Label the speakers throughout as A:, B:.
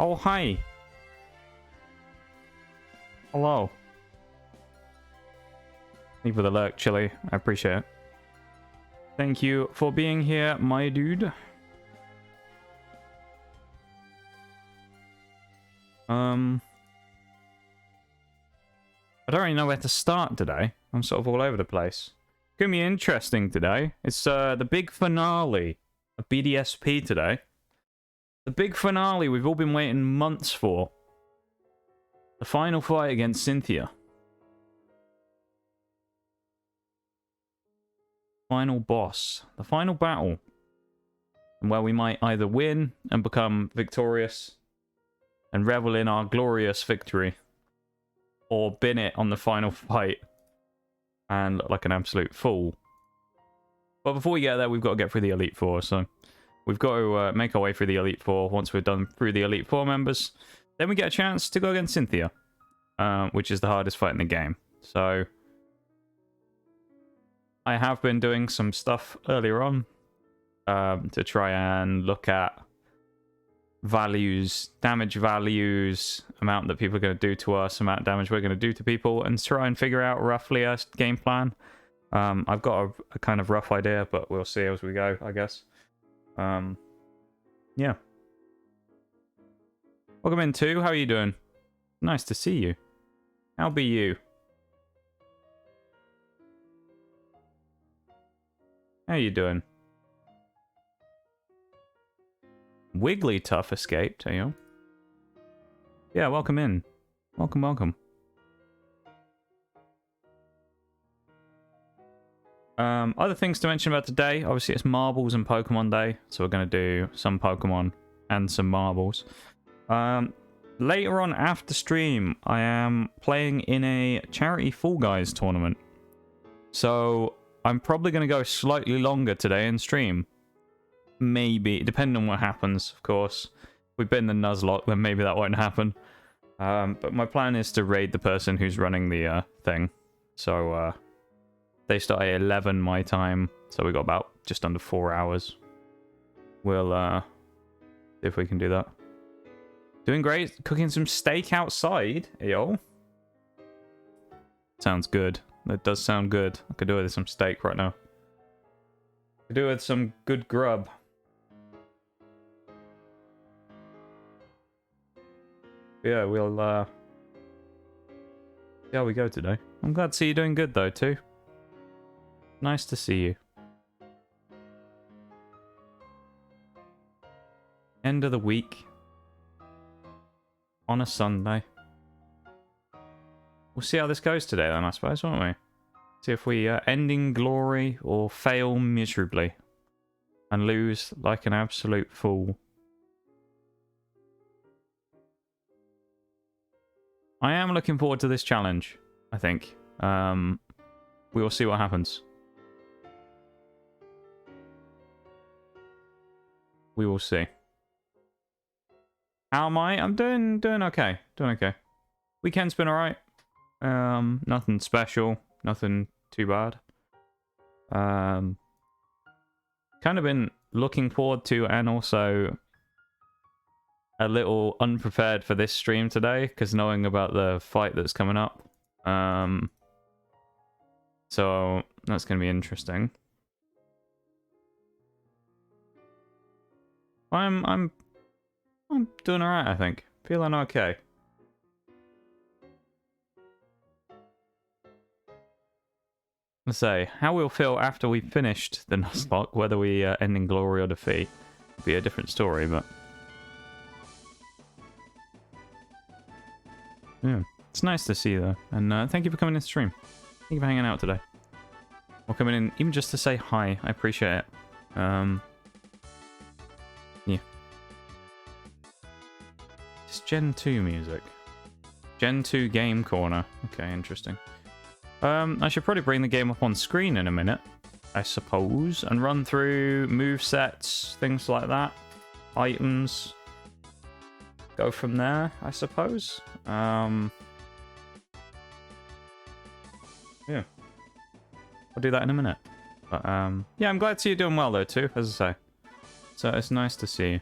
A: Oh, hi. Hello. Thank you for the lurk, Chili. I appreciate it. Thank you for being here, my dude. I don't really know where to start today. I'm sort of all over the place. It's gonna be interesting today. It's the big finale of BDSP today. The big finale we've all been waiting months for. The final fight against Cynthia. Final boss. The final battle. Where we might either win and become victorious and revel in our glorious victory, or bin it on the final fight and look like an absolute fool. But before we get there, we've got to get through the Elite Four, so we've got to make our way through the Elite Four. Once we're done through the Elite Four members, then we get a chance to go against Cynthia, which is the hardest fight in the game. So I have been doing some stuff earlier on to try and look at values, damage values, amount that people are going to do to us, amount of damage we're going to do to people, and try and figure out roughly a game plan. I've got a kind of rough idea, but we'll see as we go, I guess. Yeah. Welcome in, too. How are you doing? Nice to see you. How be you? How you doing? Wigglytuff escaped, are you? Yeah, welcome in. Welcome, welcome. Other things to mention about today, obviously it's Marbles and Pokemon Day, so we're going to do some Pokemon and some Marbles. Later on after stream, I am playing in a charity Fall Guys tournament. So I'm probably going to go slightly longer today in stream. Maybe, depending on what happens, of course. If we've been in the Nuzlocke, then maybe that won't happen. But my plan is to raid the person who's running the thing. So they start at 11 my time, so we got about just under 4 hours. We'll see if we can do that. Doing great, cooking some steak outside, yo. Sounds good. That does sound good. I could do it with some steak right now. Could do it with some good grub. Yeah, we'll see how we go today. I'm glad to see you doing good though too. Nice to see you. End of the week. On a Sunday. We'll see how this goes today then, I suppose, won't we? See if we end in glory or fail miserably. And lose like an absolute fool. I am looking forward to this challenge, I think. We will see what happens. We will see. How am I? I'm doing okay. Doing okay. Weekend's been alright. Nothing special. Nothing too bad. Kind of been looking forward to and also a little unprepared for this stream today because knowing about the fight that's coming up. So that's going to be interesting. I'm doing alright, I think. Feeling okay. Let's say, how we'll feel after we've finished the Nuzlocke, whether we end in glory or defeat, will be a different story, but... yeah, it's nice to see you though, and thank you for coming in the stream. Thank you for hanging out today. Or coming in even just to say hi, I appreciate it. Yeah. It's Gen 2 music. Gen 2 Game Corner. Okay, interesting. I should probably bring the game up on screen in a minute, I suppose, and run through movesets, things like that, items, go from there, I suppose. Yeah, I'll do that in a minute. But yeah, I'm glad to see you doing well though too, as I say. So it's nice to see you.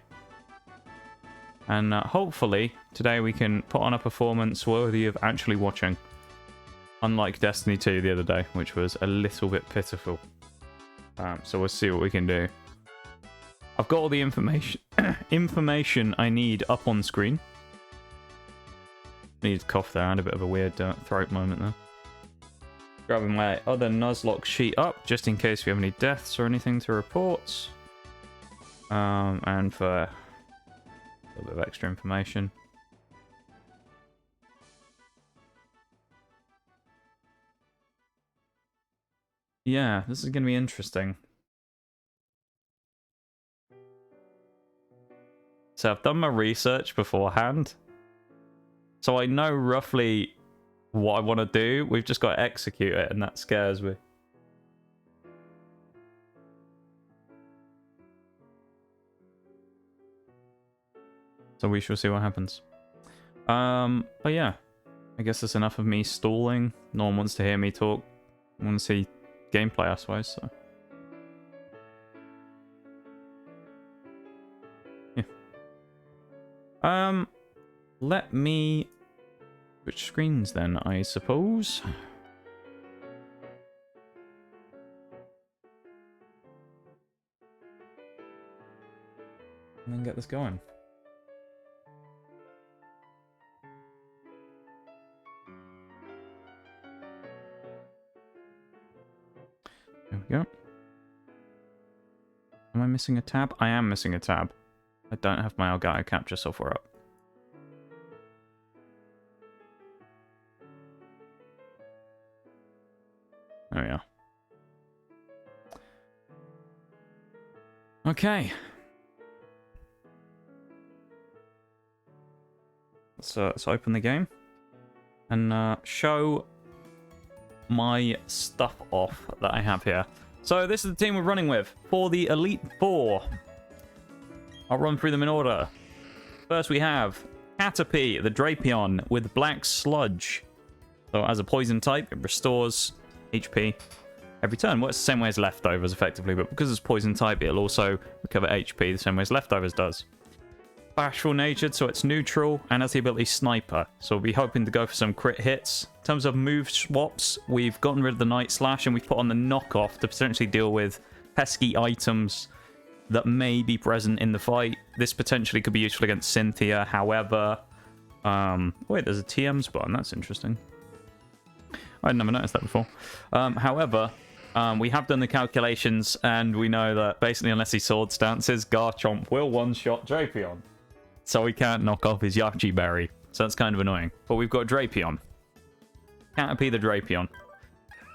A: And hopefully, today we can put on a performance worthy of actually watching. Unlike Destiny 2 the other day, which was a little bit pitiful. So we'll see what we can do. I've got all the information I need up on screen. I need to cough there. I had a bit of a weird throat moment there. Grabbing my other Nuzlocke sheet up, just in case we have any deaths or anything to report. And for a little bit of extra information. Yeah, this is going to be interesting. So I've done my research beforehand. So I know roughly what I want to do. We've just got to execute it, and that scares me. So we shall see what happens. But yeah, I guess that's enough of me stalling. No one wants to hear me talk. I want to see gameplay, I suppose. So yeah. Let me switch screens then, I suppose. And then get this going. There we go. Am I missing a tab? I am missing a tab. I don't have my Elgato capture software up. There we are. Okay. Let's open the game and show my stuff off that I have here. So this is the team we're running with for the Elite Four. I'll run through them in order. First we have Caterpie, the Drapion, with Black Sludge. So as a poison type, it restores HP every turn. Well, it's the same way as Leftovers, effectively, but because it's poison type, it'll also recover HP the same way as Leftovers does. Bashful natured, so it's neutral, and has the ability Sniper. So we'll be hoping to go for some crit hits. In terms of move swaps, we've gotten rid of the Night Slash, and we've put on the Knockoff to potentially deal with pesky items that may be present in the fight. This potentially could be useful against Cynthia. However, wait, there's a TMs button. That's interesting. I'd never noticed that before. However, we have done the calculations, and we know that basically, unless he sword stances, Garchomp will one-shot Drapion. So we can't knock off his Yachi Berry. So that's kind of annoying. But we've got Drapion. Caterpie the Drapion.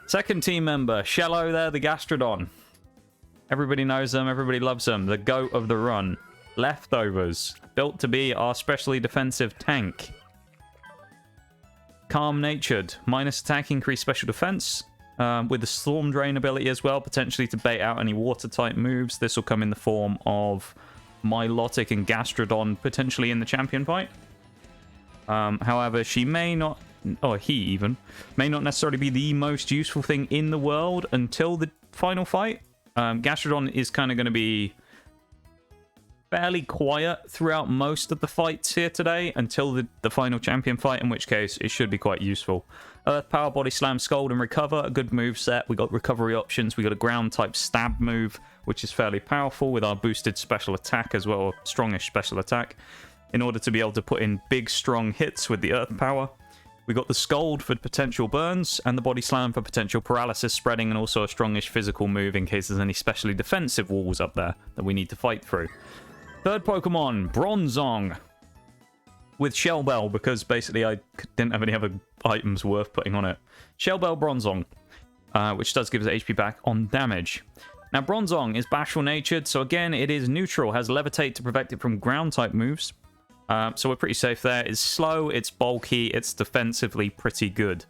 A: Second team member, Shello there, the Gastrodon. Everybody knows them, everybody loves them. The GOAT of the run. Leftovers. Built to be our specially defensive tank. Calm-natured. Minus attack, increased special defense. With the Storm Drain ability as well, potentially to bait out any water-type moves. This will come in the form of Milotic and Gastrodon, potentially in the champion fight. However, she may not, or he even, may not necessarily be the most useful thing in the world until the final fight. Gastrodon is kind of going to be fairly quiet throughout most of the fights here today until the final champion fight, in which case it should be quite useful. Earth Power, Body Slam, Scold, and Recover, a good move set. We got recovery options. We got a ground type stab move, which is fairly powerful with our boosted special attack as well, or strongish special attack, in order to be able to put in big, strong hits with the Earth Power. We got the Scold for potential burns, and the Body Slam for potential paralysis spreading, and also a strongish physical move in case there's any specially defensive walls up there that we need to fight through. Third Pokemon, Bronzong, with Shell Bell, because basically I didn't have any other items worth putting on it. Shell Bell Bronzong, which does give us HP back on damage. Now, Bronzong is bashful natured, so again, it is neutral, has Levitate to protect it from ground type moves. So we're pretty safe there. It's slow, it's bulky, it's defensively pretty good.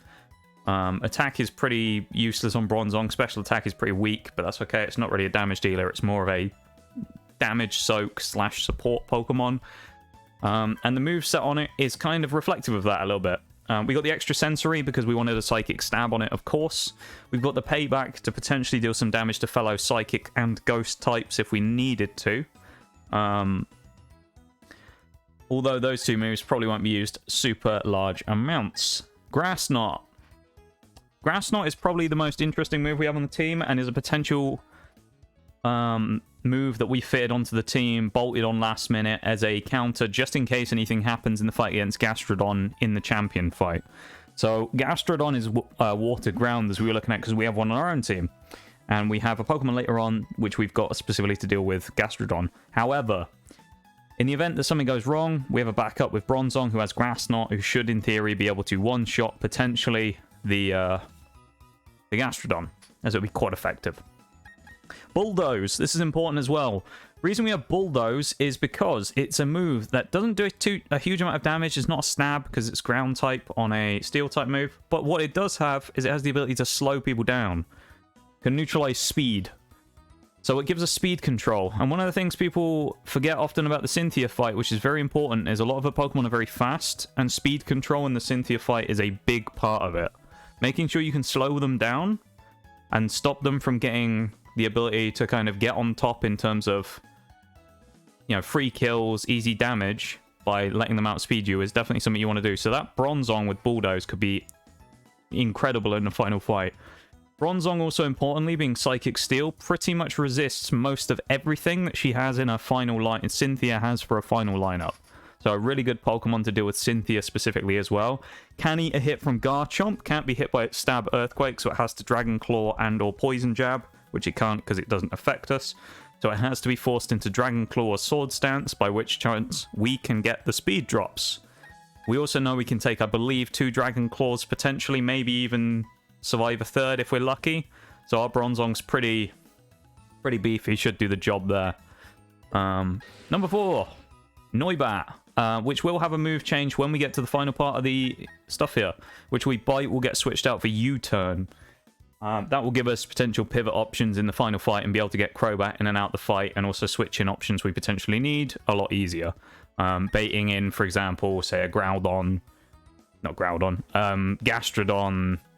A: Attack is pretty useless on Bronzong. Special attack is pretty weak, but that's okay. It's not really a damage dealer. It's more of a damage soak / support Pokemon. And the moveset on it is kind of reflective of that a little bit. We got the extra sensory because we wanted a psychic stab on it, of course. We've got the payback to potentially deal some damage to fellow psychic and ghost types if we needed to. Although those two moves probably won't be used super large amounts. Grass Knot. Grass Knot is probably the most interesting move we have on the team and is a potential move that we fitted onto the team, bolted on last minute as a counter just in case anything happens in the fight against Gastrodon in the champion fight. So Gastrodon is water ground as we were looking at because we have one on our own team. And we have a Pokemon later on which we've got specifically to deal with Gastrodon. However, in the event that something goes wrong, we have a backup with Bronzong who has Grass Knot, who should in theory be able to one-shot potentially the Gastrodon, as it would be quite effective. Bulldoze. This is important as well. The reason we have Bulldoze is because it's a move that doesn't do a huge amount of damage. It's not a stab because it's ground type on a steel type move. But what it does have is it has the ability to slow people down. Can neutralize speed. So it gives us speed control. And one of the things people forget often about the Cynthia fight, which is very important, is a lot of the Pokemon are very fast. And speed control in the Cynthia fight is a big part of it. Making sure you can slow them down and stop them from getting the ability to kind of get on top in terms of, you know, free kills, easy damage by letting them outspeed you is definitely something you want to do. So that Bronzong with Bulldoze could be incredible in the final fight. Bronzong also importantly, being Psychic Steel, pretty much resists most of everything that she has in her final line, Cynthia has for a final lineup. So a really good Pokemon to deal with Cynthia specifically as well. Can eat a hit from Garchomp, can't be hit by its Stab Earthquake, so it has to Dragon Claw and or Poison Jab, which it can't because it doesn't affect us. So it has to be forced into Dragon Claw or Sword Stance, by which chance we can get the speed drops. We also know we can take, I believe, 2 Dragon Claws, potentially, maybe even survive a third if we're lucky. So our Bronzong's pretty beefy, should do the job there. Number 4, Noibat. Which will have a move change when we get to the final part of the stuff here, which we bite will get switched out for U-turn. That will give us potential pivot options in the final fight and be able to get Crobat in and out the fight, and also switch in options we potentially need a lot easier. Baiting in, for example, say a Gastrodon,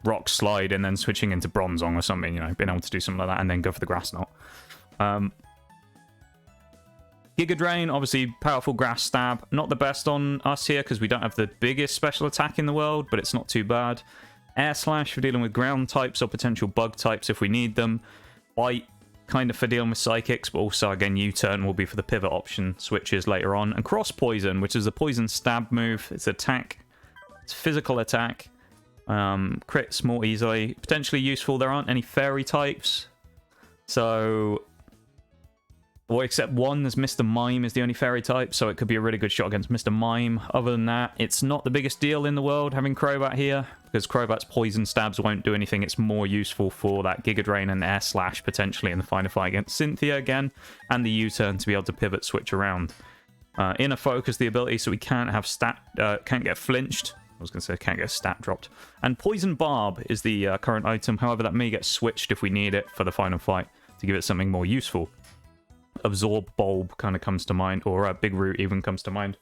A: Rock Slide, and then switching into Bronzong or something, you know, being able to do something like that and then go for the Grass Knot. Giga Drain, obviously powerful grass stab. Not the best on us here because we don't have the biggest special attack in the world, but it's not too bad. Air Slash for dealing with ground types or potential bug types if we need them. Bite, kind of for dealing with psychics, but also again U-turn will be for the pivot option switches later on. And Cross Poison, which is a poison stab move. It's attack, it's physical attack. Crits more easily. Potentially useful. There aren't any fairy types. So, or except one, there's Mr. Mime is the only fairy type, so it could be a really good shot against Mr. Mime. Other than that, it's not the biggest deal in the world having Crobat here, because Crobat's poison stabs won't do anything. It's more useful for that Giga Drain and Air Slash potentially in the final fight against Cynthia again, and the U-turn to be able to pivot switch around. Inner Focus, the ability so we can't have can't get flinched. I was going to say can't get stat dropped. And Poison Barb is the current item, however that may get switched if we need it for the final fight to give it something more useful. Absorb Bulb kind of comes to mind, or Big Root even comes to mind.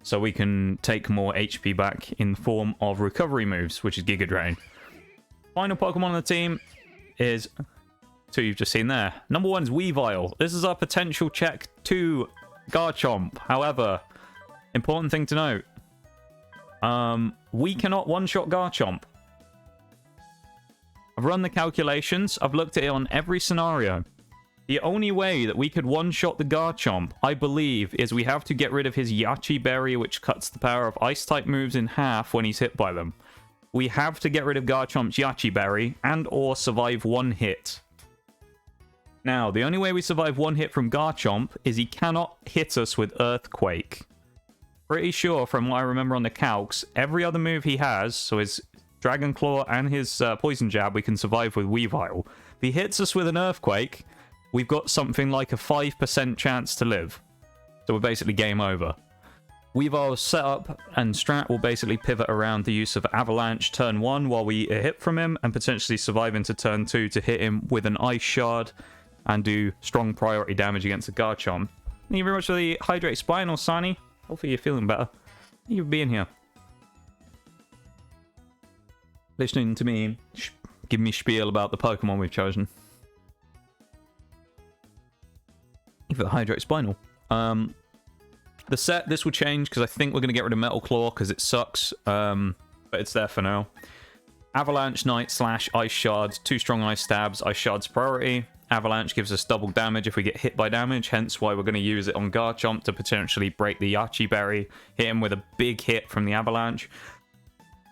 A: So we can take more HP back in the form of recovery moves, which is Giga Drain. Final Pokemon on the team is 2 you've just seen there. Number 1 is Weavile. This is our potential check to Garchomp. However, important thing to note, we cannot one-shot Garchomp. I've run the calculations. I've looked at it on every scenario. The only way that we could one-shot the Garchomp, I believe, is we have to get rid of his Yachi Berry, which cuts the power of Ice-type moves in half when he's hit by them. We have to get rid of Garchomp's Yachi Berry and or survive 1 hit. Now, the only way we survive 1 hit from Garchomp is he cannot hit us with Earthquake. Pretty sure from what I remember on the calcs, every other move he has, so his Dragon Claw and his Poison Jab, we can survive with Weavile. If he hits us with an Earthquake, we've got something like a 5% chance to live. So we're basically game over. Weavile's setup and strat will basically pivot around the use of Avalanche turn 1 while we hit from him, and potentially survive into turn 2 to hit him with an Ice Shard and do strong priority damage against the Garchomp. Thank you very much for the Hydrate Spinal, Sunny. Hopefully you're feeling better. Thank you for being here. Listening to me give me spiel about the Pokemon we've chosen. Thank you for the Hydrate Spinal. The set, this will change because I think we're going to get rid of Metal Claw because it sucks. But it's there for now. Avalanche, Night Slash, Ice Shards, 2 strong Ice Stabs, Ice Shards priority. Avalanche gives us double damage if we get hit by damage, hence why we're going to use it on Garchomp to potentially break the Yachi Berry, hit him with a big hit from the Avalanche.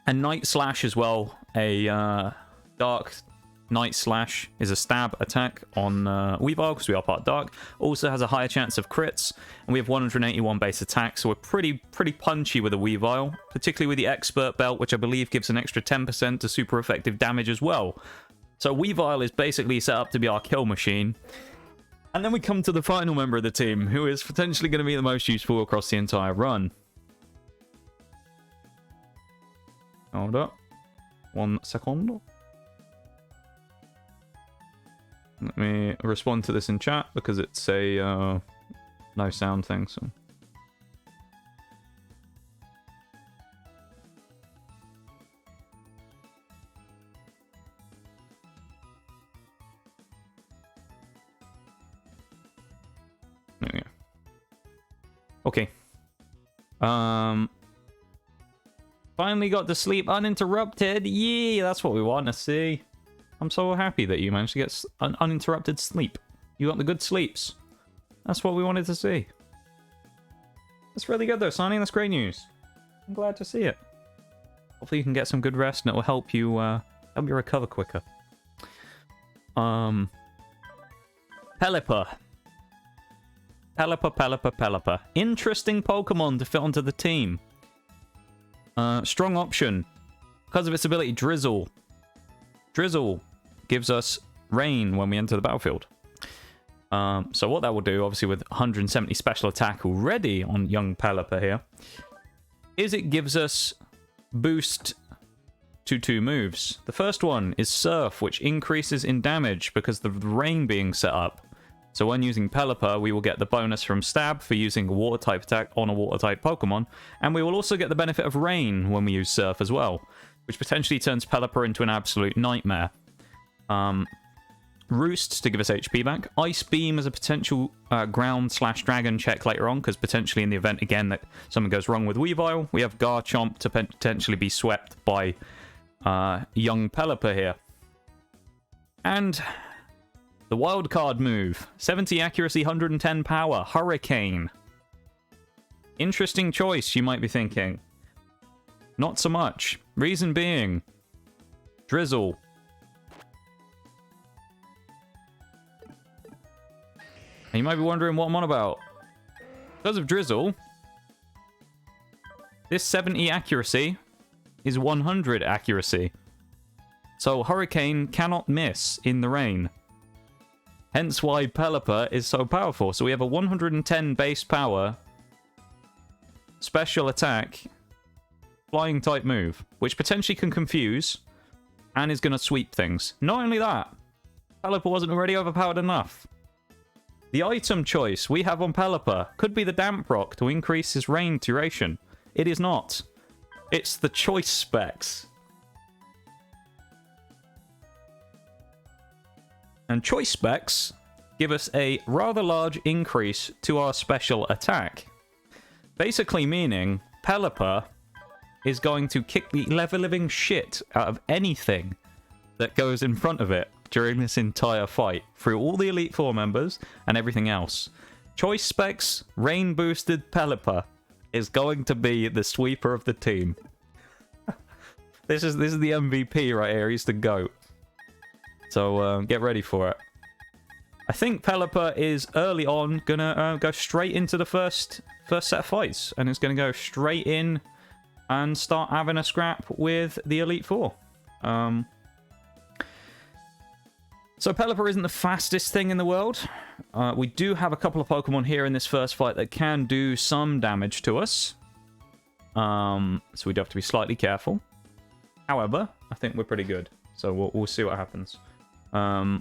A: And Night Slash as well, a Dark Night Slash is a stab attack on Weavile because we are part Dark. Also has a higher chance of crits, and we have 181 base attack, so we're pretty punchy with a Weavile, particularly with the Expert Belt, which I believe gives an extra 10% to super effective damage as well. So Weavile is basically set up to be our kill machine. And then we come to the final member of the team, who is potentially going to be the most useful across the entire run. Hold up. 1 second. Let me respond to this in chat because it's a no sound thing. So. There we go. Okay. Finally got to sleep uninterrupted. Yeah, that's what we want to see. I'm so happy that you managed to get uninterrupted sleep. You got the good sleeps. That's what we wanted to see. That's really good though, Sonny. That's great news. I'm glad to see it. Hopefully you can get some good rest and it will help you recover quicker. Pelipper. Pelipper. Interesting Pokemon to fit onto the team. Strong option. Because of its ability, Drizzle. Drizzle gives us rain when we enter the battlefield. So what that will do, obviously with 170 special attack already on young Pelipper here, is it gives us boost to 2 moves. The first one is Surf, which increases in damage because of the rain being set up. So when using Pelipper, we will get the bonus from Stab for using a Water-type attack on a Water-type Pokemon, and we will also get the benefit of Rain when we use Surf as well, which potentially turns Pelipper into an absolute nightmare. Roost to give us HP back. Ice Beam as a potential ground/dragon check later on, because potentially in the event, again, that something goes wrong with Weavile, we have Garchomp to potentially be swept by young Pelipper here. And the wild card move. 70 accuracy, 110 power. Hurricane. Interesting choice, you might be thinking. Not so much. Reason being, Drizzle. And you might be wondering what I'm on about. Because of Drizzle, this 70 accuracy is 100 accuracy. So Hurricane cannot miss in the rain. Hence why Pelipper is so powerful. So we have a 110 base power, special attack, flying type move, which potentially can confuse and is going to sweep things. Not only that, Pelipper wasn't already overpowered enough. The item choice we have on Pelipper could be the Damp Rock to increase his rain duration. It is not. It's the choice specs. And choice specs give us a rather large increase to our special attack. Basically meaning Pelipper is going to kick the level-living shit out of anything that goes in front of it during this entire fight, through all the Elite Four members and everything else. Choice specs, rain-boosted Pelipper is going to be the sweeper of the team. This is the MVP right here. He's the GOAT. So get ready for it. I think Pelipper is early on gonna go straight into the first set of fights, and it's gonna go straight in and start having a scrap with the Elite Four. So Pelipper isn't the fastest thing in the world. We do have a couple of Pokemon here in this first fight that can do some damage to us. So we do have to be slightly careful. However, I think we're pretty good. So we'll see what happens. But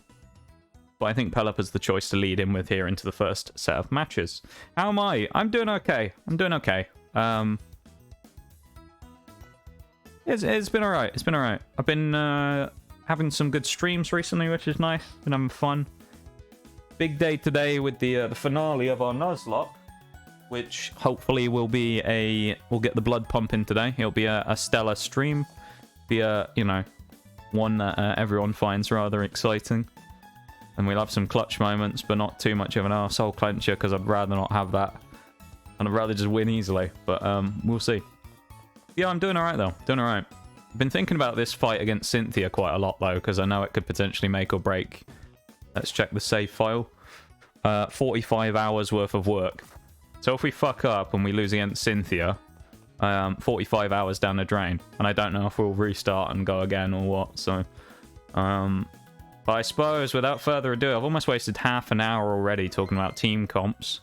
A: I think Pelipper's the choice to lead in with here into the first set of matches. How am I? I'm doing okay. I'm doing okay. It's been alright. It's been alright. I've been having some good streams recently, which is nice. Been having fun. Big day today with the finale of our Nuzlocke. which hopefully will be we'll get the blood pumping today. It'll be a stellar stream. Be a, you know, one that everyone finds rather exciting. And we'll have some clutch moments, but not too much of an arsehole clencher, because I'd rather not have that. And I'd rather just win easily. But we'll see. Yeah, I'm doing alright though. Doing alright. Been thinking about this fight against Cynthia quite a lot though, because I know it could potentially make or break. Let's check the save file. 45 hours worth of work. So if we fuck up and we lose against Cynthia, 45 hours down the drain. And I don't know if we'll restart and go again or what. So, but I suppose, without further ado, I've almost wasted half an hour already talking about team comps.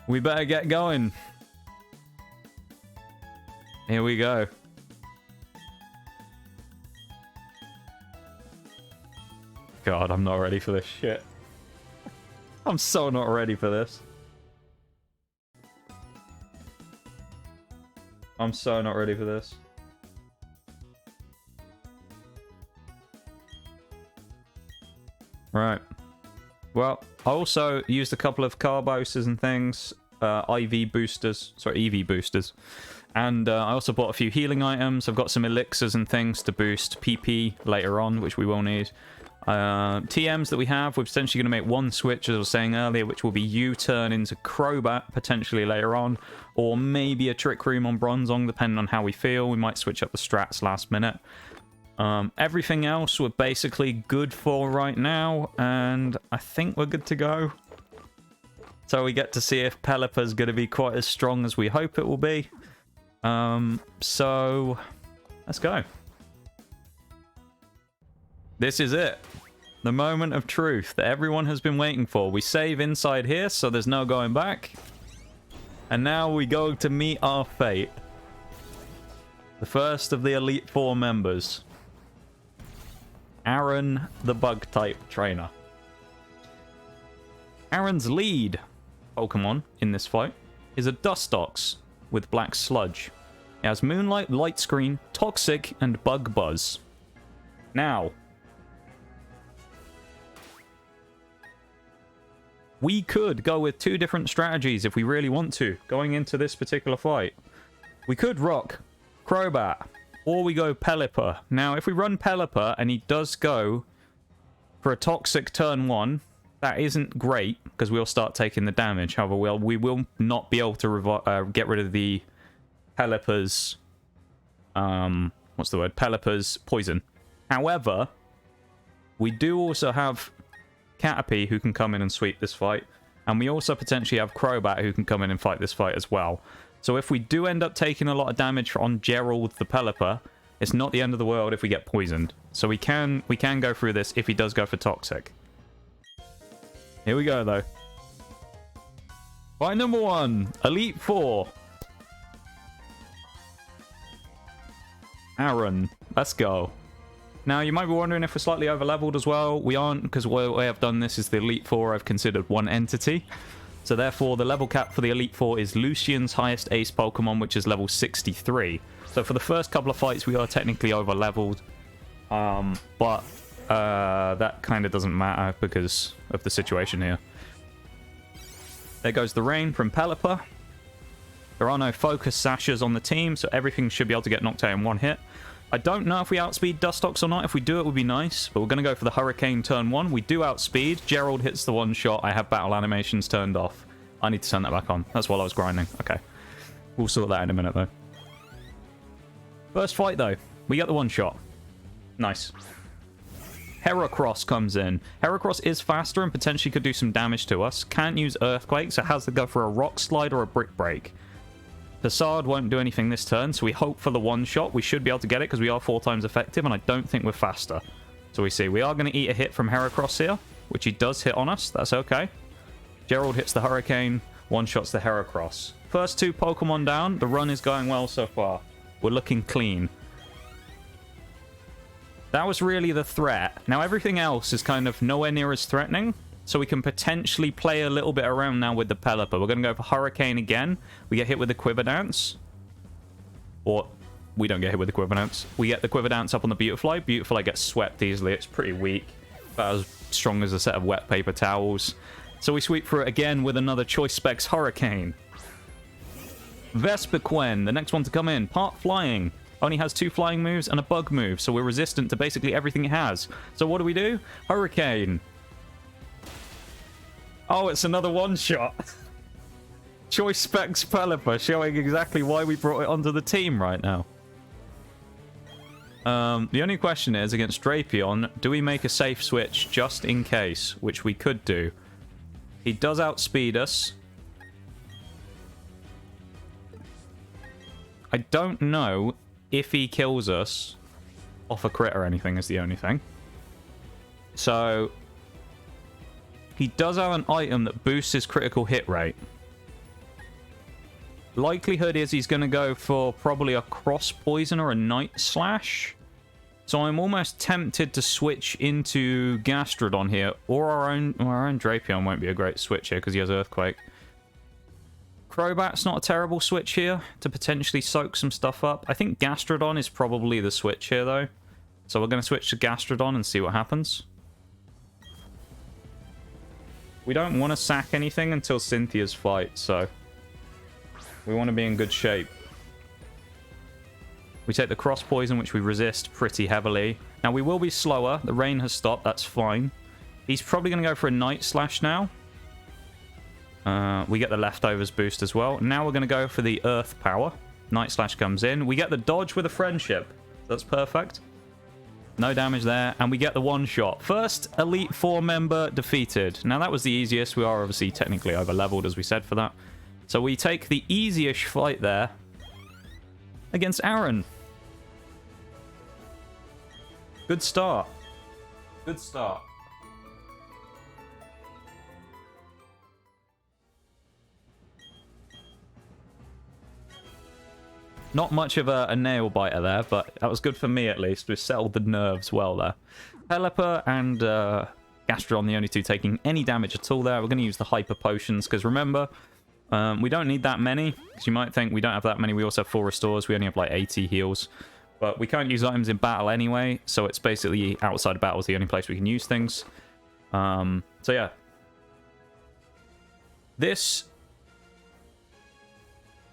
A: We better get going. Here we go. God, I'm not ready for this shit. I'm so not ready for this. I'm so not ready for this. Right. Well, I also used a couple of carboses and things. IV boosters. Sorry, EV boosters. And I also bought a few healing items. I've got some elixirs and things to boost PP later on, which we will need. TMs that we have, we're potentially going to make one switch, as I was saying earlier, which will be U-turn into Crobat, potentially later on. Or maybe a Trick Room on Bronzong, depending on how we feel. We might switch up the strats last minute. Everything else we're basically good for right now, and I think we're good to go. So we get to see if Pelipper's going to be quite as strong as we hope it will be. So let's go. This is it. The moment of truth that everyone has been waiting for. We save inside here, so there's no going back. And now we go to meet our fate. The first of the Elite Four members. Aaron, the Bug-type trainer. Aaron's lead Pokemon in this fight is a Dustox with Black Sludge. It has Moonlight, Light Screen, Toxic, and Bug Buzz. Now, we could go with two different strategies if we really want to, going into this particular fight. We could rock Crobat, or we go Pelipper. Now, if we run Pelipper and he does go for a Toxic turn 1, that isn't great, because we'll start taking the damage. However, we will not be able to get rid of the Pelipper's... what's the word? Pelipper's poison. However, we do also have Caterpie who can come in and sweep this fight. And we also potentially have Crobat who can come in and fight this fight as well. So if we do end up taking a lot of damage on Gerald the Pelipper, it's not the end of the world if we get poisoned. So we can go through this if he does go for Toxic. Here we go, though. Fight number 1. Elite Four. Aaron. Let's go. Now, you might be wondering if we're slightly over-leveled as well. We aren't, because the way I've done this is the Elite Four I've considered one entity. So therefore, the level cap for the Elite Four is Lucian's highest ace Pokemon, which is level 63. So for the first couple of fights, we are technically over-leveled. But that kind of doesn't matter because of the situation here. There goes the rain from Pelipper. There are no focus sashes on the team, so everything should be able to get knocked out in one hit. I don't know if we outspeed Dustox or not. If we do, it would be nice. But we're going to go for the Hurricane turn 1. We do outspeed. Gerald hits the one shot. I have battle animations turned off. I need to turn that back on. That's while I was grinding. Okay. We'll sort that in a minute, though. First fight, though. We get the one shot. Nice. Heracross comes in. Heracross is faster and potentially could do some damage to us. Can't use Earthquake, so has to go for a Rock Slide or a Brick Break. Facade won't do anything this turn, so we hope for the one-shot. We should be able to get it because we are 4 times effective, and I don't think we're faster. So we see. We are going to eat a hit from Heracross here, which he does hit on us. That's okay. Gerald hits the Hurricane, one-shots the Heracross. First 2 Pokemon down. The run is going well so far. We're looking clean. That was really the threat. Now, everything else is kind of nowhere near as threatening. So we can potentially play a little bit around now with the Pelipper. We're going to go for Hurricane again. We get hit with the Quiver Dance. Or, we don't get hit with the Quiver Dance. We get the Quiver Dance up on the Beautifly. Beautifly gets swept easily. It's pretty weak. About as strong as a set of wet paper towels. So we sweep through it again with another Choice Specs Hurricane. Vespiquen, the next one to come in. Part Flying. Only has 2 flying moves and a bug move, so we're resistant to basically everything it has. So what do? Hurricane. Oh, it's another one-shot. Choice Specs Pelipper, showing exactly why we brought it onto the team right now. The only question is, against Drapion, do we make a safe switch just in case? Which we could do. He does outspeed us. I don't know if he kills us off a crit or anything is the only thing. So, he does have an item that boosts his critical hit rate. Likelihood is he's going to go for probably a Cross Poison or a Night Slash. So I'm almost tempted to switch into Gastrodon here. Or our own Drapion won't be a great switch here because he has Earthquake. Crobat's not a terrible switch here to potentially soak some stuff up. I think Gastrodon is probably the switch here though. So we're going to switch to Gastrodon and see what happens. We don't want to sack anything until Cynthia's fight, so we want to be in good shape. We take the Cross Poison, which we resist pretty heavily. Now, we will be slower. The rain has stopped. That's fine. He's probably going to go for a Night Slash now. We get the Leftovers boost as well. Now we're going to go for the Earth Power. Night Slash comes in. We get the dodge with a Friendship. That's perfect. No damage there. And we get the one-shot. First Elite Four member defeated. Now, that was the easiest. We are obviously technically over-leveled, as we said, for that. So we take the easy-ish fight there against Aaron. Good start. Good start. Not much of a nail biter there, but that was good for me at least. We settled the nerves well there. Pelipper and Gastrodon, the only two taking any damage at all there. We're going to use the Hyper Potions, because remember, we don't need that many, because you might think we don't have that many. We also have 4 restores. We only have like 80 heals. But we can't use items in battle anyway, so it's basically outside of battle is the only place we can use things. So yeah. This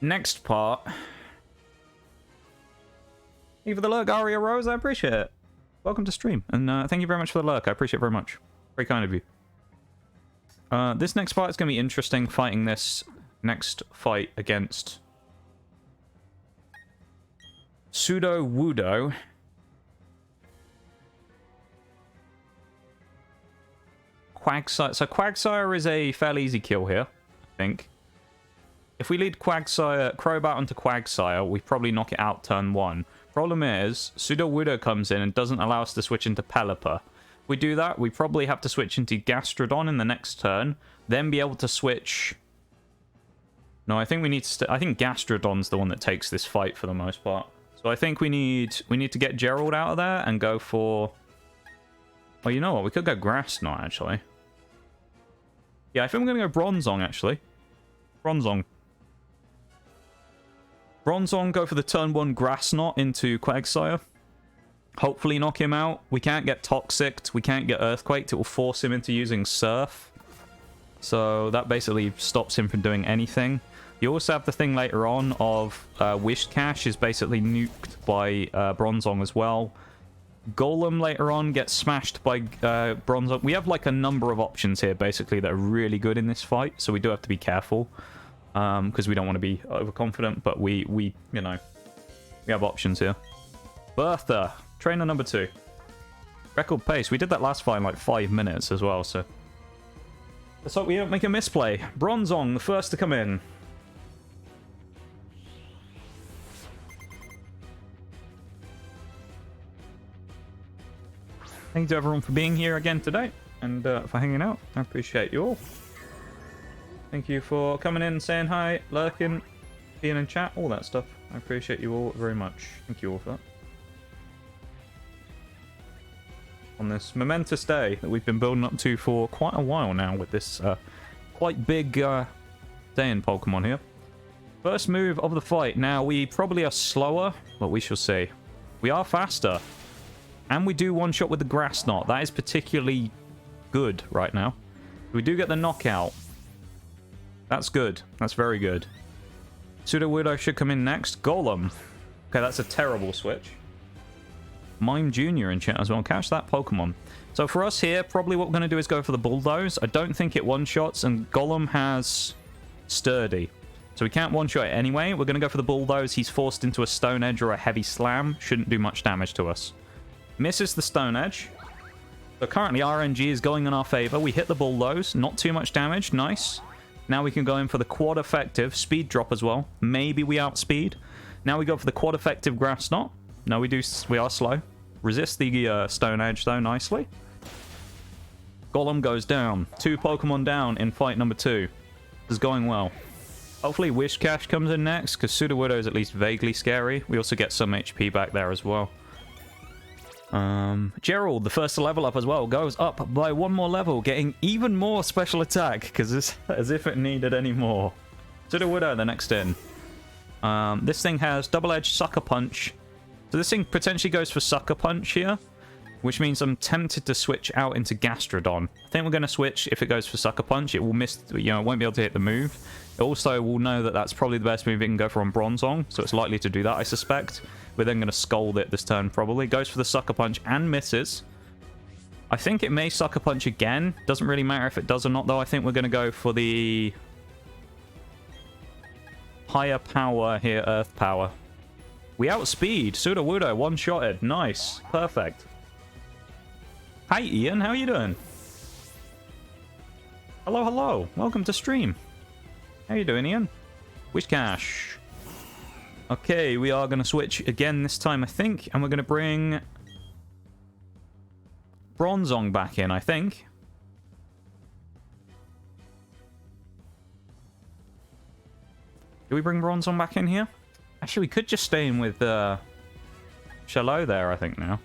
A: next part... Thank you for the lurk, Aria Rose. I appreciate it. Welcome to stream. And thank you very much for the lurk. I appreciate it very much. Very kind of you. This next part is going to be interesting, fighting this next fight against Sudowoodo. Quagsire. So Quagsire is a fairly easy kill here, I think. If we lead Quagsire, Crobat onto Quagsire, we probably knock it out turn 1. Problem is, Sudowoodo comes in and doesn't allow us to switch into Pelipper. If we do that, we probably have to switch into Gastrodon in the next turn, then be able to switch... No, I think we need to... I think Gastrodon's the one that takes this fight for the most part. So I think we need to get Gerald out of there and go for... Oh, you know what? We could go Grass Knot, actually. Yeah, I think we're going to go Bronzong, actually. Bronzong. Bronzong, go for the turn 1 Grass Knot into Quagsire. Hopefully knock him out. We can't get Toxic. We can't get Earthquaked. It will force him into using Surf. So that basically stops him from doing anything. You also have the thing later on of Wishcash is basically nuked by Bronzong as well. Golem later on gets smashed by Bronzong. We have like a number of options here basically that are really good in this fight. So we do have to be careful. Because we don't want to be overconfident, but we you know, we have options here. Bertha, trainer number 2. Record pace. We did that last fight in like 5 minutes as well, so let's hope we don't make a misplay. Bronzong, the first to come in. Thank you to everyone for being here again today and for hanging out. I appreciate you all. Thank you for coming in, saying hi, lurking, being in chat, all that stuff. I appreciate you all very much. Thank you all for that. On this momentous day that we've been building up to for quite a while now with this quite big day in Pokemon here. First move of the fight. Now, we probably are slower, but we shall see. We are faster. And we do one-shot with the Grass Knot. That is particularly good right now. We do get the knockout. That's good. That's very good. Sudowoodo should come in next. Golem. Okay, that's a terrible switch. Mime Jr. in chat as well. Catch that Pokemon. So for us here, probably what we're going to do is go for the Bulldoze. I don't think it one-shots, and Golem has Sturdy. So we can't one-shot it anyway. We're going to go for the Bulldoze. He's forced into a Stone Edge or a Heavy Slam. Shouldn't do much damage to us. Misses the Stone Edge. So currently RNG is going in our favor. We hit the Bulldoze. Not too much damage. Nice. Now we can go in for the Quad Effective. Speed drop as well. Maybe we outspeed. Now we go for the Quad Effective Grass Knot. No, we are slow. Resist the Stone Edge, though, nicely. Golem goes down. 2 Pokemon down in fight number 2. This is going well. Hopefully Whiscash comes in next, because Sudowoodo is at least vaguely scary. We also get some HP back there as well. Gerald, the first to level up as well, goes up by 1 more level, getting even more special attack, because it's as if it needed any more. Sudowoodo, the next in. This thing has double-edged Sucker Punch. So this thing potentially goes for Sucker Punch here, which means I'm tempted to switch out into Gastrodon. I think we're going to switch if it goes for Sucker Punch. It will miss, it won't be able to hit the move. It also will know that that's probably the best move it can go for on Bronzong, so it's likely to do that, I suspect. We're then going to Scold it this turn, probably. Goes for the Sucker Punch and misses. I think it may Sucker Punch again. Doesn't really matter if it does or not, though. I think we're going to go for the higher power here, Earth Power. We outspeed. Sudowoodo one-shotted. Nice. Perfect. Hi, Ian. How you doing? Hello, hello. Welcome to stream. How you doing, Ian? Whiscash. Okay, we are going to switch again this time, I think. And we're going to bring Bronzong back in, I think. Do we bring Bronzong back in here? Actually, we could just stay in with Shallow there, I think, now.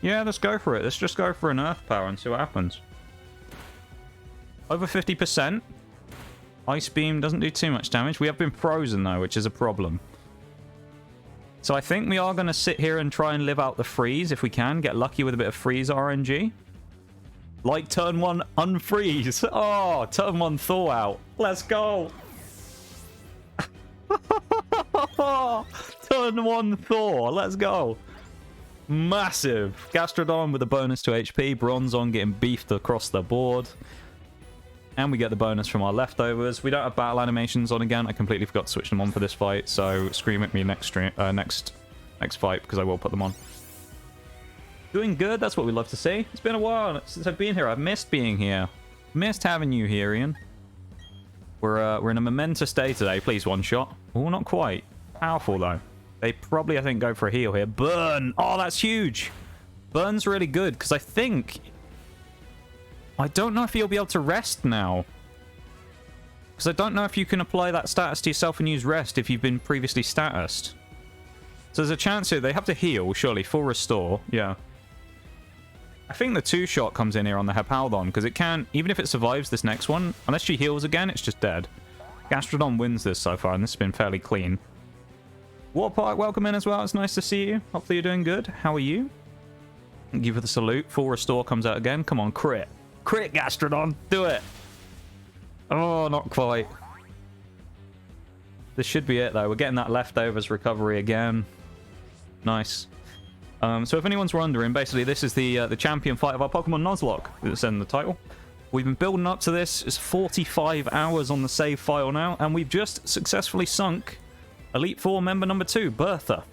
A: Yeah, let's go for it. Let's just go for an Earth Power and see what happens. Over 50%. Ice Beam doesn't do too much damage. We have been frozen, though, which is a problem. So I think we are going to sit here and try and live out the freeze if we can. Get lucky with a bit of freeze RNG. Like turn 1, unfreeze. Oh, turn 1 thaw out. Let's go. Turn 1 thaw. Let's go. Massive. Gastrodon with a bonus to HP. Bronzong getting beefed across the board. And we get the bonus from our leftovers. We don't have battle animations on again. I completely forgot to switch them on for this fight. So scream at me next fight, because I will put them on. Doing good. That's what we love to see. It's been a while since I've been here. I've missed being here. Missed having you here, Ian. We're in a momentous day today. Please, one shot. Oh, not quite. Powerful, though. They probably, I think, go for a heal here. Burn! Oh, that's huge! Burn's really good, because I think... I don't know if you'll be able to rest now. Because I don't know if you can apply that status to yourself and use rest if you've been previously statused. So there's a chance here. They have to heal, surely. Full restore. Yeah. I think the 2-shot comes in here on the Hippowdon, because it can, even if it survives this next one, unless she heals again, it's just dead. Gastrodon wins this so far, and this has been fairly clean. Waterpark, welcome in as well. It's nice to see you. Hopefully you're doing good. How are you? Thank you for the salute. Full restore comes out again. Come on, crit. Crit, Gastrodon. Do it. Oh, not quite. This should be it, though. We're getting that leftovers recovery again. Nice. So if anyone's wondering, basically this is the champion fight of our Pokemon Nuzlocke. That's in the title. We've been building up to this. It's 45 hours on the save file now, and we've just successfully sunk Elite Four member number 2, Bertha.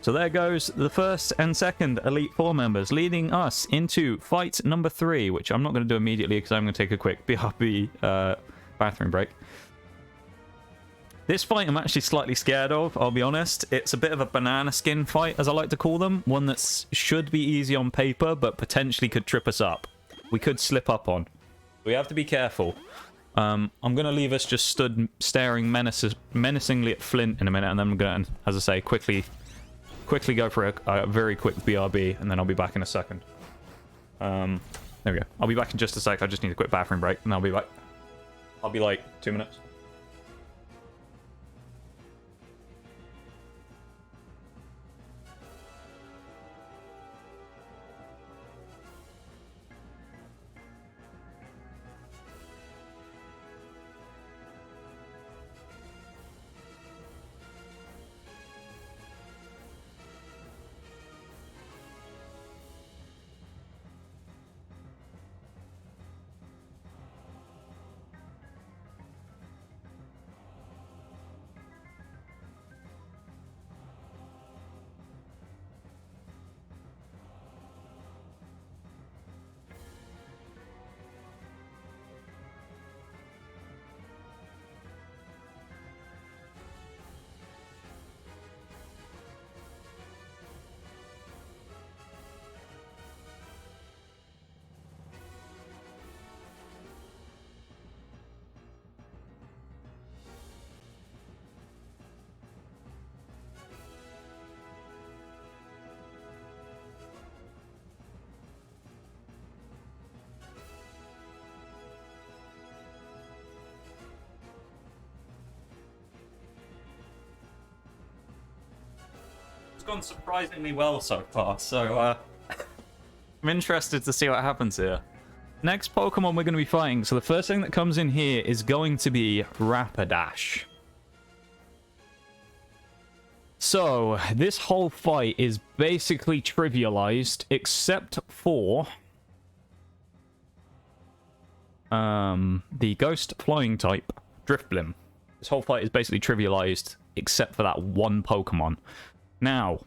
A: So there goes the first and second Elite Four members, leading us into fight number 3, which I'm not going to do immediately because I'm going to take a quick BRB bathroom break. This fight I'm actually slightly scared of, I'll be honest. It's a bit of a banana skin fight, as I like to call them. One that should be easy on paper, but potentially could trip us up. We could slip up on. We have to be careful. I'm going to leave us just stood staring menacingly at Flint in a minute, and then I'm going to, as I say, quickly go for a very quick BRB, and then I'll be back in a second. There we go. I'll be back in just a sec. I just need a quick bathroom break, and I'll be back. I'll be like 2 minutes. It's gone surprisingly well so far, so I'm interested to see what happens here. Next Pokemon we're going to be fighting, so the first thing that comes in here is going to be Rapidash. So, this whole fight is basically trivialized, except for the Ghost Flying type, Drifblim. This whole fight is basically trivialized, except for that one Pokemon. Now,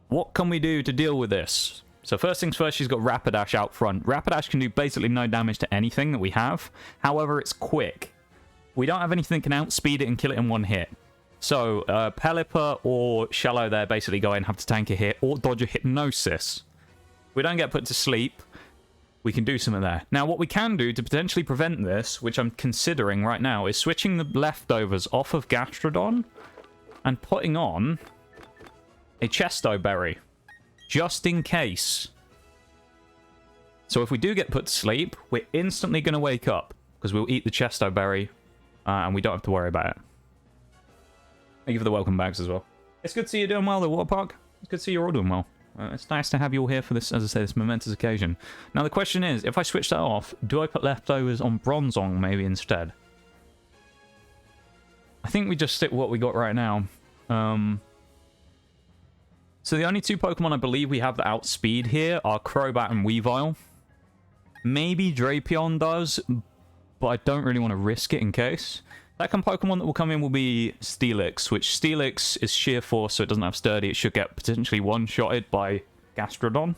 A: what can we do to deal with this? So first things first, she's got Rapidash out front. Rapidash can do basically no damage to anything that we have. However, it's quick. We don't have anything that can outspeed it and kill it in one hit. So, Pelipper or Shallow there basically go in and have to tank a hit or dodge a Hypnosis. We don't get put to sleep. We can do something there. Now, what we can do to potentially prevent this, which I'm considering right now, is switching the leftovers off of Gastrodon and putting on a Chesto Berry, just in case. So if we do get put to sleep, we're instantly going to wake up, because we'll eat the Chesto Berry, and we don't have to worry about it. Thank you for the welcome bags as well. It's good to see you doing well, the water park. It's good to see you're all doing well. It's nice to have you all here for this, as I say, this momentous occasion. Now the question is, if I switch that off, do I put leftovers on Bronzong maybe instead? I think we just stick with what we got right now. So the only two Pokemon I believe we have that outspeed here are Crobat and Weavile. Maybe Drapion does, but I don't really want to risk it in case. Second Pokemon that will come in will be Steelix, which Steelix is sheer force, so it doesn't have sturdy. It should get potentially one-shotted by Gastrodon.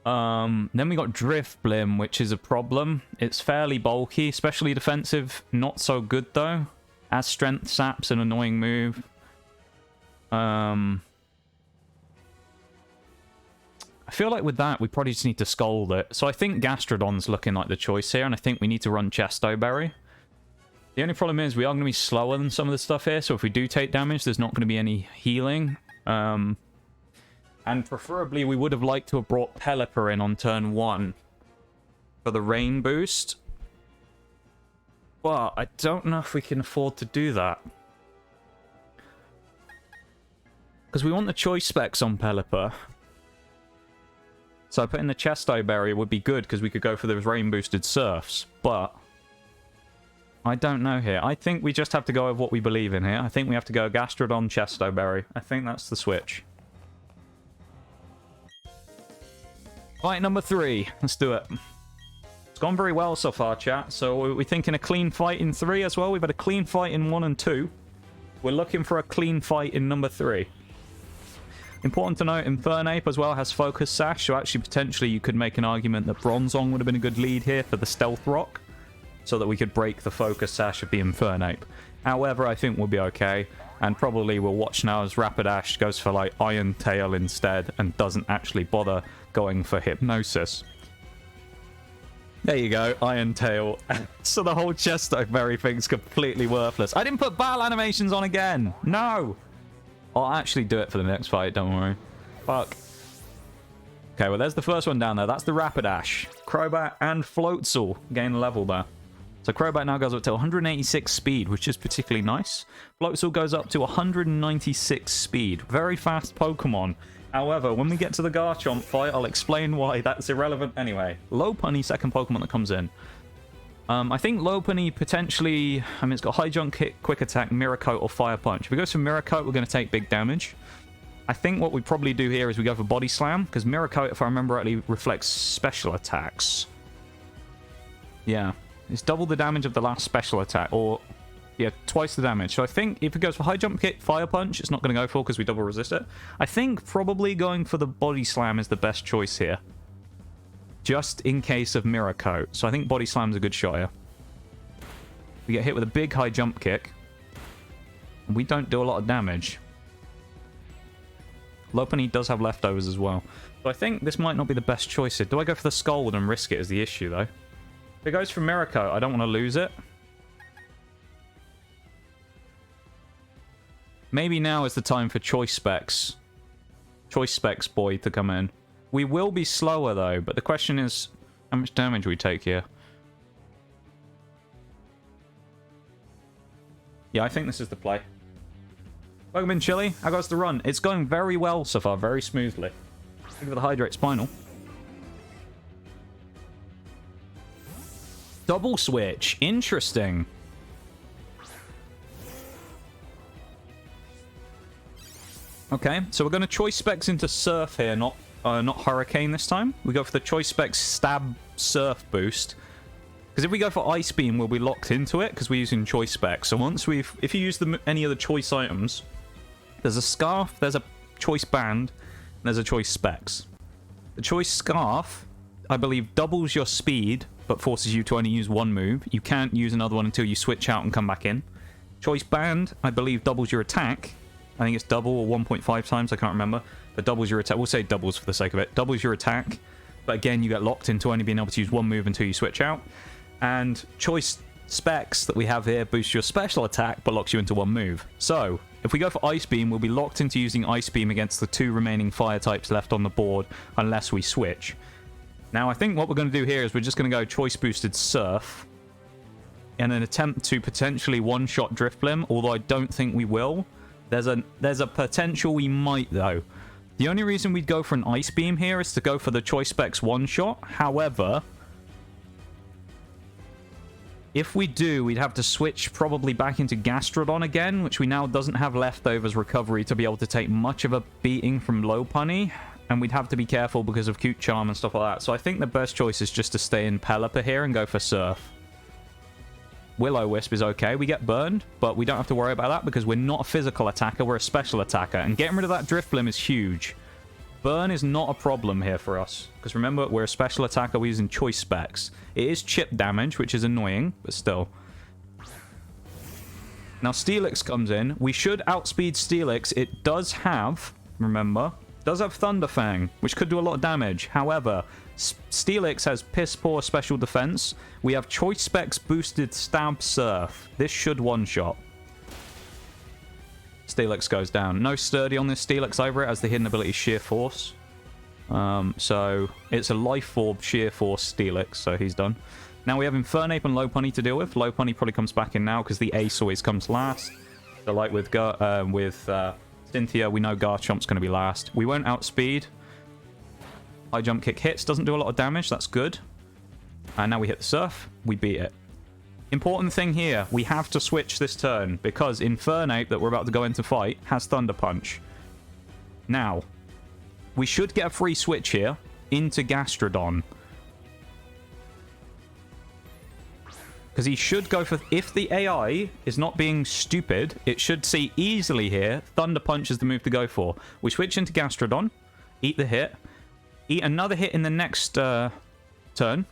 A: Then we got Drifblim, which is a problem. It's fairly bulky, especially defensive. Not so good, though. As Strength Sap's an annoying move. I feel like with that, we probably just need to Scold it. So I think Gastrodon's looking like the choice here, and I think we need to run Chesto Berry. The only problem is we are going to be slower than some of the stuff here, so if we do take damage, there's not going to be any healing. And preferably, we would have liked to have brought Pelipper in on turn 1 for the rain boost. But I don't know if we can afford to do that. Because we want the choice specs on Pelipper. So putting the Chesto Berry would be good, because we could go for those rain boosted Surfs. But I don't know here. I think we just have to go with what we believe in here. I think we have to go Gastrodon, Chesto Berry. I think that's the switch. Fight number 3. Let's do it. It's gone very well so far, chat. So we're thinking a clean fight in 3 as well. We've had a clean fight in 1 and 2. We're looking for a clean fight in number 3. Important to note, Infernape as well has Focus Sash. So actually, potentially, you could make an argument that Bronzong would have been a good lead here for the Stealth Rock, so that we could break the Focus Sash of the Infernape. However, I think we'll be okay. And probably we'll watch now as Rapidash goes for like Iron Tail instead and doesn't actually bother going for Hypnosis. There you go, Iron Tail. So the whole Chesto Berry thing's completely worthless. I didn't put battle animations on again. No. I'll actually do it for the next fight, don't worry. Fuck. Okay, well there's the first one down there. That's the Rapidash. Crobat and Floatzel gain a level there. So Crobat now goes up to 186 speed, which is particularly nice. Floatzel goes up to 196 speed. Very fast Pokemon. However, when we get to the Garchomp fight, I'll explain why that's irrelevant anyway. Lopunny, second Pokemon that comes in. I think Lopunny potentially... I mean, it's got High Jump, Kick, Quick Attack, Mirror Coat, or Fire Punch. If we go for Mirror Coat, we're going to take big damage. I think what we probably do here is we go for Body Slam, because Mirror Coat, if I remember rightly, reflects special attacks. Yeah. It's double the damage of the last special attack, or... yeah, twice the damage. So I think if it goes for High Jump, Kick, Fire Punch, it's not going to go for because we double resist it. I think probably going for the Body Slam is the best choice here. Just in case of Mirror Coat. So I think Body Slam's a good shot here. We get hit with a big High Jump Kick. And we don't do a lot of damage. Lopunny does have leftovers as well. So I think this might not be the best choice here. Do I go for the Scald and risk it is the issue, though. If it goes for Mirror Coat, I don't want to lose it. Maybe now is the time for Choice Specs. Choice Specs boy to come in. We will be slower though, but the question is how much damage we take here. Yeah, I think this is the play. Pokemon Chili, how goes the run? It's going very well so far, very smoothly. Think of the Hydrate Spinal. Double switch. Interesting. Okay, so we're going to choice specs into Surf here, not Hurricane this time. We go for the choice specs Stab Surf boost. Because if we go for Ice Beam, we'll be locked into it because we're using choice specs. So once if you use any of the choice items, there's a Scarf, there's a choice Band, and there's a choice specs. The choice Scarf, I believe, doubles your speed, but forces you to only use one move. You can't use another one until you switch out and come back in. Choice Band, I believe, doubles your attack. I think it's double or 1.5 times, I can't remember. But doubles your attack. We'll say doubles for the sake of it. Doubles your attack. But again, you get locked into only being able to use one move until you switch out. And choice specs that we have here boost your special attack, but locks you into one move. So, if we go for Ice Beam, we'll be locked into using Ice Beam against the 2 remaining fire types left on the board, unless we switch. Now, I think what we're going to do here is we're just going to go choice boosted Surf in an attempt to potentially one-shot Drifblim, although I don't think we will. There's a potential we might, though. The only reason we'd go for an Ice Beam here is to go for the choice specs one-shot. However, if we do, we'd have to switch probably back into Gastrodon again, which we now doesn't have leftovers recovery to be able to take much of a beating from Lopunny. And we'd have to be careful because of Cute Charm and stuff like that. So I think the best choice is just to stay in Pelipper here and go for Surf. Will-O-Wisp is okay. We get burned, but we don't have to worry about that because we're not a physical attacker. We're a special attacker. And getting rid of that Drifblim is huge. Burn is not a problem here for us. Because remember, we're a special attacker. We're using choice specs. It is chip damage, which is annoying, but still. Now, Steelix comes in. We should outspeed Steelix. It does have, remember, does have Thunder Fang, which could do a lot of damage. However, Steelix has Piss Poor special defense. We have choice specs boosted Stab Surf. This should one-shot. Steelix goes down. No Sturdy on this Steelix either. It has the hidden ability Sheer Force. So it's a Life Orb Sheer Force Steelix, so he's done. Now we have Infernape and Lopunny to deal with. Lopunny probably comes back in now because the Ace always comes last. So like with Cynthia, we know Garchomp's going to be last. We won't outspeed. High jump kick hits. Doesn't do a lot of damage. That's good. And now we hit the Surf. We beat it. Important thing here. We have to switch this turn because Infernape that we're about to go into fight has Thunder Punch. Now, we should get a free switch here into Gastrodon. Because he should go for... If the AI is not being stupid, it should see easily here. Thunder Punch is the move to go for. We switch into Gastrodon. Eat the hit. Eat another hit in the next turn.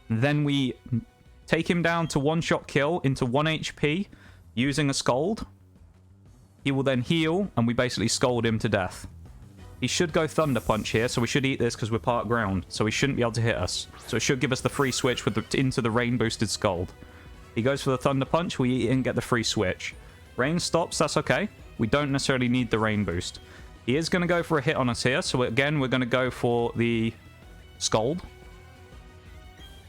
A: Then we take him down to one-shot kill into 1 HP using a Scald. He will then heal, and we basically Scald him to death. He should go Thunder Punch here, so we should eat this because we're part ground. So he shouldn't be able to hit us. So it should give us the free switch with into the Rain boosted Scald. He goes for the Thunder Punch, we eat it and get the free switch. Rain stops, that's okay. We don't necessarily need the Rain boost. He is going to go for a hit on us here, so again, we're going to go for the Scald.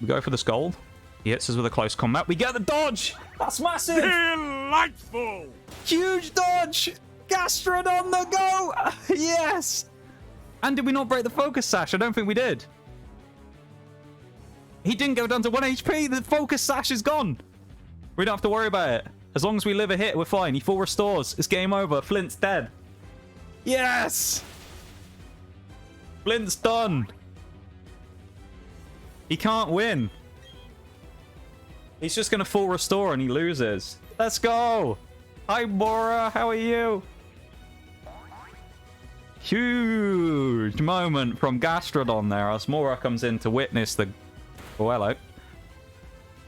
A: We go for the Scald. He hits us with a close combat. We get the dodge! That's massive!
B: Delightful!
A: Huge dodge! Gastrodon the go! Yes! And did we not break the Focus Sash? I don't think we did. He didn't go down to 1 HP. The Focus Sash is gone. We don't have to worry about it. As long as we live a hit, we're fine. He full restores. It's game over. Flint's dead. Yes! Flint's done. He can't win. He's just going to full restore and he loses. Let's go. Hi, Mora. How are you? Huge moment from Gastrodon there as Mora comes in to witness the... Oh, hello.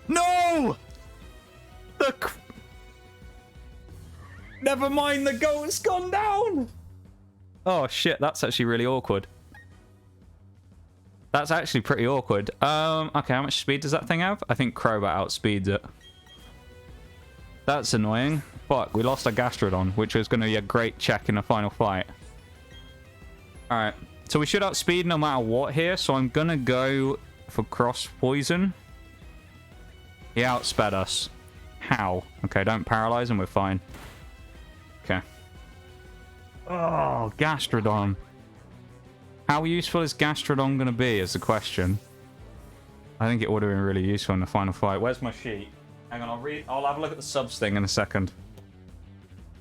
A: No! Never mind, the goat's gone down! Oh, shit. That's actually really awkward. That's actually pretty awkward. Okay, how much speed does that thing have? I think Crobat outspeeds it. That's annoying. Fuck, we lost a Gastrodon, which was going to be a great check in the final fight. Alright, so we should outspeed no matter what here, so I'm going to go for Cross Poison. He outsped us. How? Okay, don't paralyze and we're fine. Okay. Oh, Gastrodon. How useful is Gastrodon going to be is the question. I think it would have been really useful in the final fight. Where's my sheet? Hang on, I'll have a look at the subs thing in a second.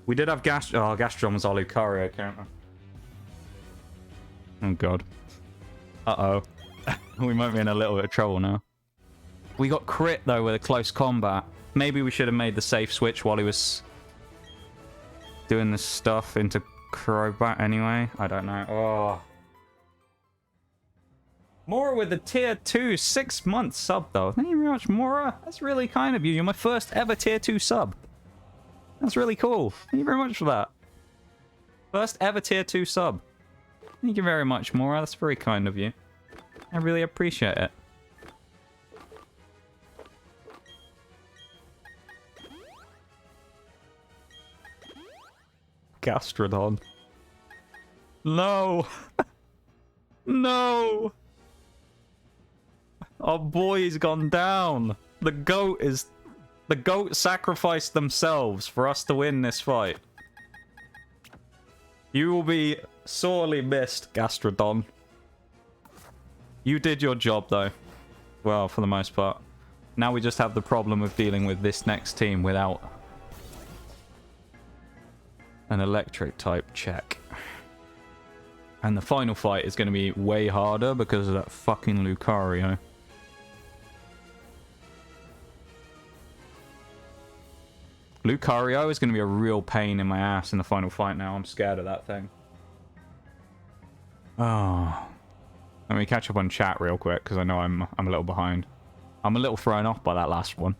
A: We did have Gastrodon was our Lucario counter. Oh god. Uh-oh. We might be in a little bit of trouble now. We got crit though with a close combat. Maybe we should have made the safe switch while he was doing this stuff into Crobat anyway. I don't know. Oh. Mora with the tier 2 6-month sub though. Thank you very much, Mora. That's really kind of you. You're my first ever tier 2 sub. That's really cool. Thank you very much for that. First ever tier 2 sub. Thank you very much, Mora. That's very kind of you. I really appreciate it. Gastrodon. No! No! Our boy's gone down. The goat sacrificed themselves for us to win this fight. You will be sorely missed, Gastrodon. You did your job, though. Well, for the most part. Now we just have the problem of dealing with this next team without an electric type check. And the final fight is going to be way harder because of that fucking Lucario. Lucario is going to be a real pain in my ass in the final fight now. I'm scared of that thing. Oh. Let me catch up on chat real quick because I know I'm a little behind. I'm a little thrown off by that last one.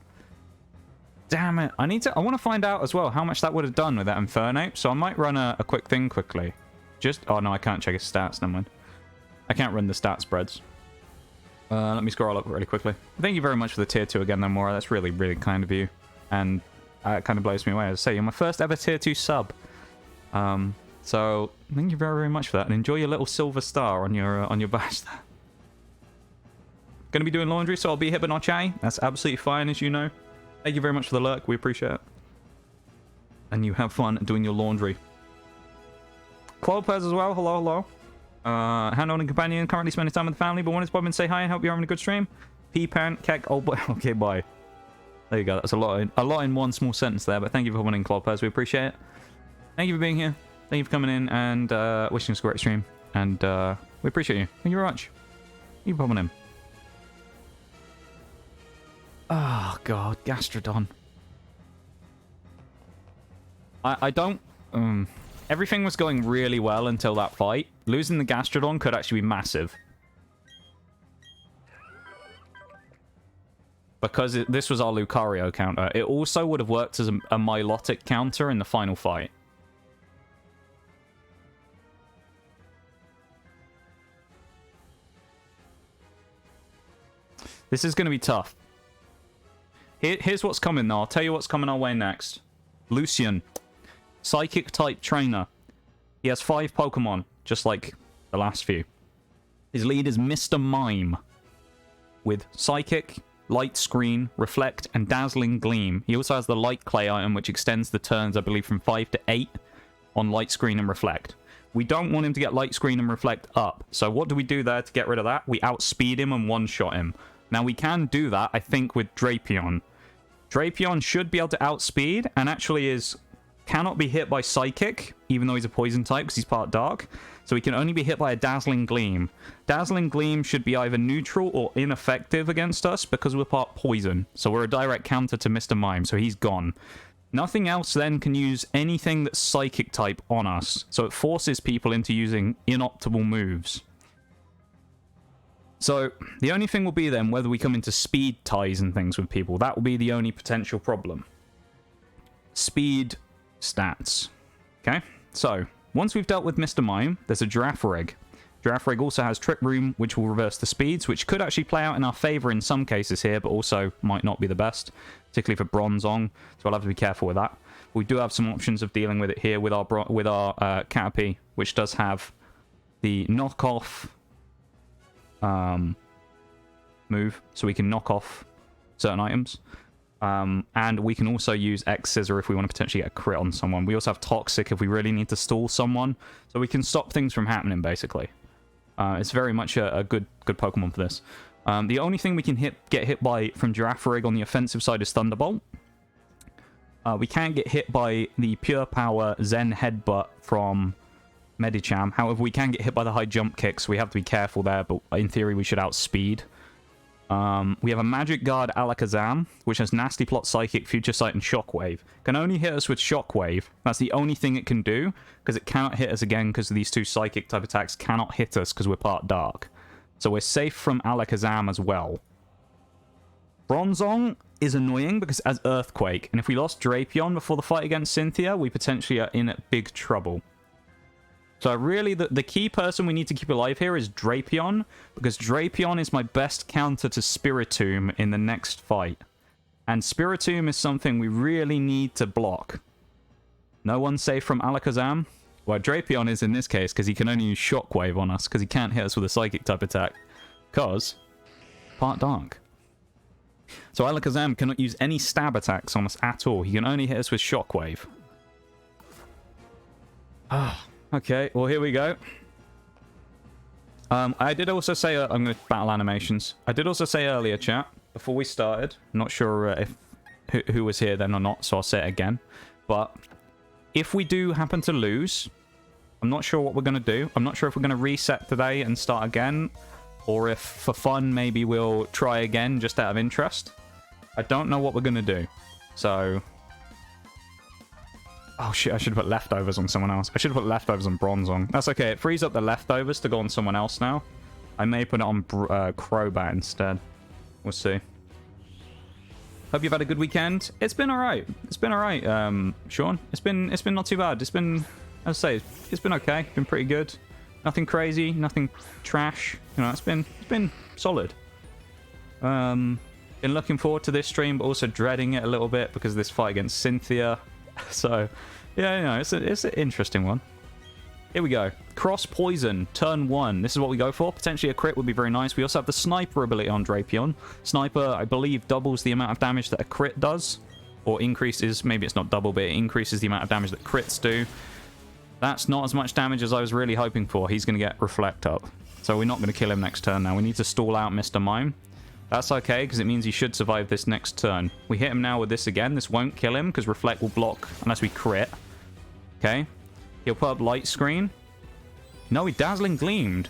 A: Damn it. I want to find out as well how much that would have done with that Infernape. So I might run a quick thing quickly. Oh no, I can't check his stats. Never mind. I can't run the stat spreads. Let me scroll up really quickly. Thank you very much for the tier 2 again, though, Mora. That's really, really kind of you. And it kind of blows me away. As I say, you're my first ever tier 2 sub. So thank you very, very much for that. And enjoy your little silver star on your badge there. Going to be doing laundry, so I'll be here but not chatting. That's absolutely fine, as you know. Thank you very much for the lurk. We appreciate it. And you have fun doing your laundry. Qualpez as well. Hello, hello. Hand-holding companion, currently spending time with the family, but wanted to pop in and say hi and hope you're having a good stream. P-Pan, Keck, old boy. Okay, bye. There you go. That's a lot in one small sentence there, but thank you for coming in, Qualpez. We appreciate it. Thank you for being here. Thank you for coming in and wishing us a great stream. And we appreciate you. Thank you very much. Thank you for popping in. Oh, God. Gastrodon. I don't... Everything was going really well until that fight. Losing the Gastrodon could actually be massive. Because this was our Lucario counter. It also would have worked as a Milotic counter in the final fight. This is going to be tough. Here's what's coming, though. I'll tell you what's coming our way next. Lucian. Psychic type trainer. He has 5 Pokemon, just like the last few. His lead is Mr. Mime. With Psychic, Light Screen, Reflect, and Dazzling Gleam. He also has the Light Clay item, which extends the turns, I believe, from 5 to 8 on Light Screen and Reflect. We don't want him to get Light Screen and Reflect up. So what do we do there to get rid of that? We outspeed him and one-shot him. Now, we can do that, I think, with Drapion. Drapion should be able to outspeed, and actually cannot be hit by Psychic, even though he's a Poison type, because he's part Dark. So he can only be hit by a Dazzling Gleam. Dazzling Gleam should be either neutral or ineffective against us, because we're part Poison. So we're a direct counter to Mr. Mime, so he's gone. Nothing else then can use anything that's Psychic type on us. So it forces people into using inoptimal moves. So the only thing will be then whether we come into speed ties and things with people. That will be the only potential problem. Speed stats. Okay, so once we've dealt with Mr. Mime, there's a Girafarig. Girafarig also has Trick Room, which will reverse the speeds, which could actually play out in our favor in some cases here, but also might not be the best, particularly for Bronzong, so I'll have to be careful with that. We do have some options of dealing with it here with our Caterpie, which does have the knockoff move, so we can knock off certain items. And we can also use X Scissor if we want to potentially get a crit on someone. We also have Toxic if we really need to stall someone. So we can stop things from happening, basically. It's very much a good Pokemon for this. The only thing we can get hit by from Girafarig on the offensive side is Thunderbolt. We can get hit by the Pure Power Zen Headbutt from Medicham. However, we can get hit by the high jump kick, so we have to be careful there, but in theory we should outspeed. We have a Magic Guard Alakazam, which has Nasty Plot, Psychic, Future Sight, and Shockwave. Can only hit us with Shockwave. That's the only thing it can do, because it cannot hit us again because these two Psychic type attacks cannot hit us because we're part Dark. So we're safe from Alakazam as well. Bronzong is annoying because it has Earthquake, and if we lost Drapion before the fight against Cynthia, we potentially are in big trouble. So really, the key person we need to keep alive here is Drapion, because Drapion is my best counter to Spiritomb in the next fight. And Spiritomb is something we really need to block. No one's safe from Alakazam. Well, Drapion is in this case, because he can only use Shockwave on us, because he can't hit us with a Psychic type attack. Because, part Dark. So Alakazam cannot use any stab attacks on us at all. He can only hit us with Shockwave. Okay, well, here we go. I did also say... I'm going to battle animations. I did also say earlier, chat, before we started, I'm not sure if who was here then or not, so I'll say it again. But if we do happen to lose, I'm not sure what we're going to do. I'm not sure if we're going to reset today and start again, or if, for fun, maybe we'll try again just out of interest. I don't know what we're going to do. So... Oh shit, I should have put leftovers on someone else. I should have put leftovers on Bronzong. That's okay, it frees up the leftovers to go on someone else now. I may put it on Crobat instead. We'll see. Hope you've had a good weekend. It's been alright. It's been alright, Sean. It's been not too bad. It's been, as I say, it's been okay. It's been pretty good. Nothing crazy, nothing trash. You know, it's been solid. Been looking forward to this stream, but also dreading it a little bit because of this fight against Cynthia. So, yeah, you know, it's an interesting one. Here we go. Cross Poison, turn 1. This is what we go for. Potentially a crit would be very nice. We also have the Sniper ability on Drapion. Sniper, I believe, doubles the amount of damage that a crit does. Or increases, maybe it's not double, but it increases the amount of damage that crits do. That's not as much damage as I was really hoping for. He's going to get Reflect up. So we're not going to kill him next turn now. We need to stall out Mr. Mime. That's okay, because it means he should survive this next turn. We hit him now with this again. This won't kill him, because Reflect will block unless we crit. Okay. He'll put up Light Screen. No, he Dazzling Gleamed.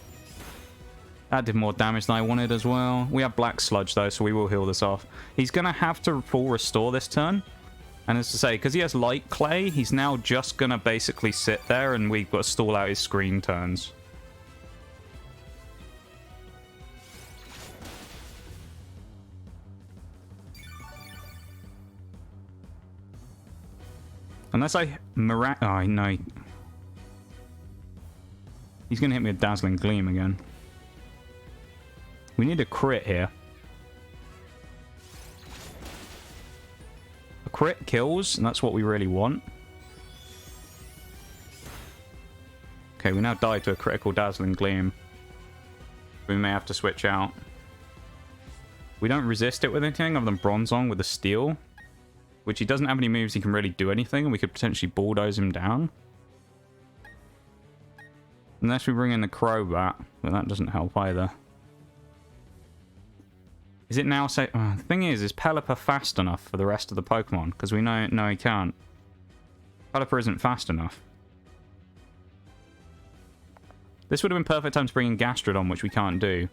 A: That did more damage than I wanted as well. We have Black Sludge, though, so we will heal this off. He's going to have to full restore this turn. And as to say, because he has Light Clay, he's now just going to basically sit there, and we've got to stall out his screen turns. Unless I... Oh, no. He's going to hit me with Dazzling Gleam again. We need a crit here. A crit kills, and that's what we really want. Okay, we now die to a critical Dazzling Gleam. We may have to switch out. We don't resist it with anything other than Bronzong with a Steel. Which he doesn't have any moves he can really do anything, and we could potentially bulldoze him down. Unless we bring in the Crobat, but that doesn't help either. Is it now say... the thing is Pelipper fast enough for the rest of the Pokemon? Because we know no, he can't. Pelipper isn't fast enough. This would have been perfect time to bring in Gastrodon, which we can't do.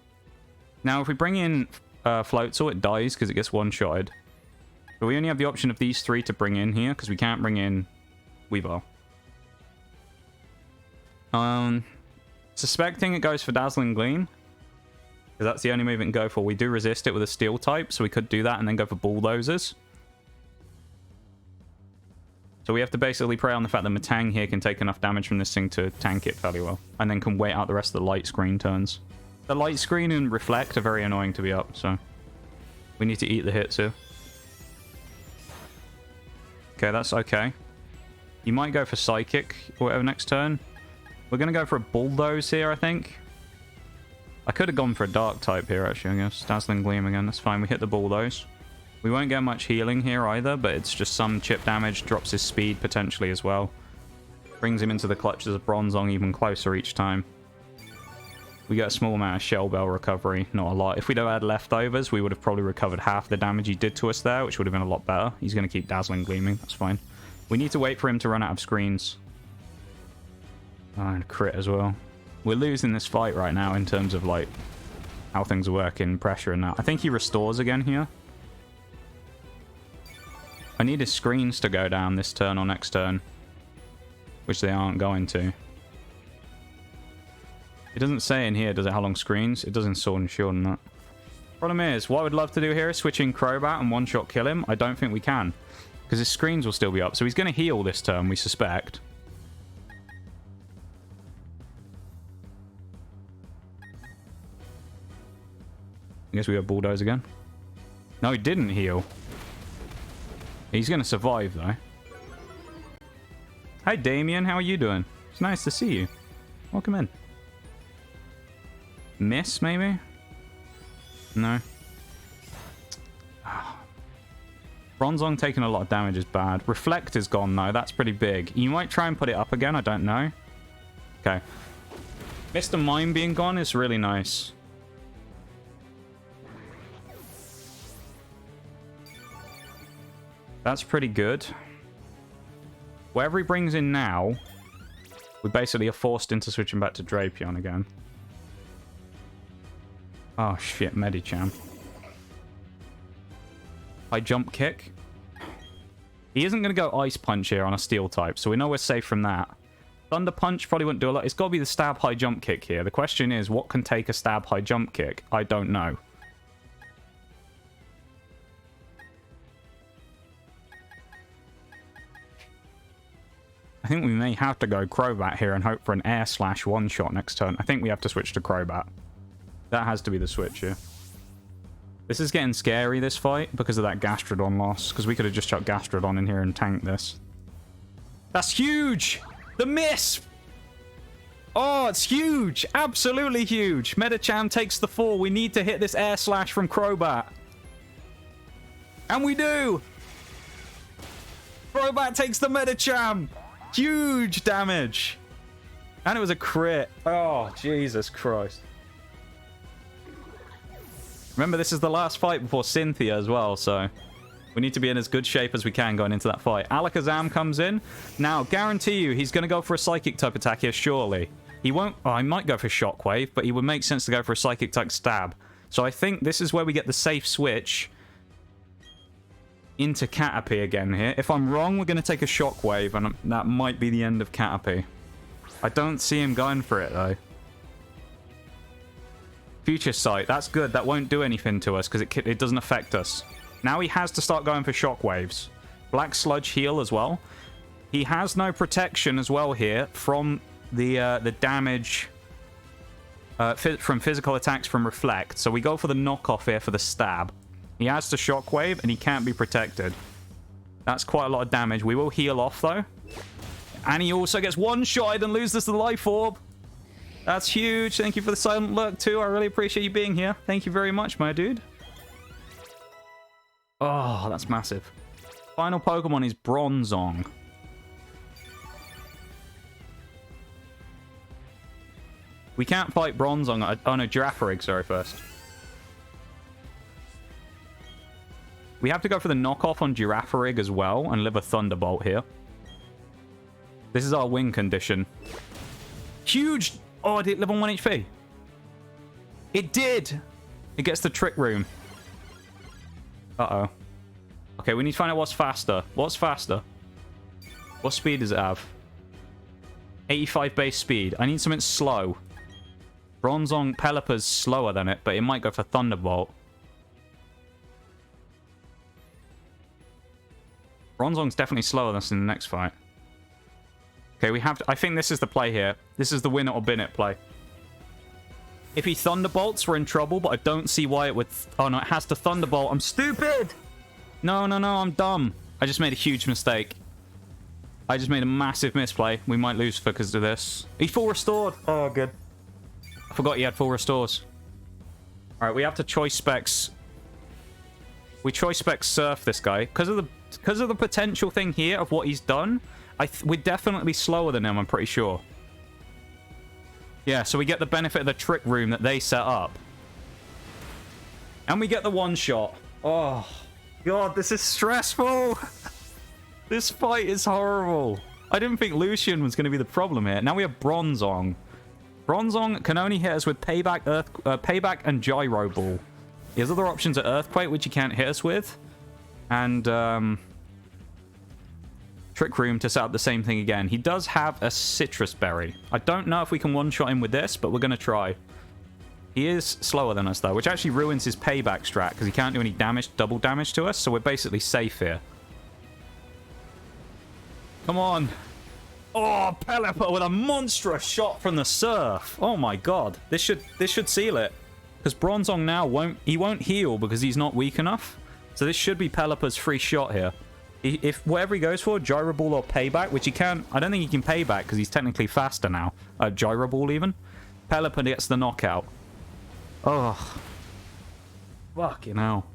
A: Now, if we bring in Floatzel, it dies because it gets one-shotted. But we only have the option of these three to bring in here, because we can't bring in Weavile. Suspecting it goes for Dazzling Gleam, because that's the only move it can go for. We do resist it with a Steel type, so we could do that and then go for Bulldozers. So we have to basically prey on the fact that Metang here can take enough damage from this thing to tank it fairly well, and then can wait out the rest of the Light Screen turns. The Light Screen and Reflect are very annoying to be up, so we need to eat the hits here. Okay, that's okay. You might go for Psychic or whatever next turn. We're going to go for a Bulldoze here, I think. I could have gone for a Dark type here, actually, I guess. Dazzling Gleam again, that's fine. We hit the Bulldoze. We won't get much healing here either, but it's just some chip damage. Drops his speed potentially as well. Brings him into the clutches of Bronzong even closer each time. We get a small amount of Shell Bell recovery, not a lot. If we'd have had leftovers, we would have probably recovered half the damage he did to us there, which would have been a lot better. He's going to keep Dazzling Gleaming, that's fine. We need to wait for him to run out of screens. Oh, and a crit as well. We're losing this fight right now in terms of, like, how things work in pressure and that. I think he restores again here. I need his screens to go down this turn or next turn, which they aren't going to. It doesn't say in here, does it, how long screens? It does in Sword and Shield and that. Problem is, what I would love to do here is switch in Crobat and one-shot kill him. I don't think we can, because his screens will still be up. So he's going to heal this turn, we suspect. I guess we have Bulldoze again. No, he didn't heal. He's going to survive, though. Hi, Damien. How are you doing? It's nice to see you. Welcome in. Miss, maybe? No. Bronzong taking a lot of damage is bad. Reflect is gone, though. That's pretty big. You might try and put it up again. I don't know. Okay. Mr. Mime being gone is really nice. That's pretty good. Whatever he brings in now, we basically are forced into switching back to Drapion again. Oh shit, Medicham. High jump kick. He isn't going to go Ice Punch here on a Steel type, so we know we're safe from that. Thunder Punch probably wouldn't do a lot. It's got to be the Stab High Jump Kick here. The question is, what can take a Stab High Jump Kick? I don't know. I think we may have to go Crobat here and hope for an Air Slash one-shot next turn. I think we have to switch to Crobat. That has to be the switch here. This is getting scary, this fight, because of that Gastrodon loss. Because we could have just chucked Gastrodon in here and tanked this. That's huge! The miss! Oh, it's huge! Absolutely huge! Medicham takes the fall. We need to hit this Air Slash from Crobat. And we do! Crobat takes the Medicham! Huge damage! And it was a crit. Oh, Jesus Christ. Remember, this is the last fight before Cynthia as well, so we need to be in as good shape as we can going into that fight. Alakazam comes in. Now, guarantee you, he's going to go for a Psychic type attack here, surely. He won't... Oh, he might go for Shockwave, but he would make sense to go for a Psychic type stab. So I think this is where we get the safe switch into Caterpie again here. If I'm wrong, we're going to take a Shockwave, and that might be the end of Caterpie. I don't see him going for it, though. Future Sight, that's good. That won't do anything to us because it doesn't affect us. Now he has to start going for Shockwaves. Black Sludge heal as well. He has no protection as well here from the damage from physical attacks from Reflect. So we go for the knockoff here for the stab. He has to Shockwave and he can't be protected. That's quite a lot of damage. We will heal off though. And he also gets one-shotted and loses the Life Orb. That's huge. Thank you for the silent lurk too. I really appreciate you being here. Thank you very much, my dude. Oh, that's massive. Final Pokemon is Bronzong. We can't fight Bronzong. Oh no, Girafarig, sorry, first. We have to go for the knockoff on Girafarig as well and live a Thunderbolt here. This is our win condition. Huge... Oh, did it live on 1 HP? It did! It gets the Trick Room. Uh-oh. Okay, we need to find out what's faster. What's faster? What speed does it have? 85 base speed. I need something slow. Bronzong Pelipper's slower than it, but it might go for Thunderbolt. Bronzong's definitely slower than us in the next fight. Okay, we have to... I think this is the play here. This is the win it or bin it play. If he Thunderbolts, we're in trouble, but I don't see why it would... Oh, no, it has to Thunderbolt. I'm stupid! No, no, no, I'm dumb. I just made a huge mistake. I just made a massive misplay. We might lose because of this. He's full restored. Oh, good. I forgot he had full restores. All right, we have to choice specs We choice spec surf this guy because of the potential thing here of what he's done. We're definitely slower than him, I'm pretty sure. Yeah, so we get the benefit of the trick room that they set up. And we get the one shot. Oh, God, this is stressful. This fight is horrible. I didn't think Lucian was going to be the problem here. Now we have Bronzong. Bronzong can only hit us with Payback and Gyro Ball. His other options are Earthquake, which he can't hit us with. And Trick Room to set up the same thing again. He does have a Citrus Berry. I don't know if we can one-shot him with this, but we're going to try. He is slower than us, though, which actually ruins his Payback strat, because he can't do any damage, double damage to us, so we're basically safe here. Come on. Oh, Pelipper with a monstrous shot from the surf. Oh my god. This should seal it. Because Bronzong now won't heal because he's not weak enough. So this should be Pelipper's free shot here. If whatever he goes for, Gyro Ball or Payback, which he can, I don't think he can Payback because he's technically faster now. Gyro Ball even. Pelipper gets the knockout. Oh. Fucking hell.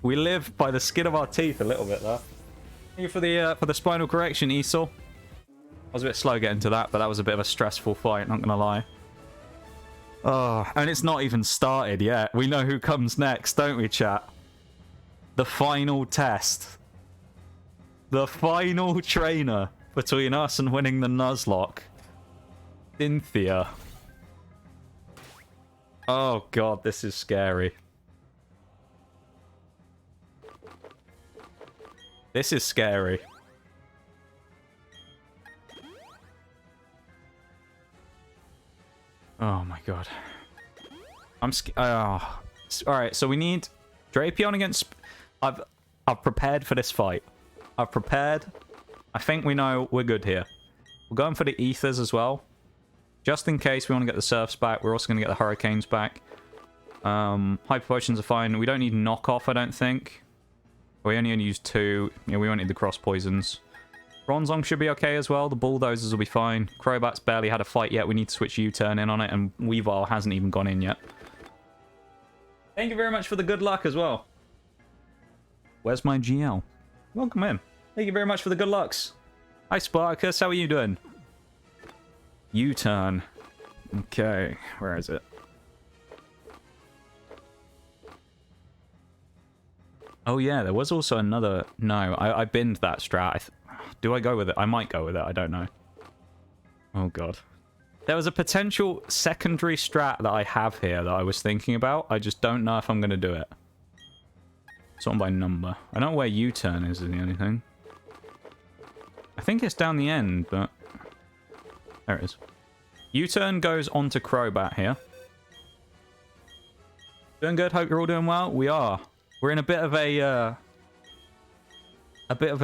A: We live by the skin of our teeth a little bit there. Thank you for the spinal correction, Esau. I was a bit slow getting to that, but that was a bit of a stressful fight, not gonna lie. Oh, and it's not even started yet. We know who comes next, don't we, chat? The final test. The final trainer between us and winning the Nuzlocke. Cynthia. Oh god, this is scary. This is scary. Oh my god. I'm scared. Oh. Alright, so we need Drapion against... I've prepared for this fight. I've prepared. I think we know we're good here. We're going for the Ethers as well. Just in case we want to get the Surfs back. We're also going to get the Hurricanes back. Hyper Potions are fine. We don't need Knockoff, I don't think. We only use 2. Yeah, we won't need the Cross Poisons. Bronzong should be okay as well. The Bulldozers will be fine. Crobat's barely had a fight yet. We need to switch U-turn in on it. And Weavile hasn't even gone in yet. Thank you very much for the good luck as well. Where's my GL? Welcome in. Thank you very much for the good lucks. Hi, Sparkus. How are you doing? U-turn. Okay. Where is it? Oh, yeah. There was also another... No, I binned that strat. Do I go with it? I might go with it. I don't know. Oh, God. There was a potential secondary strat that I have here that I was thinking about. I just don't know if I'm going to do it. Sort by number. I don't know where U-turn is the only thing. I think it's down the end, but... There it is. U-turn goes onto Crobat here. Doing good? Hope you're all doing well? We are. We're in a bit of an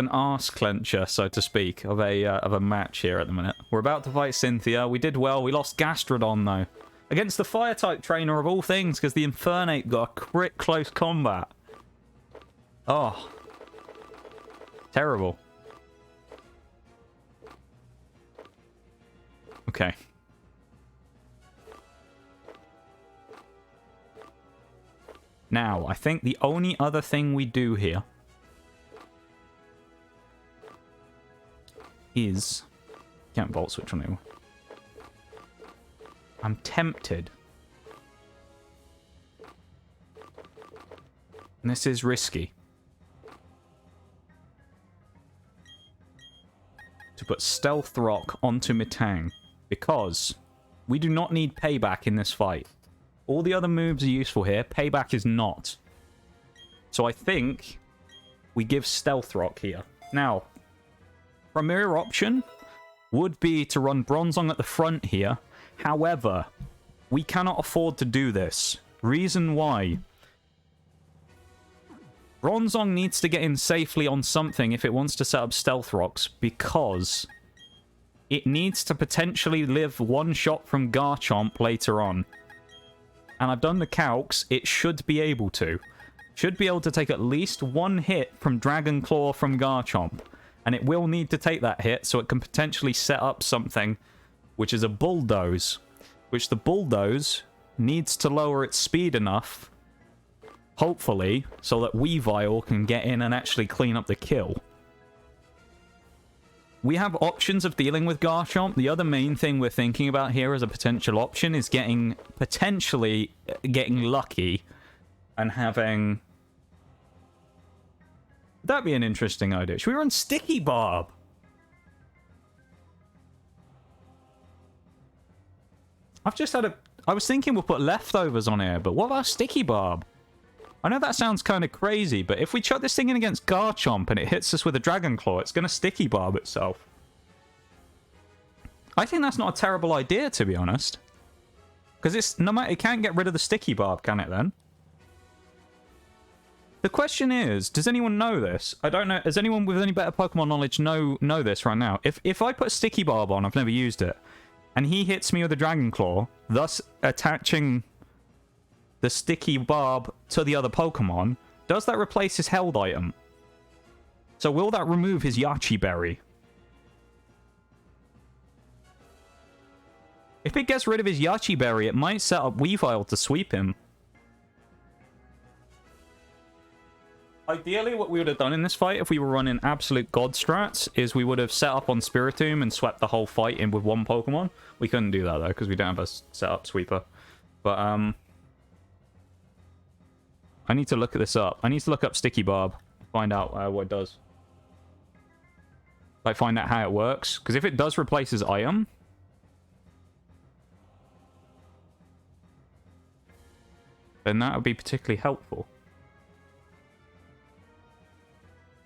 A: arse clencher, so to speak, of a match here at the minute. We're about to fight Cynthia. We did well. We lost Gastrodon, though. Against the Fire-type trainer of all things, because the Infernape got a crit close combat. Oh. Terrible. Okay. Now, I think the only other thing we do here is... Can't Volt Switch on him. I'm tempted. And this is risky. To put Stealth Rock onto Metang. Because we do not need Payback in this fight. All the other moves are useful here. Payback is not. So I think we give Stealth Rock here. Now, premier option would be to run Bronzong at the front here. However, we cannot afford to do this. Reason why. Bronzong needs to get in safely on something if it wants to set up Stealth Rocks, because it needs to potentially live one shot from Garchomp later on. And I've done the calcs, it should be able to. Should be able to take at least one hit from Dragon Claw from Garchomp. And it will need to take that hit, so it can potentially set up something, which is a Bulldoze. Which the Bulldoze needs to lower its speed enough Hopefully, so that Weavile can get in and actually clean up the kill. We have options of dealing with Garchomp. The other main thing we're thinking about here as a potential option is potentially getting lucky and having... That'd be an interesting idea. Should we run Sticky Barb? I was thinking we'll put Leftovers on here, but what about Sticky Barb? I know that sounds kind of crazy, but if we chuck this thing in against Garchomp and it hits us with a Dragon Claw, it's going to Sticky Barb itself. I think that's not a terrible idea, to be honest. Because it can't get rid of the Sticky Barb, can it then? The question is, does anyone know this? I don't know. Does anyone with any better Pokemon knowledge know this right now? If I put a Sticky Barb on, I've never used it, and he hits me with a Dragon Claw, thus attaching the Sticky Barb to the other Pokemon, does that replace his held item? So will that remove his Yache Berry? If it gets rid of his Yache Berry, it might set up Weavile to sweep him. Ideally, what we would have done in this fight, if we were running absolute god strats, is we would have set up on Spiritomb and swept the whole fight in with one Pokemon. We couldn't do that, though, because we don't have a set-up sweeper. But, I need to look at this up. I need to look up Sticky Barb, find out what it does. Like, find out how it works. Because if it does replace his item... then that would be particularly helpful.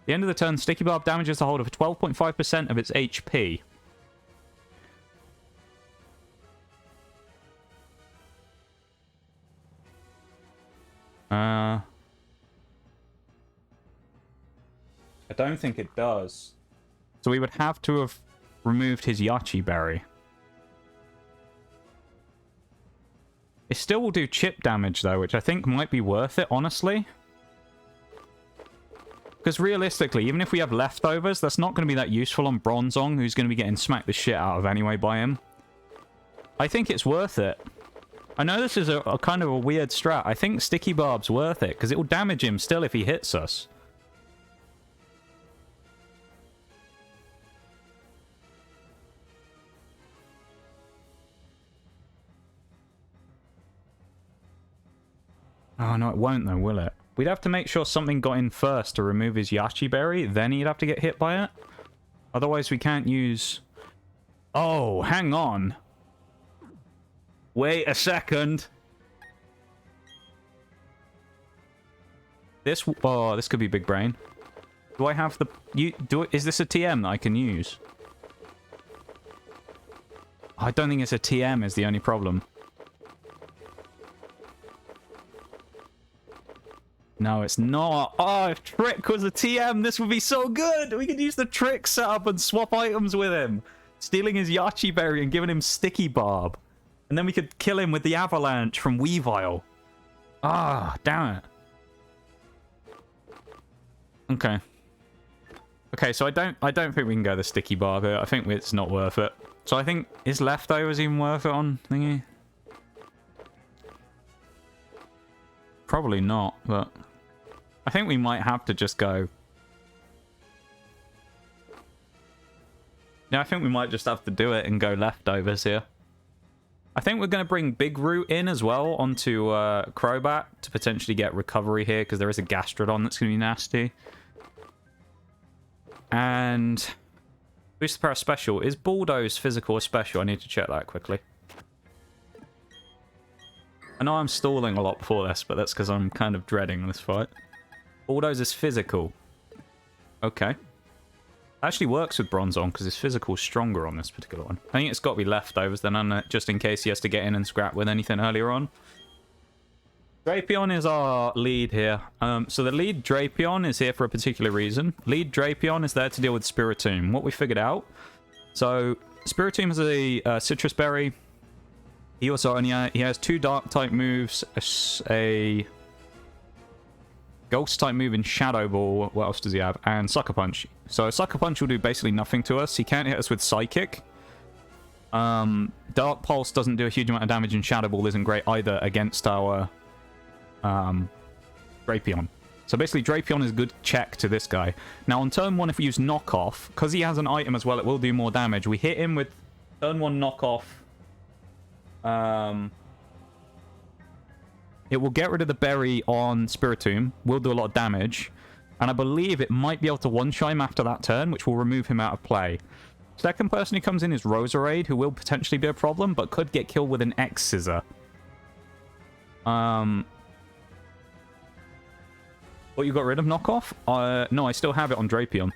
A: At the end of the turn, Sticky Barb damages the holder for 12.5% of its HP. I don't think it does. So we would have to have removed his Yache Berry. It still will do chip damage, though, which I think might be worth it, honestly. Because realistically, even if we have Leftovers, that's not going to be that useful on Bronzong, who's going to be getting smacked the shit out of anyway by him. I think it's worth it. I know this is a kind of a weird strat. I think Sticky Barb's worth it, because it will damage him still if he hits us. Oh, no, it won't, though, will it? We'd have to make sure something got in first to remove his Yache Berry, then he'd have to get hit by it. Otherwise, we can't use... Oh, hang on. Wait a second. This could be big brain. Do I have the... Is this a TM that I can use? I don't think it's a TM is the only problem. No, it's not. Oh, if Trick was a TM, this would be so good. We could use the Trick setup and swap items with him. Stealing his Yache Berry and giving him Sticky Barb. And then we could kill him with the Avalanche from Weavile. Ah, damn it. Okay. Okay, so I don't think we can go the Sticky Barb here. I think it's not worth it. So I think, is Leftovers even worth it on thingy? Probably not, but... I think we might have to just go... Yeah, I think we might just have to do it and go Leftovers here. I think we're going to bring Big Root in as well onto Crobat to potentially get recovery here, because there is a Gastrodon that's going to be nasty. And... Boost the Power Special. Is Bulldoze physical or special? I need to check that quickly. I know I'm stalling a lot before this, but that's because I'm kind of dreading this fight. Bulldoze is physical. Okay. Actually works with Bronzong because his physical is stronger on this particular one. I think it's got to be Leftovers then, just in case he has to get in and scrap with anything earlier on. Drapion is our lead here. So the lead Drapion is here for a particular reason. Lead Drapion is there to deal with Spiritomb. What we figured out. So Spiritomb has a Citrus Berry. He also he has 2 Dark-type moves, a Ghost-type move in Shadow Ball. What else does he have? And Sucker Punch. So Sucker Punch will do basically nothing to us. He can't hit us with Psychic. Dark Pulse doesn't do a huge amount of damage, and Shadow Ball isn't great either against our Drapion. Drapion. So basically, Drapion is a good check to this guy. Now, on turn 1, if we use Knockoff, because he has an item as well, it will do more damage. We hit him with turn 1 Knockoff. It will get rid of the berry on Spiritomb. Will do a lot of damage. And I believe it might be able to one-shot him after that turn, which will remove him out of play. Second person who comes in is Roserade, who will potentially be a problem, but could get killed with an X-Scissor. What, you got rid of Knockoff? No, I still have it on Drapion.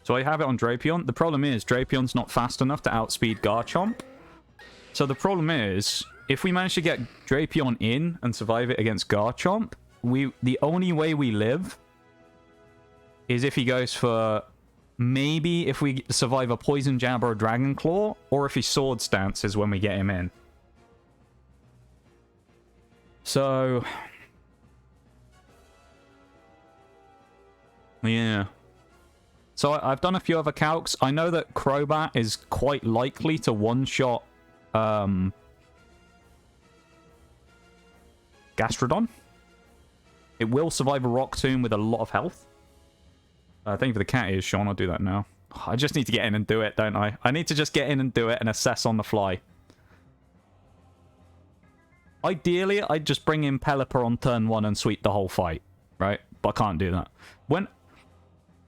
A: So I have it on Drapion. The problem is, Drapion's not fast enough to outspeed Garchomp. So the problem is, if we manage to get Drapion in and survive it against Garchomp, the only way we live is if he goes for... Maybe if we survive a Poison Jab or a Dragon Claw, or if he Sword Stances when we get him in. So... yeah. So I've done a few other calcs. I know that Crobat is quite likely to one-shot Gastrodon. It will survive a Rock Tomb with a lot of health. Thank you for the cat ears, Sean. I'll do that now. I just need to get in and do it, don't I? I need to just get in and do it and assess on the fly. Ideally, I'd just bring in Pelipper on turn 1 and sweep the whole fight, right? But I can't do that.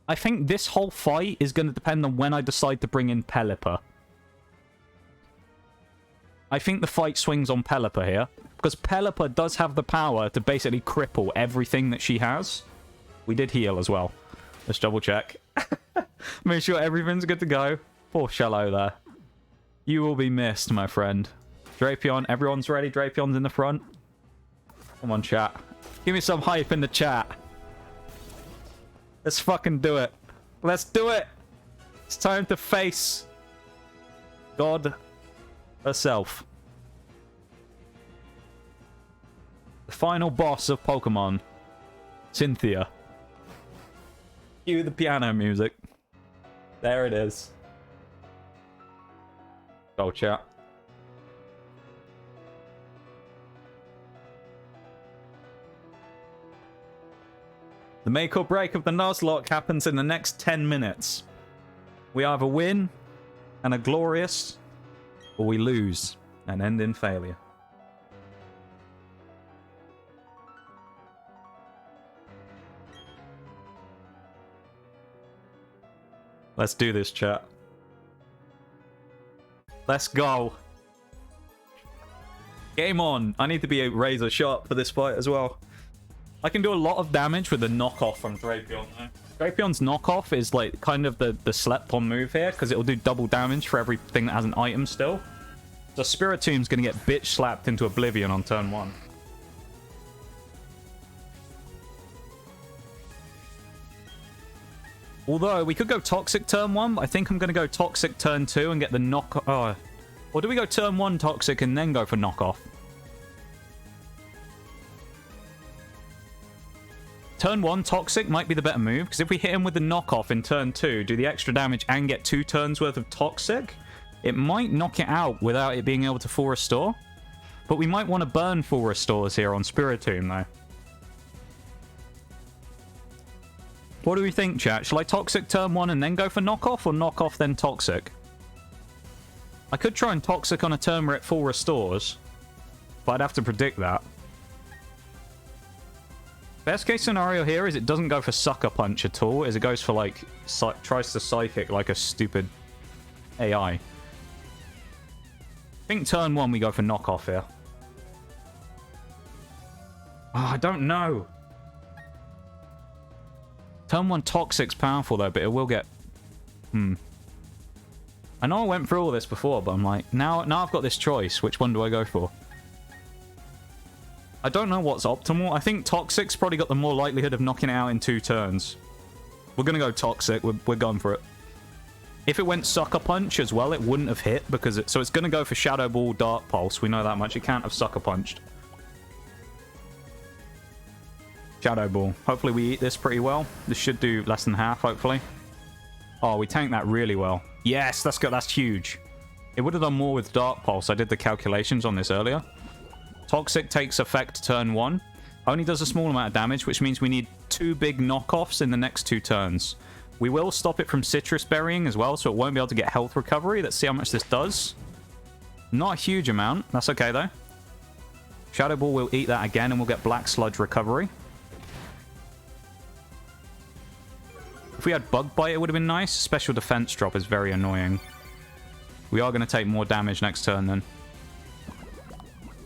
A: I think this whole fight is going to depend on when I decide to bring in Pelipper. I think the fight swings on Pelipper here, because Pelipper does have the power to basically cripple everything that she has. We did heal as well. Let's double check. Make sure everything's good to go. Poor Shallow there. You will be missed, my friend. Drapion, everyone's ready. Drapion's in the front. Come on, chat. Give me some hype in the chat. Let's fucking do it. Let's do it. It's time to face God herself. The final boss of Pokemon. Cynthia. Cue the piano music. There it is. Go chat. The make or break of the Nuzlocke happens in the next 10 minutes. We either win and are glorious, or we lose and end in failure. Let's do this, chat. Let's go. Game on. I need to be a razor sharp for this fight as well. I can do a lot of damage with the knockoff from Drapion, though. Drapion's knockoff is like kind of the slept-on move here, because it'll do double damage for everything that has an item still. So Spiritomb's going to get bitch-slapped into oblivion on turn 1. Although, we could go Toxic turn 1, but I think I'm going to go Toxic turn 2 and get the knock... Oh. Or do we go turn 1 Toxic and then go for knockoff? Turn 1 Toxic might be the better move, because if we hit him with the knockoff in turn 2, do the extra damage and get 2 turns worth of Toxic, it might knock it out without it being able to full restore. But we might want to burn full restores here on Spiritomb, though. What do we think, chat? Shall I Toxic turn 1 and then go for knockoff, or knockoff then Toxic? I could try and Toxic on a turn where it full restores, but I'd have to predict that. Best case scenario here is it doesn't go for Sucker Punch at all, is it goes for, like, tries to Psychic like a stupid AI. I think turn 1 we go for knockoff here. Oh, I don't know. Turn 1 Toxic's powerful though, but it will get... I know I went through all this before, but I'm like, now I've got this choice. Which one do I go for? I don't know what's optimal. I think Toxic's probably got the more likelihood of knocking it out in 2 turns. We're going to go Toxic. We're going for it. If it went Sucker Punch as well, it wouldn't have hit, because so it's going to go for Shadow Ball, Dark Pulse. We know that much. It can't have Sucker Punched. Shadow Ball. Hopefully we eat this pretty well. This should do less than half, hopefully. Oh, we tanked that really well. Yes, that's good. That's huge. It would have done more with Dark Pulse. I did the calculations on this earlier. Toxic takes effect turn 1. Only does a small amount of damage, which means we need 2 big knockoffs in the next 2 turns. We will stop it from citrus berrying as well, so it won't be able to get health recovery. Let's see how much this does. Not a huge amount. That's okay, though. Shadow Ball will eat that again, and we'll get Black Sludge recovery. If we had Bug Bite, it would have been nice. Special Defense drop is very annoying. We are going to take more damage next turn, then.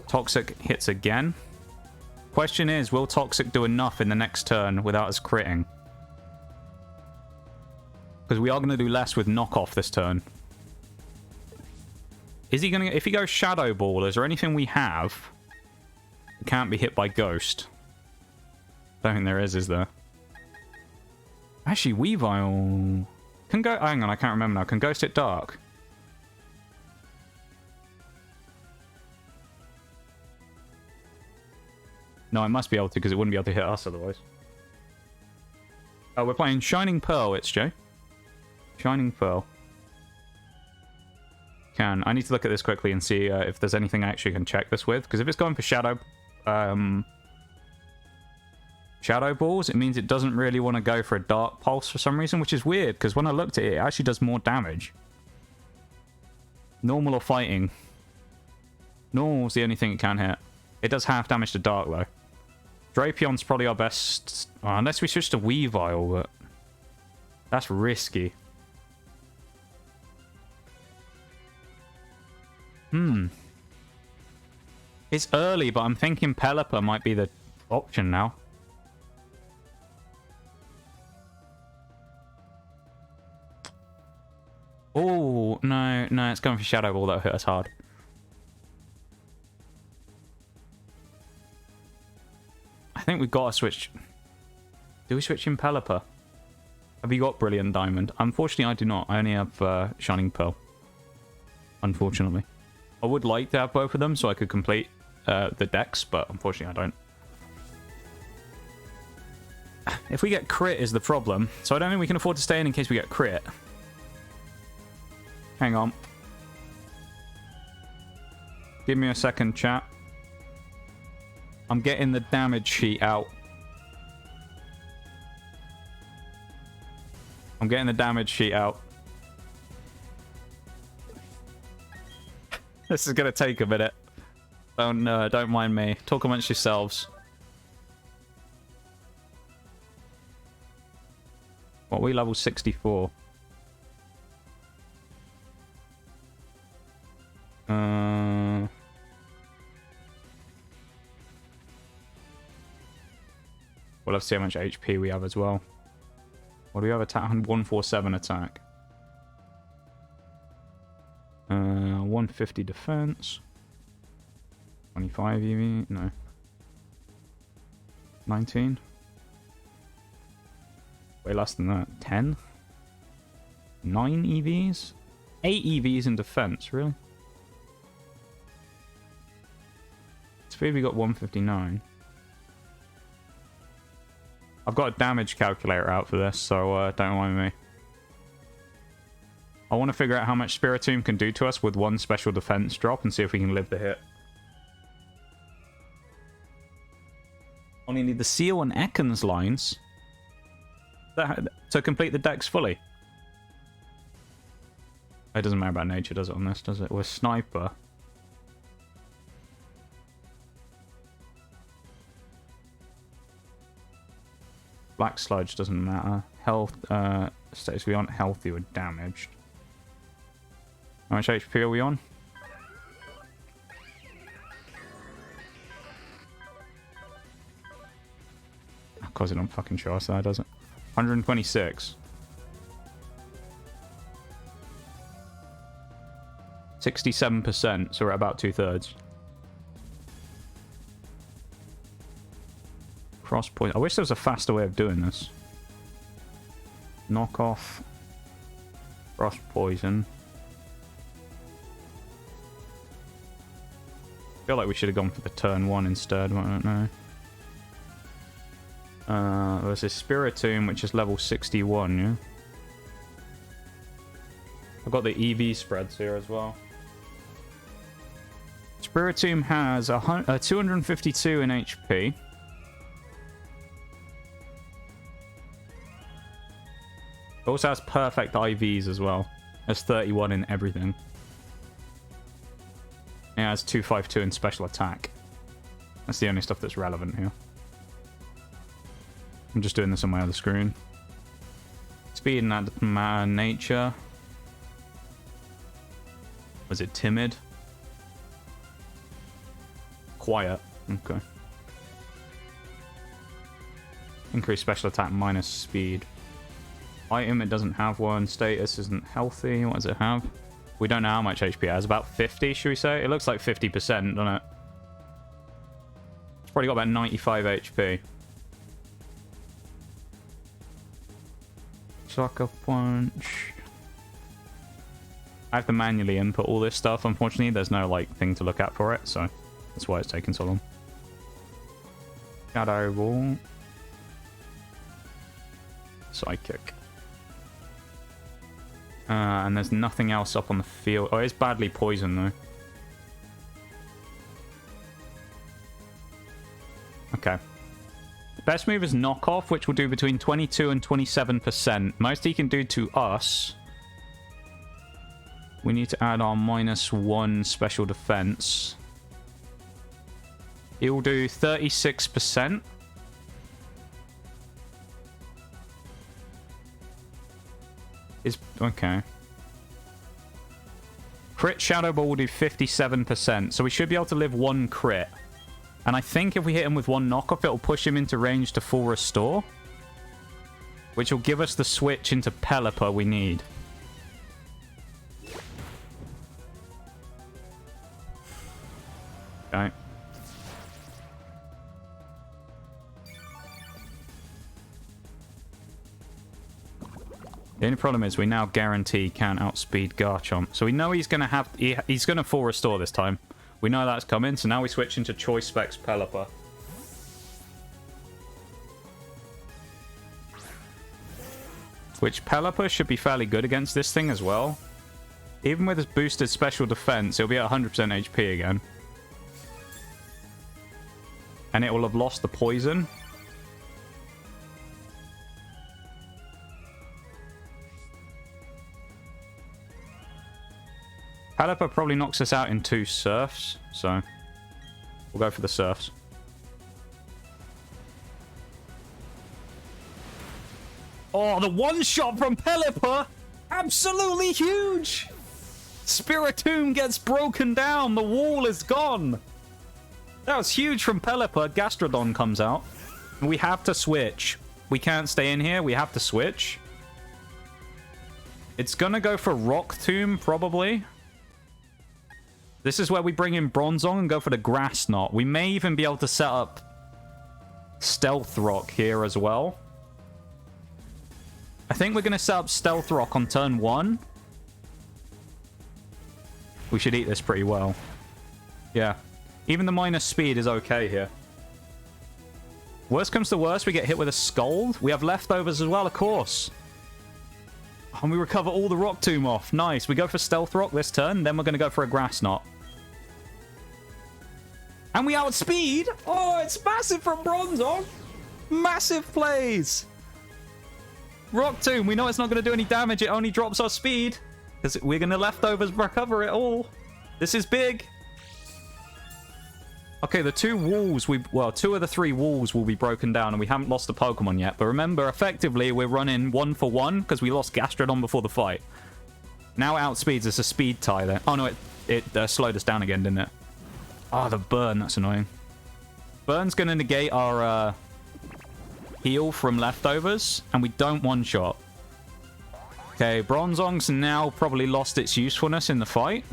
A: Toxic hits again. Question is, will Toxic do enough in the next turn without us critting? Because we are going to do less with Knockoff this turn. Is he going to... If he goes Shadow Ball, is there anything we have that can't be hit by Ghost? Don't think there is there? Actually, Weavile... Can go... Hang on, I can't remember now. Can Ghost hit Dark? No, I must be able to, because it wouldn't be able to hit us otherwise. Oh, we're playing Shining Pearl, it's Jay. Shining Pearl. I need to look at this quickly and see if there's anything I actually can check this with. Because if it's going for Shadow Balls, it means it doesn't really want to go for a Dark Pulse for some reason, which is weird, because when I looked at it, it actually does more damage. Normal or fighting? Normal's the only thing it can hit. It does half damage to Dark, though. Drapion's probably our best... unless we switch to Weavile, but... That's risky. It's early, but I'm thinking Pelipper might be the option now. Oh, no, it's going for Shadow Ball. That'll hit us hard. I think we've got to switch. Do we switch in Pelipper? Have you got Brilliant Diamond? Unfortunately, I do not. I only have Shining Pearl. Unfortunately. I would like to have both of them so I could complete the decks, but unfortunately I don't. If we get crit is the problem. So I don't think we can afford to stay in case we get crit. Hang on. Give me a second, chat. I'm getting the damage sheet out. I'm getting the damage sheet out. This is going to take a minute. Don't mind me. Talk amongst yourselves. What, we level 64? We'll have to see how much HP we have as well. What do we have? Attack 147 attack. 150 defense. 25 EV? No. 19? Way less than that. 10? 9 EVs? 8 EVs in defense, really? Speed we got 159. I've got a damage calculator out for this, so don't mind me. I want to figure out how much Spiritomb can do to us with one special defense drop and see if we can live the hit. Only need the Seal and Ekans lines to complete the decks fully. It doesn't matter about nature, does it, on this, does it? We're Sniper. Black Sludge doesn't matter. Health, status we aren't healthy, we're damaged. How much HP are we on? Of course it don't fucking show us that, does it? 126. 67%, so we're at about 2/3. Cross point. I wish there was a faster way of doing this. Knock off. Frost poison. I feel like we should have gone for the turn 1 instead, but I don't know. There's this Spiritomb, which is level 61, yeah? I've got the EV spreads here as well. Spiritomb has 252 in HP. It also has perfect IVs as well. Has 31 in everything. It has 252 in special attack. That's the only stuff that's relevant here. I'm just doing this on my other screen. Speed and nature. Was it timid? Quiet. Okay. Increase special attack minus speed. Item, it doesn't have one. Status isn't healthy. What does it have? We don't know how much HP it has. About 50, should we say? It looks like 50%, doesn't it? It's probably got about 95 HP. Sucker Punch. I have to manually input all this stuff. Unfortunately, there's no like thing to look at for it, so that's why it's taking so long. Shadow Ball. Psychic. And there's nothing else up on the field. Oh, it's badly poisoned though. Okay. Best move is knockoff, which will do between 22 and 27%. Most he can do to us. We need to add our -1 special defense. He will do 36%. Is okay. Crit Shadow Ball will do 57%, so we should be able to live 1 crit. And I think if we hit him with 1 knockoff, it'll push him into range to full restore. Which will give us the switch into Pelipper we need. Okay. The only problem is we now guarantee can't outspeed Garchomp. So we know he's going to have... He's going to full restore this time. We know that's coming, so now we switch into Choice Specs Pelipper. Which Pelipper should be fairly good against this thing as well. Even with his boosted special defense, it'll be at 100% HP again. And it will have lost the poison. Pelipper probably knocks us out in 2 surfs, so we'll go for the surfs. Oh, the one-shot from Pelipper! Absolutely huge! Spiritomb gets broken down. The wall is gone. That was huge from Pelipper. Gastrodon comes out. We have to switch. We can't stay in here. We have to switch. It's gonna go for Rock Tomb, probably. This is where we bring in Bronzong and go for the Grass Knot. We may even be able to set up Stealth Rock here as well. I think we're going to set up Stealth Rock on turn 1. We should eat this pretty well. Yeah. Even the minus speed is okay here. Worst comes to worst, we get hit with a Scald. We have leftovers as well, of course. And we recover all the Rock Tomb off. Nice. We go for Stealth Rock this turn, then we're going to go for a Grass Knot. And we outspeed. Oh, it's massive from Bronzong. Massive plays. Rock Tomb, we know it's not going to do any damage. It only drops our speed. Because we're going to leftovers recover it all. This is big. Okay, the 2 walls, well, 2 of the 3 walls will be broken down, and we haven't lost a Pokemon yet. But remember, effectively, we're running 1 for 1, because we lost Gastrodon before the fight. Now it outspeeds. It's a speed tie there. Oh, no, it slowed us down again, didn't it? Oh, the burn. That's annoying. Burn's going to negate our heal from leftovers, and we don't one-shot. Okay, Bronzong's now probably lost its usefulness in the fight.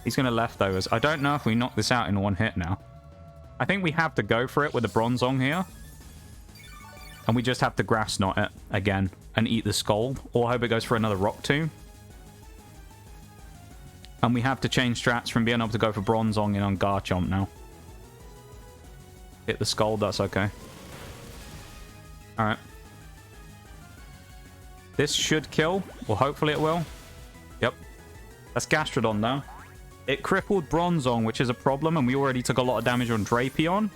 A: He's going to leftovers. I don't know if we knock this out in 1 hit now. I think we have to go for it with the Bronzong here. And we just have to Grass Knot it again and eat the Scald. Or hope it goes for another Rock Tomb. And we have to change strats from being able to go for Bronzong in on Garchomp now. Hit the Scald, that's okay. Alright. This should kill, or hopefully it will. Yep. That's Gastrodon now. It crippled Bronzong, which is a problem, and we already took a lot of damage on Drapion.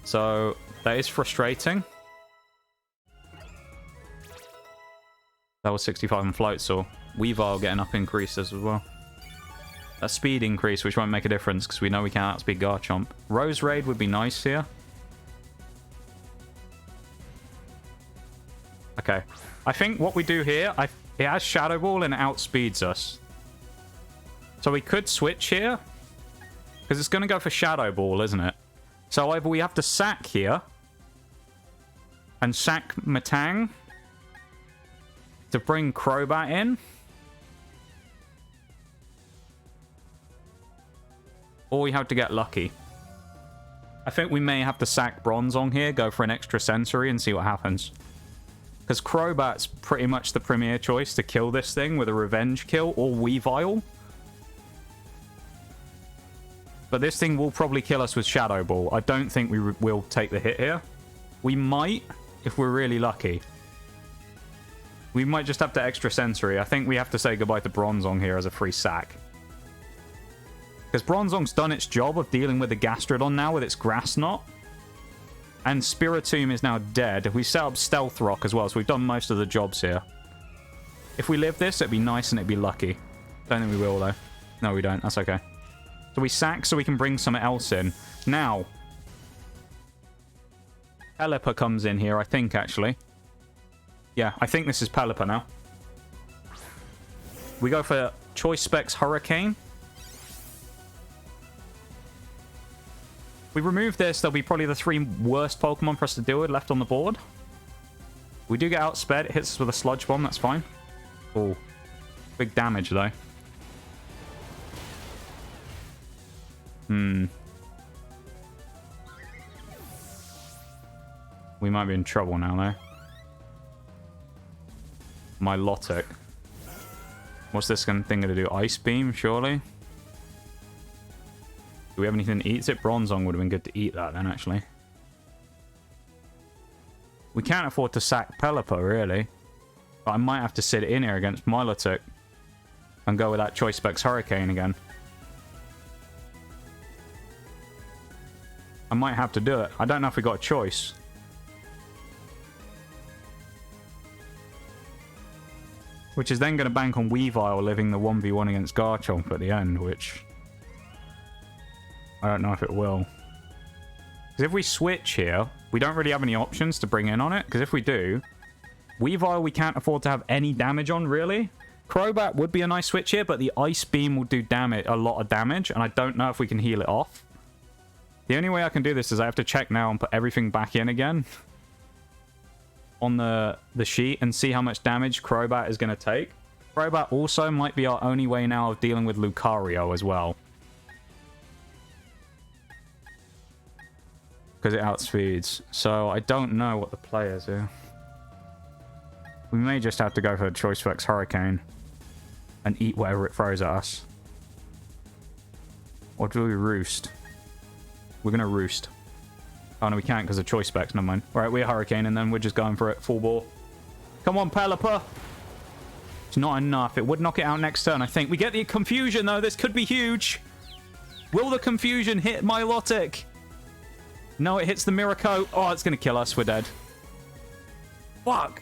A: So, that is frustrating. That was 65 on Floatzel. Weavile getting up increases as well. A speed increase, which won't make a difference, because we know we can't outspeed Garchomp. Rose Raid would be nice here. Okay. I think what we do here, it has Shadow Ball and it outspeeds us. So we could switch here. Because it's going to go for Shadow Ball, isn't it? So either we have to sack here. And sack Metang. To bring Crobat in. Or we have to get lucky. I think we may have to sack Bronzong here, go for an extra sensory and see what happens. Because Crobat's pretty much the premier choice to kill this thing with a revenge kill or Weavile. But this thing will probably kill us with Shadow Ball. I don't think we will take the hit here. We might, if we're really lucky. We might just have to extra sensory. I think we have to say goodbye to Bronzong here as a free sack. Because Bronzong's done its job of dealing with the Gastrodon now with its Grass Knot. And Spiritomb is now dead. We set up Stealth Rock as well, so we've done most of the jobs here. If we live this, it'd be nice and it'd be lucky. Don't think we will, though. No, we don't. That's okay. So we sack so we can bring something else in. Now, Pelipper comes in here, I think, actually. Yeah, I think this is Pelipper now. We go for Choice Specs Hurricane. We remove this, there'll be probably the 3 worst Pokemon for us to deal with left on the board. We do get outsped. It hits us with a Sludge Bomb. That's fine. Oh, big damage, though. We might be in trouble now, though. Milotic. What's this thing going to do? Ice Beam, surely? Do we have anything that eats it? Bronzong would have been good to eat that then, actually. We can't afford to sack Pelipper, really. But I might have to sit in here against Milotic. And go with that Choice Specs Hurricane again. I might have to do it. I don't know if we got a choice. Which is then going to bank on Weavile living the 1v1 against Garchomp at the end, which I don't know if it will. Because if we switch here, we don't really have any options to bring in on it. Because if we do, Weavile we can't afford to have any damage on, really. Crobat would be a nice switch here, but the Ice Beam will do damage, a lot of damage, and I don't know if we can heal it off. The only way I can do this is I have to check now and put everything back in again on the sheet and see how much damage Crobat is going to take. Crobat also might be our only way now of dealing with Lucario as well. Because it outspeeds. So I don't know what the players do. We may just have to go for Choice Specs Hurricane and eat whatever it throws at us. Or do we roost? We're going to roost. Oh, no, we can't because of Choice Specs. Never mind. All right, we're Hurricane, and then we're just going for it. Full ball. Come on, Pelipper. It's not enough. It would knock it out next turn, I think. We get the confusion, though. This could be huge. Will the confusion hit Milotic? No, it hits the Miracle. Oh, it's going to kill us. We're dead. Fuck.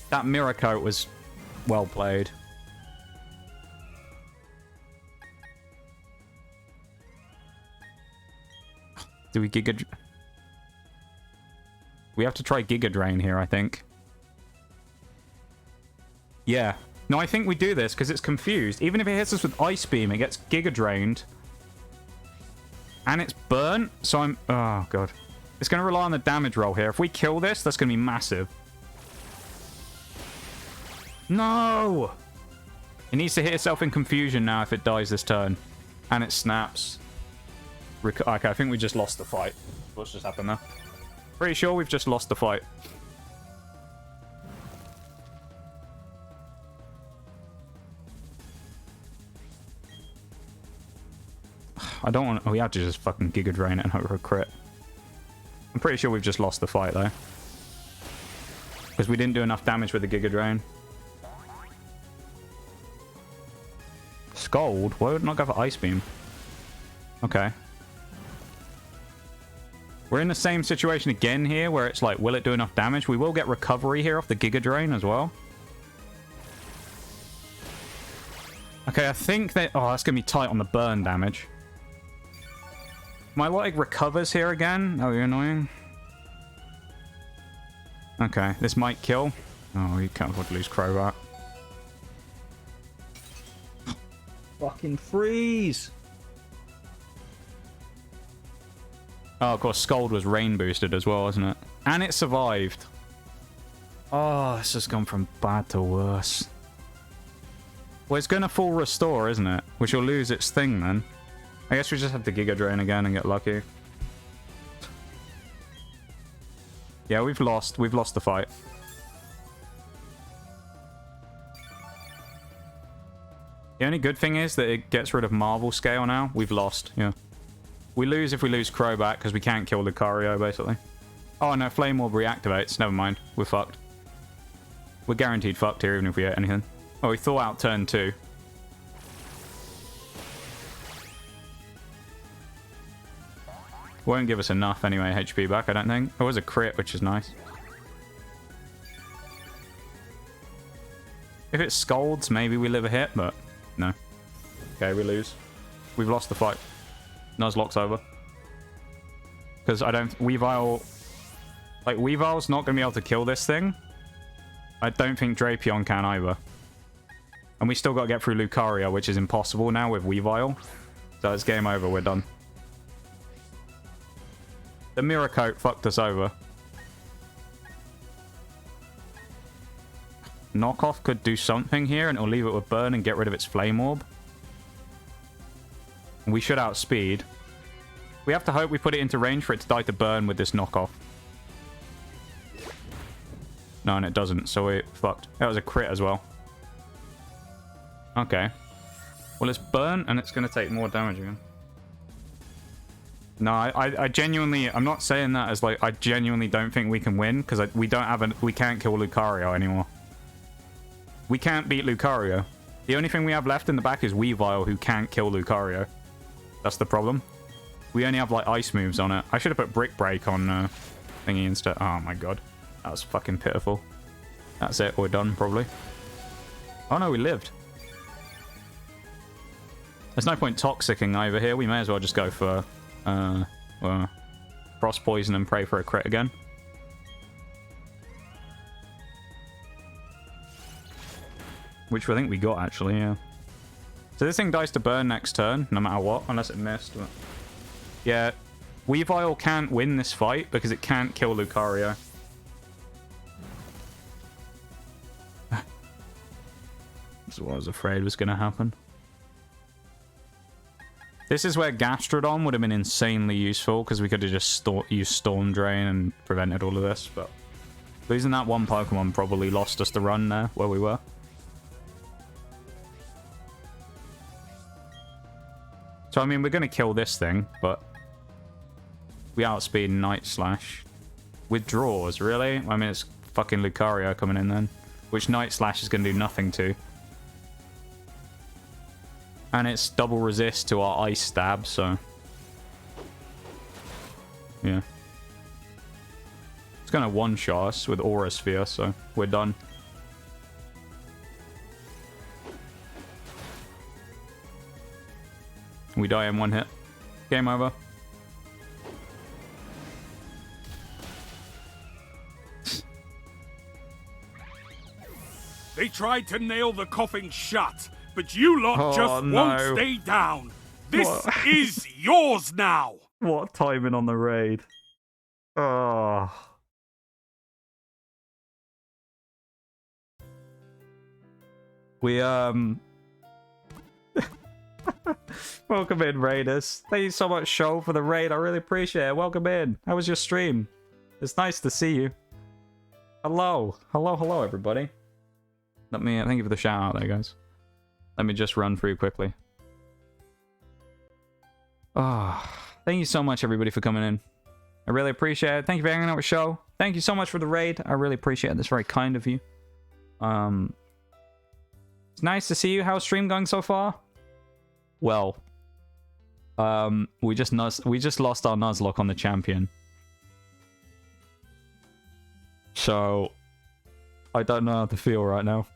A: That Miracle was well played. Do we Giga... We have to try Giga Drain here, I think. Yeah. No, I think we do this because it's confused. Even if it hits us with Ice Beam, it gets Giga Drained. And it's burnt. So I'm... Oh, God. It's going to rely on the damage roll here. If we kill this, that's going to be massive. No! It needs to hit itself in confusion now if it dies this turn. And it snaps. Okay, I think we just lost the fight. What's just happened there? Pretty sure we've just lost the fight. I don't want... Oh, we have to just fucking Giga Drain it and hope for a crit. I'm pretty sure we've just lost the fight, though. Because we didn't do enough damage with the Giga Drain. Scald? Why would it not go for Ice Beam? Okay. We're in the same situation again here, where it's like, will it do enough damage? We will get recovery here off the Giga Drain as well. Okay, I think that... Oh, that's going to be tight on the burn damage. My Milotic recovers here again. Oh, you're annoying. Okay, this might kill. Oh, you can't afford to lose Crobat. Fucking freeze! Oh, of course, Scald was rain boosted as well, isn't it? And it survived. Oh, this has gone from bad to worse. Well, it's going to full restore, isn't it? Which will lose its thing then. I guess we just have to Giga Drain again and get lucky. Yeah, we've lost. We've lost the fight. The only good thing is that it gets rid of Marvel Scale now. We've lost, yeah. We lose if we lose Crobat, because we can't kill Lucario, basically. Oh, no, Flame Orb reactivates. Never mind. We're fucked. We're guaranteed fucked here, even if we hit anything. Oh, we thaw out turn 2. Won't give us enough, anyway, HP back, I don't think. It was a crit, which is nice. If it Scalds, maybe we live a hit, but no. Okay, we lose. We've lost the fight. Nuzlocke's over. Because I don't... Weavile... Like, Weavile's not going to be able to kill this thing. I don't think Drapion can either. And we still got to get through Lucario, which is impossible now with Weavile. So it's game over, we're done. The Mirror Coat fucked us over. Knockoff could do something here, and it'll leave it with Burn and get rid of its Flame Orb. We should outspeed. We have to hope we put it into range for it to die to Burn with this knockoff. No, and it doesn't, so we're fucked. That was a crit as well. Okay. Well, it's Burn, and it's going to take more damage again. No, I genuinely... I'm not saying that as, like, I genuinely don't think we can win, because we don't have we can't kill Lucario anymore. We can't beat Lucario. The only thing we have left in the back is Weavile, who can't kill Lucario. That's the problem. We only have, like, ice moves on it. I should have put Brick Break on thingy instead. Oh, my God. That was fucking pitiful. That's it. We're done, probably. Oh, no, we lived. There's no point Toxicing over here. We may as well just go for... well, Frost Poison and pray for a crit again. Which I think we got, actually, yeah. So this thing dies to Burn next turn, no matter what, unless it missed. But... yeah, Weavile can't win this fight because it can't kill Lucario. That's what I was afraid was going to happen. This is where Gastrodon would have been insanely useful, because we could have just used Storm Drain and prevented all of this, but losing that one Pokemon probably lost us the run there, where we were. So, I mean, we're going to kill this thing, but we outspeed Night Slash. Withdraws, really? I mean, it's fucking Lucario coming in then, which Night Slash is going to do nothing to. And it's double resist to our ice stab, so... yeah. It's going to one-shot us with Aura Sphere, so we're done. We die in one hit. Game over.
B: They tried to nail the coffin shut, but you lot just won't stay down. This is yours now.
A: What timing on the raid? Oh. We, welcome in, Raiders. Thank you so much, Show, for the raid. I really appreciate it. Welcome in. How was your stream? It's nice to see you. Hello. Hello, hello, everybody. Let me, thank you for the shout out there, guys. Let me just run through quickly. Oh, thank you so much, everybody, for coming in. I really appreciate it. Thank you for hanging out with Show. thank you so much for the raid. I really appreciate it. That's very kind of you. It's nice to see you. How's stream going so far? Well, we just lost our Nuzlocke on the champion. So, I don't know how to feel right now.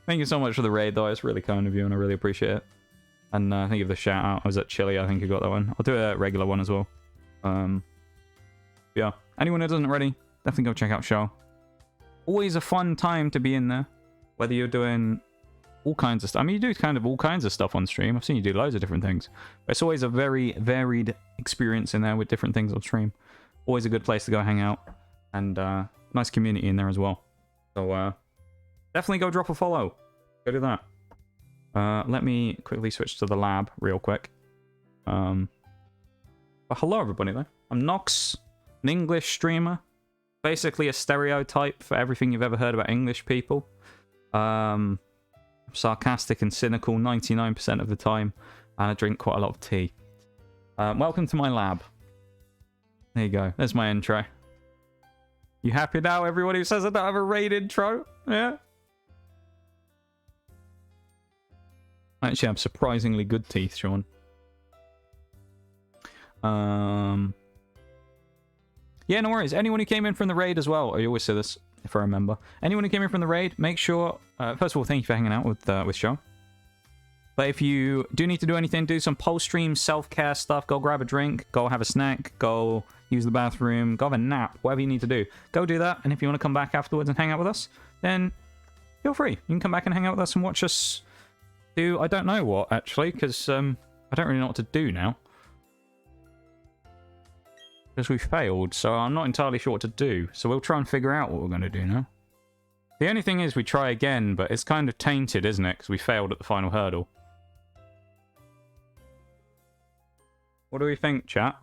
A: Thank you so much for the raid, though. It's really kind of you, and I really appreciate it. And thank you for the shout out. I was at Chile, I think you got that one. I'll do a regular one as well. Yeah. Anyone who doesn't already, definitely go check out Show. Always a fun time to be in there. Whether you're doing all kinds of stuff. I mean, you do kind of all kinds of stuff on stream. I've seen you do loads of different things. But it's always a very varied experience in there with different things on stream. Always a good place to go hang out. And nice community in there as well. So definitely go drop a follow. Go do that. Let me quickly switch to the lab real quick. But hello everybody there. I'm Nox, an English streamer. Basically a stereotype for everything you've ever heard about English people. Sarcastic and cynical 99% of the time. And I drink quite a lot of tea. Welcome to my lab. There you go. There's my intro. You happy now, everybody who says I don't have a raid intro? Yeah? I actually have surprisingly good teeth, Sean. Yeah, no worries. Anyone who came in from the raid as well. I always say this, if I remember. Anyone who came in from the raid, make sure... first of all, thank you for hanging out with Show. But if you do need to do anything, do some post-stream self-care stuff. Go grab a drink. Go have a snack. Go use the bathroom. Go have a nap. Whatever you need to do. Go do that. And if you want to come back afterwards and hang out with us, then feel free. You can come back and hang out with us and watch us do... I don't know what, actually, because I don't really know what to do now. Because we failed, so I'm not entirely sure what to do. So we'll try and figure out what we're going to do now. The only thing is we try again, but it's kind of tainted, isn't it? Because we failed at the final hurdle. What do we think, chat?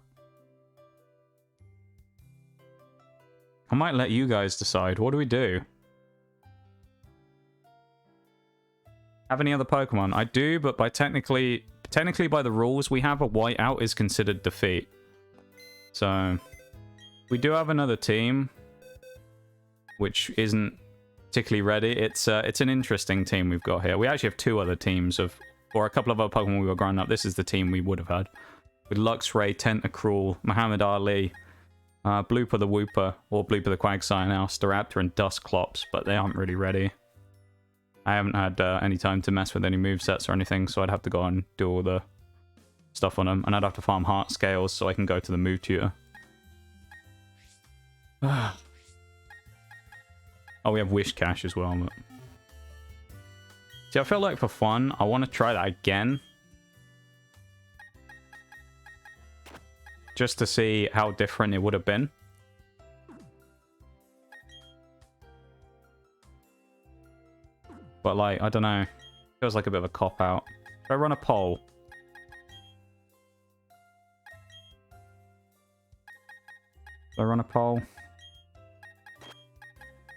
A: I might let you guys decide. What do we do? Have any other Pokemon? I do, but by technically by the rules we have, a whiteout is considered defeat. So, we do have another team, which isn't particularly ready. It's an interesting team we've got here. We actually have two other teams or a couple of other Pokemon we were growing up. This is the team we would have had. With Luxray, Tentacruel, Muhammad Ali, Blooper the Wooper, or Blooper the Quagsire now, Staraptor and Dusclops, but they aren't really ready. I haven't had any time to mess with any movesets or anything, so I'd have to go and do all the stuff on them, and I'd have to farm heart scales so I can go to the move tutor. Oh, we have Wish Cash as well. But... See, I feel like for fun, I want to try that again. Just to see how different it would have been. But, like, I don't know. Feels like a bit of a cop-out. Should I run a poll? Should I run a poll?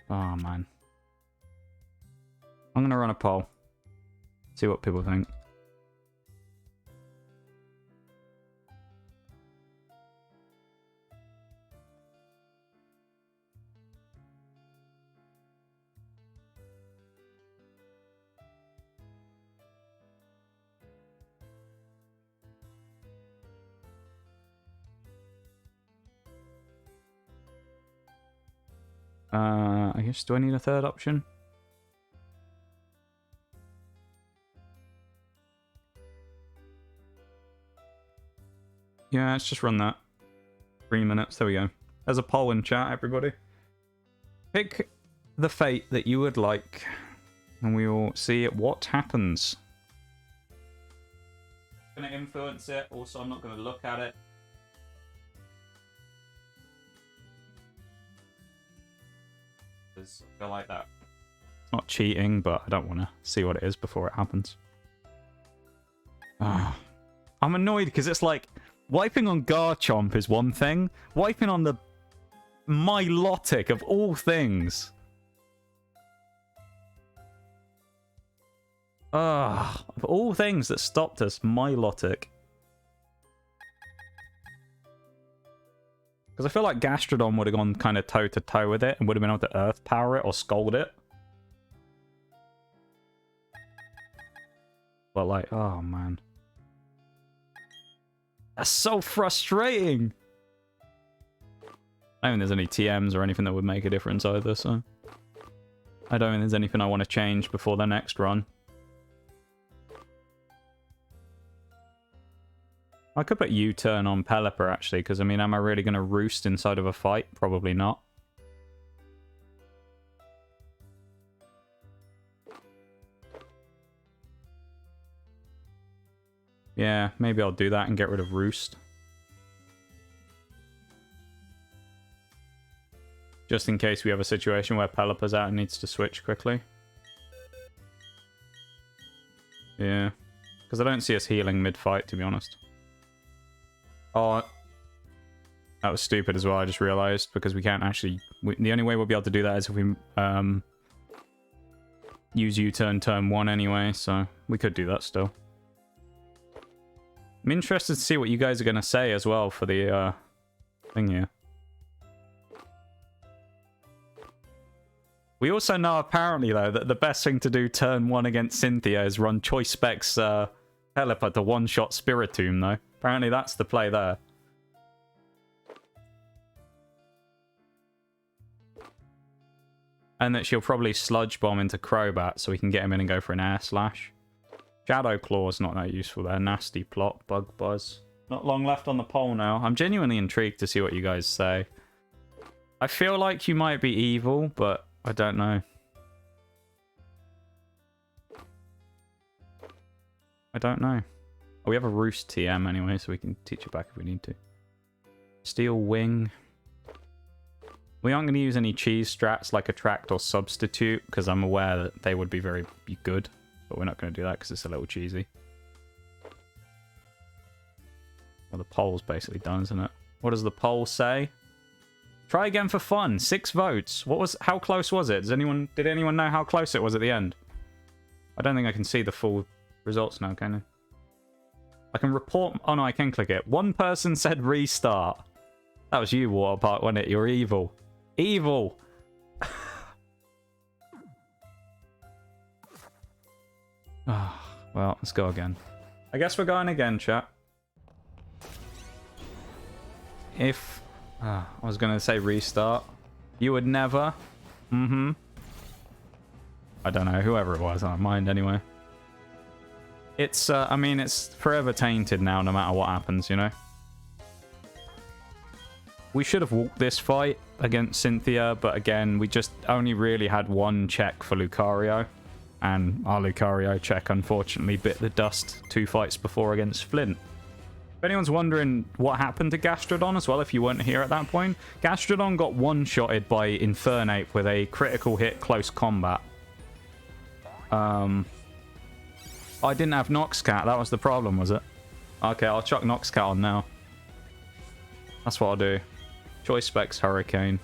A: Oh, man. I'm going to run a poll. See what people think. I guess, do I need a third option? Yeah, let's just run that. 3 minutes, there we go. There's a poll in chat, everybody. Pick the fate that you would like, and we will see what happens. I'm going to influence it, also I'm not going to look at it. I feel like that. It's not cheating, but I don't want to see what it is before it happens. I'm annoyed because it's like, wiping on Garchomp is one thing. Wiping on the Milotic of all things. Of all things that stopped us, Milotic. Because I feel like Gastrodon would have gone kind of toe-to-toe with it and would have been able to Earth Power it or Scold it. But like, oh man. That's so frustrating! I don't think there's any TMs or anything that would make a difference either, so... I don't think there's anything I want to change before the next run. I could put U-turn on Pelipper, actually, because, I mean, am I really going to roost inside of a fight? Probably not. Yeah, maybe I'll do that and get rid of Roost. Just in case we have a situation where Pelipper's out and needs to switch quickly. Yeah. Because I don't see us healing mid-fight, to be honest. Oh, that was stupid as well, I just realized, because we can't actually... the only way we'll be able to do that is if we use U-turn turn 1 anyway, so we could do that still. I'm interested to see what you guys are going to say as well for the thing here. We also know, apparently, though, that the best thing to do turn 1 against Cynthia is run Choice Specs Pelipper to one-shot Spiritomb, though. Apparently that's the play there. And that she'll probably Sludge Bomb into Crobat so we can get him in and go for an Air Slash. Shadow Claw's not that useful there. Nasty Plot, Bug Buzz. Not long left on the poll now. I'm genuinely intrigued to see what you guys say. I feel like you might be evil, but I don't know. I don't know. Oh, we have a Roost TM anyway, so we can teach it back if we need to. Steel Wing. We aren't going to use any cheese strats like Attract or Substitute, because I'm aware that they would be very good. But we're not going to do that because it's a little cheesy. Well, the poll's basically done, isn't it? What does the poll say? Try again for fun. 6 votes. How close was it? Did anyone know how close it was at the end? I don't think I can see the full results now, can I? I can report... Oh no, I can click it. One person said restart. That was you, Waterpark, wasn't it? You're evil. Evil! Oh, well, let's go again. I guess we're going again, chat. If... I was going to say restart. You would never. I don't know, whoever it was, I don't mind anyway. It's, I mean, it's forever tainted now, no matter what happens, you know? We should have walked this fight against Cynthia, but again, we just only really had one check for Lucario. And our Lucario check, unfortunately, bit the dust 2 fights before against Flint. If anyone's wondering what happened to Gastrodon as well, if you weren't here at that point, Gastrodon got one-shotted by Infernape with a critical hit close combat. I didn't have Noxcat, that was the problem, was it? Okay, I'll chuck Noxcat on now. That's what I'll do. Choice Specs Hurricane.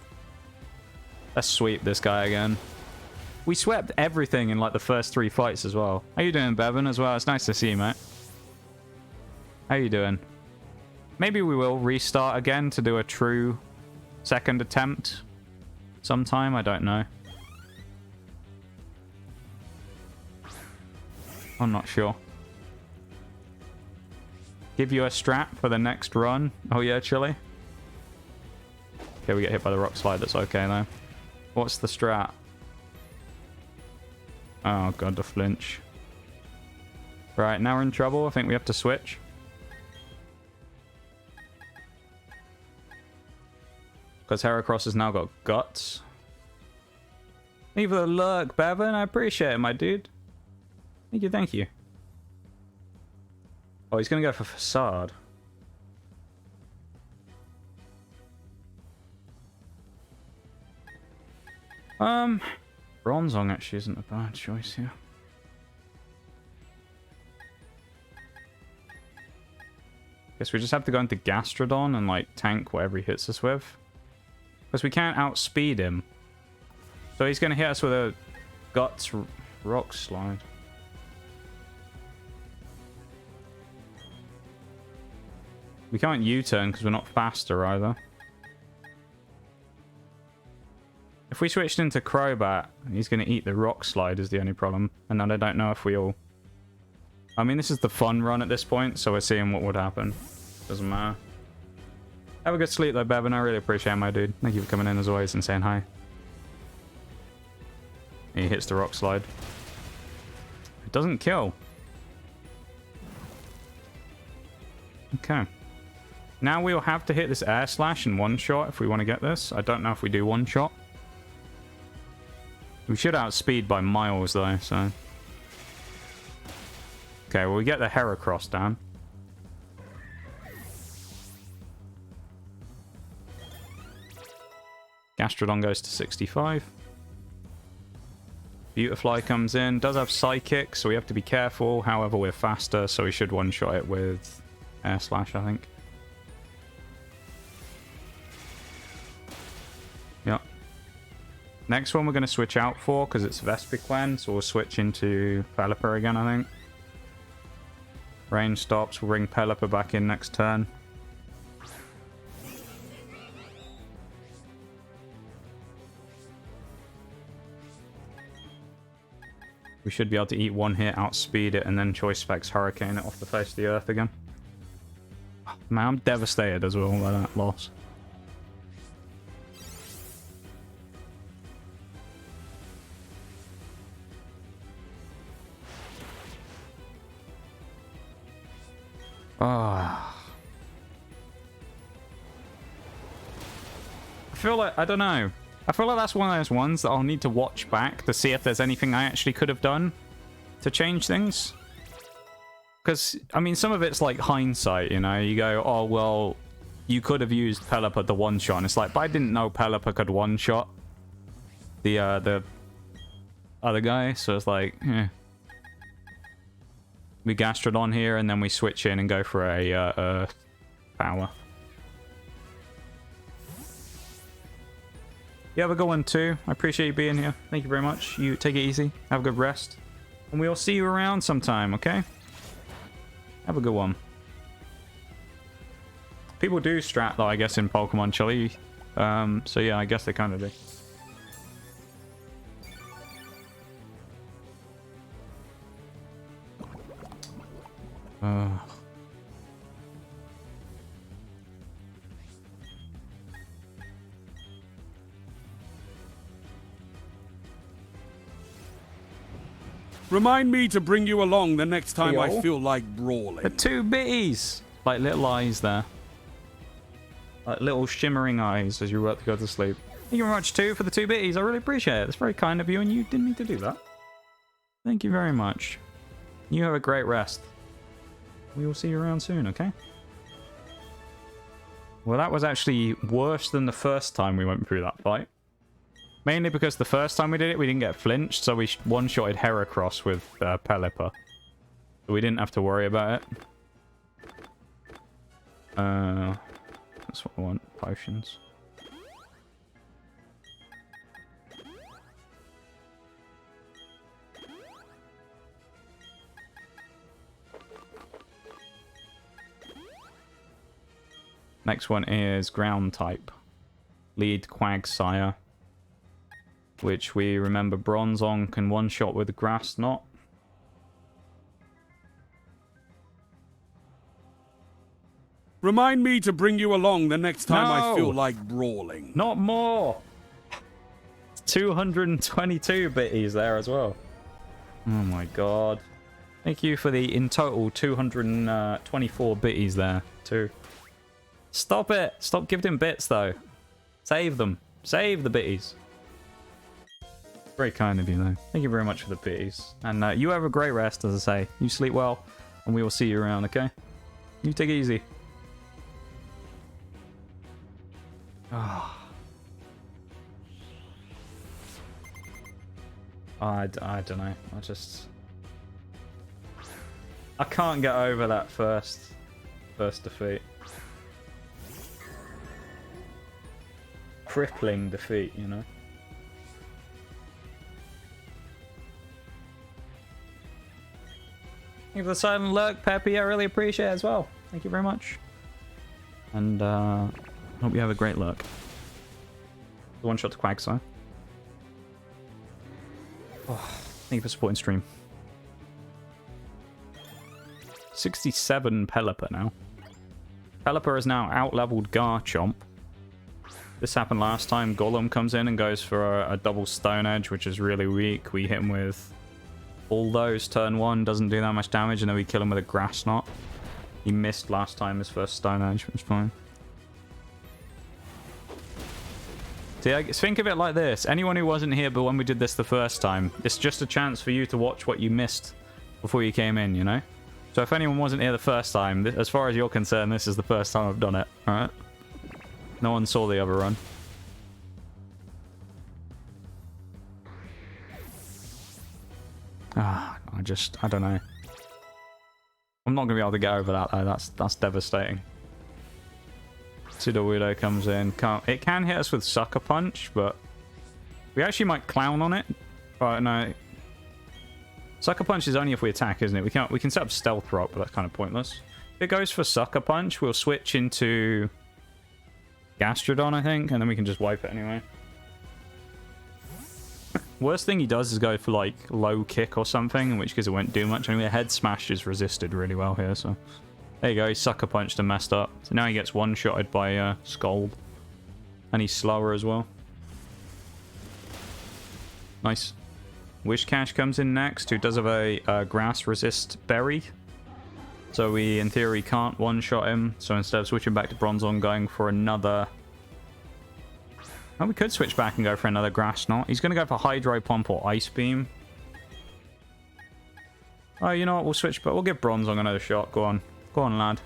A: Let's sweep this guy again. We swept everything in like the first 3 fights as well. How you doing, Bevan, as well? It's nice to see you, mate. How you doing? Maybe we will restart again to do a true second attempt sometime. I don't know. I'm not sure. Give you a strat for the next run. Oh yeah, Chili. Okay, we get hit by the rock slide. That's okay though. What's the strat? Oh god, the flinch. Right, now we're in trouble. I think we have to switch. Because Heracross has now got guts. Leave a lurk, Bevan. I appreciate it, my dude. Thank you, thank you. Oh, he's going to go for Facade. Bronzong actually isn't a bad choice here. Guess we just have to go into Gastrodon and like tank whatever he hits us with. Because we can't outspeed him. So he's going to hit us with a Guts Rock Slide. We can't U-turn because we're not faster either. If we switched into Crobat, he's going to eat the Rock Slide is the only problem. And then I don't know if we'll... I mean, this is the fun run at this point, so we're seeing what would happen. Doesn't matter. Have a good sleep though, Bevan. I really appreciate it, my dude. Thank you for coming in as always and saying hi. He hits the Rock Slide. It doesn't kill. Okay. Now we'll have to hit this Air Slash in one shot if we want to get this. I don't know if we do one shot. We should outspeed by miles though, so... Okay, well we get the Heracross down. Gastrodon goes to 65. Beautifly comes in. Does have Psychic, so we have to be careful. However, we're faster, so we should one-shot it with Air Slash, I think. Yep. Next one we're going to switch out for, because it's Vespiquen, so we'll switch into Pelipper again, I think. Range stops. We'll bring Pelipper back in next turn. We should be able to eat one hit, outspeed it, and then Choice Specs Hurricane it off the face of the earth again. Man, I'm devastated as well by that loss. Ah. I feel like, I don't know. I feel like that's one of those ones that I'll need to watch back to see if there's anything I actually could have done to change things. Because, I mean, some of it's like hindsight, you know? You go, oh, well, you could have used Pelipper to one-shot. And it's like, but I didn't know Pelipper could one-shot the other guy. So it's like, eh. We Gastrodon here, and then we switch in and go for a Earth Power. You have a good one too. I appreciate you being here. Thank you very much. You take it easy. Have a good rest. And we'll see you around sometime, okay? Have a good one. People do strat though, I guess, in Pokemon Chile. So yeah, I guess they kind of do.
B: Remind me to bring you along the next time I feel like brawling.
A: The two bitties! Like little eyes there. Like little shimmering eyes as you're about to go to sleep. Thank you very much too for the two bitties. I really appreciate it. It's very kind of you, and you didn't need to do that. Thank you very much. You have a great rest. We will see you around soon, okay? Well, that was actually worse than the first time we went through that fight. Mainly because the first time we did it, we didn't get flinched, so we one-shotted Heracross with Pelipper. So we didn't have to worry about it. That's what I want. Potions. Next one is Ground type. Lead Quagsire. Which we remember Bronzong can one-shot with Grass Knot.
B: Remind me to bring you along the next time I feel like brawling.
A: Not more! 222 bitties there as well. Oh my god. Thank you for the, in total, 224 bitties there, too. Stop it! Stop giving him bits, though. Save them. Save the bitties. Very kind of you, though. Thank you very much for the bitties. And you have a great rest, as I say. You sleep well, and we will see you around, okay? You take it easy. Oh. I don't know. I can't get over that first defeat. Crippling defeat, you know? Thank you for the silent lurk, Peppy. I really appreciate it as well. Thank you very much. And hope you have a great lurk. The one shot to Quagsire. Thank you for supporting stream. 67 Pelipper now. Pelipper is now out-leveled Garchomp. This happened last time. Golem comes in and goes for a double Stone Edge, which is really weak. We hit him with Bulldoze turn 1, doesn't do that much damage, and then we kill him with a Grass Knot. He missed last time his first Stone Edge, which is fine. See, think of it like this. Anyone who wasn't here but when we did this the first time, it's just a chance for you to watch what you missed before you came in, you know? So if anyone wasn't here the first time, as far as you're concerned, this is the first time I've done it, alright? No one saw the other run. I don't know. I'm not going to be able to get over that, though. That's devastating. Sudowoodo comes in. It can hit us with Sucker Punch, but we actually might clown on it. But no. Sucker Punch is only if we attack, isn't it? We can set up Stealth Rock, but that's kind of pointless. If it goes for Sucker Punch, we'll switch into Gastrodon, I think, and then we can just wipe it anyway. Worst thing he does is go for, like, low kick or something, in which case it won't do much. Anyway, Head Smash is resisted really well here, so... There you go, he Sucker Punched and messed up. So now he gets one-shotted by Scald. And he's slower as well. Nice. Wishcash comes in next, who does have a Grass Resist Berry. So we, in theory, can't one-shot him. So instead of switching back to Bronzong, going for another... Oh, we could switch back and go for another Grass Knot. He's going to go for Hydro Pump or Ice Beam. Oh, you know what? We'll switch, but we'll give Bronzong another shot. Go on. Go on, lad.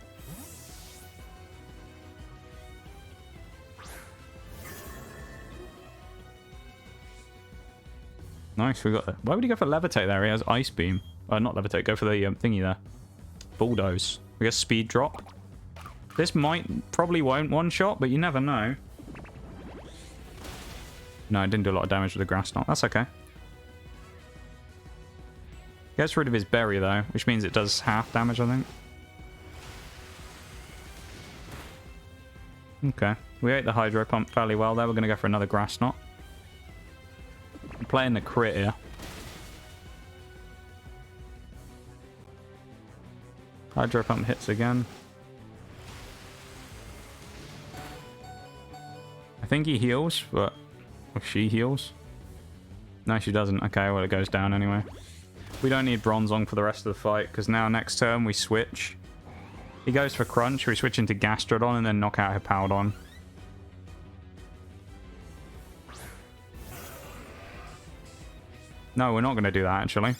A: Nice, we got that. Why would he go for Levitate there? He has Ice Beam. Not Levitate, go for the thingy there. Bulldoze. We got Speed Drop. This probably won't one-shot, but you never know. No, it didn't do a lot of damage with the Grass Knot. That's okay. Gets rid of his Berry, though, which means it does half damage, I think. Okay. We ate the Hydro Pump fairly well there. We're going to go for another Grass Knot. I'm playing the crit here. Hydro Pump hits again. I think he heals, but... Or she heals. No, she doesn't. Okay, well, it goes down anyway. We don't need Bronzong for the rest of the fight, because now next turn we switch. He goes for Crunch, we switch into Gastrodon, and then knock out Hippowdon. No, we're not going to do that, actually.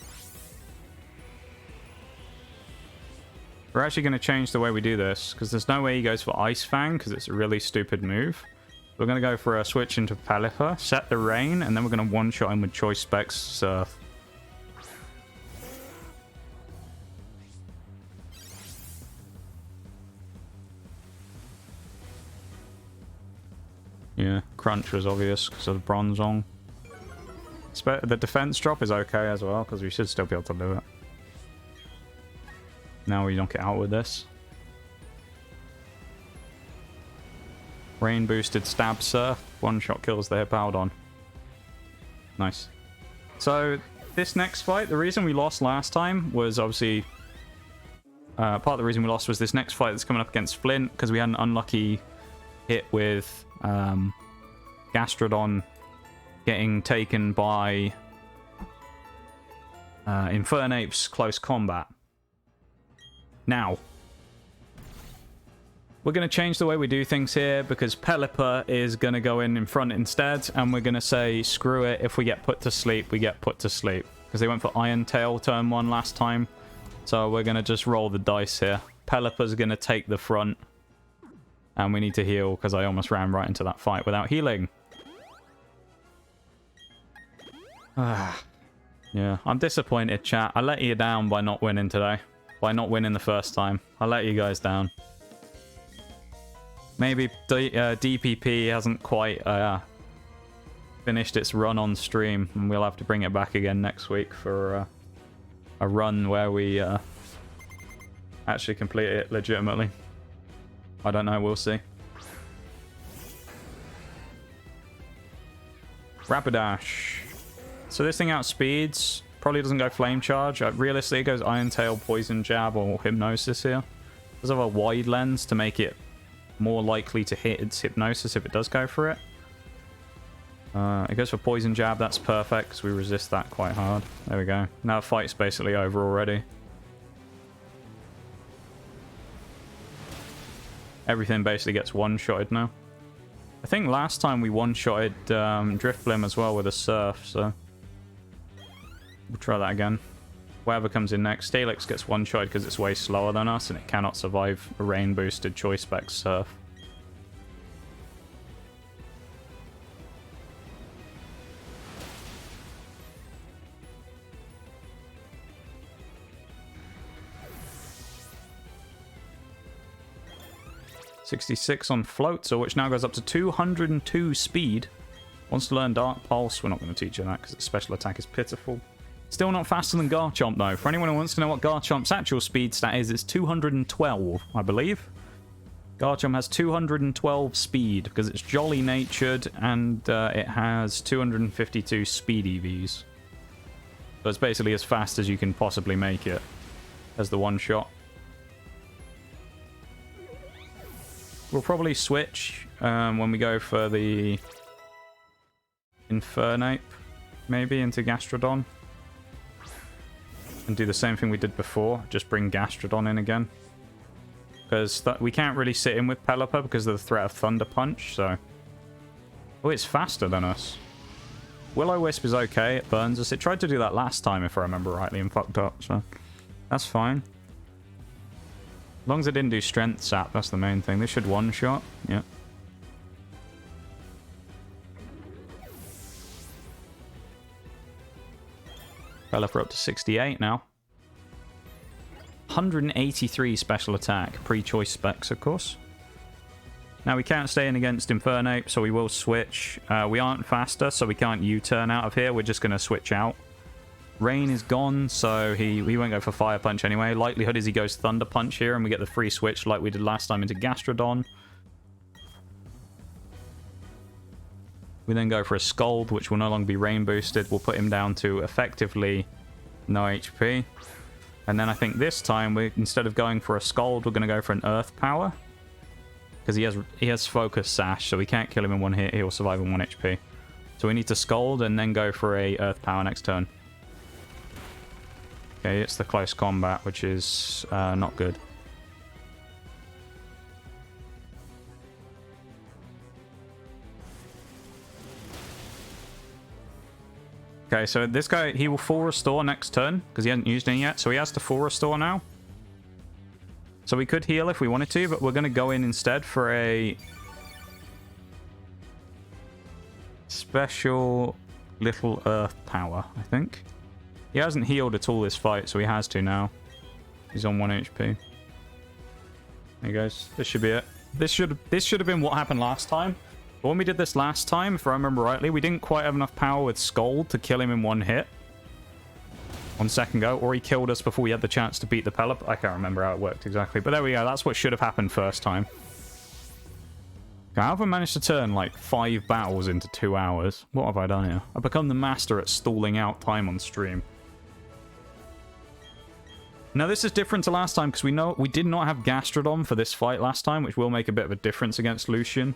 A: We're actually going to change the way we do this, because there's no way he goes for Ice Fang, because it's a really stupid move. We're going to go for a switch into Pelipper, set the Rain, and then we're going to one-shot him with Choice Specs Surf. Yeah, Crunch was obvious because of the Bronzong. The defense drop is okay as well, because we should still be able to do it. Now we knock it out with this. Rain boosted Stab Surf. One shot kills the Hippowdon. Nice. So, this next fight, the reason we lost last time was obviously... part of the reason we lost was this next fight that's coming up against Flint, because we had an unlucky hit with Gastrodon getting taken by Infernape's close combat. Now, we're going to change the way we do things here, because Pelipper is going to go in front instead, and we're going to say, screw it, if we get put to sleep, we get put to sleep. Because they went for Iron Tail turn 1 last time, so we're going to just roll the dice here. Pelipper's going to take the front, and we need to heal, because I almost ran right into that fight without healing. Yeah, I'm disappointed, chat. I let you down by not winning today. By not winning the first time. I let you guys down. Maybe DPP hasn't quite finished its run on stream, and we'll have to bring it back again next week for a run where we actually complete it legitimately. I don't know, we'll see. Rapidash. So this thing outspeeds. Probably doesn't go Flame Charge. Realistically, it goes Iron Tail, Poison Jab, or Hypnosis here. Does have a wide lens to make it more likely to hit its Hypnosis if it does go for it. It goes for Poison Jab. That's perfect because we resist that quite hard. There we go. Now the fight's basically over already. Everything basically gets one-shotted now. I think last time we one-shotted Drifblim as well with a Surf, so... We'll try that again. Whatever comes in next. Steelix gets one-shotted because it's way slower than us and it cannot survive a rain-boosted Choice Spec Surf. $66 on Floatzel, which now goes up to 202 speed. Wants to learn Dark Pulse. We're not going to teach her that because its special attack is pitiful. Still not faster than Garchomp, though. For anyone who wants to know what Garchomp's actual speed stat is, it's 212, I believe. Garchomp has 212 speed because it's jolly-natured and it has 252 speed EVs. So it's basically as fast as you can possibly make it as the one-shot. We'll probably switch when we go for the Infernape, maybe, into Gastrodon. And do the same thing we did before, just bring Gastrodon in again. Because we can't really sit in with Pelipper because of the threat of Thunder Punch, so... Oh, it's faster than us. Will-O-Wisp is okay, it burns us. It tried to do that last time, if I remember rightly, and fucked up, so... That's fine. As long as it didn't do Strength Sap, that's the main thing. This should one-shot, yeah. Pelipper up to 68 now. 183 special attack. Pre-choice specs, of course. Now, we can't stay in against Infernape, so we will switch. We aren't faster, so we can't U-turn out of here. We're just going to switch out. Rain is gone, so he won't go for Fire Punch anyway. Likelihood is he goes Thunder Punch here, and we get the free switch like we did last time into Gastrodon. We then go for a Scald, which will no longer be Rain boosted. We'll put him down to effectively no HP. And then I think this time, instead of going for a Scald, we're going to go for an Earth Power. Because he has Focus Sash, so we can't kill him in one hit. He will survive in 1 HP. So we need to Scald and then go for a Earth Power next turn. Okay, it's the Close Combat, which is not good. Okay, so this guy, he will full restore next turn, because he hasn't used any yet, so he has to full restore now. So we could heal if we wanted to, but we're going to go in instead for a special little Earth Power, I think. He hasn't healed at all this fight, so he has to now. He's on 1 HP. There he goes. This should be it. This should have been what happened last time. But when we did this last time, if I remember rightly, we didn't quite have enough power with Scald to kill him in 1 hit. On second go, or he killed us before we had the chance to beat the Pelipper. I can't remember how it worked exactly, but there we go. That's what should have happened first time. Okay, how have I managed to turn like 5 battles into 2 hours? What have I done here? I've become the master at stalling out time on stream. Now this is different to last time because we did not have Gastrodon for this fight last time, which will make a bit of a difference against Lucian.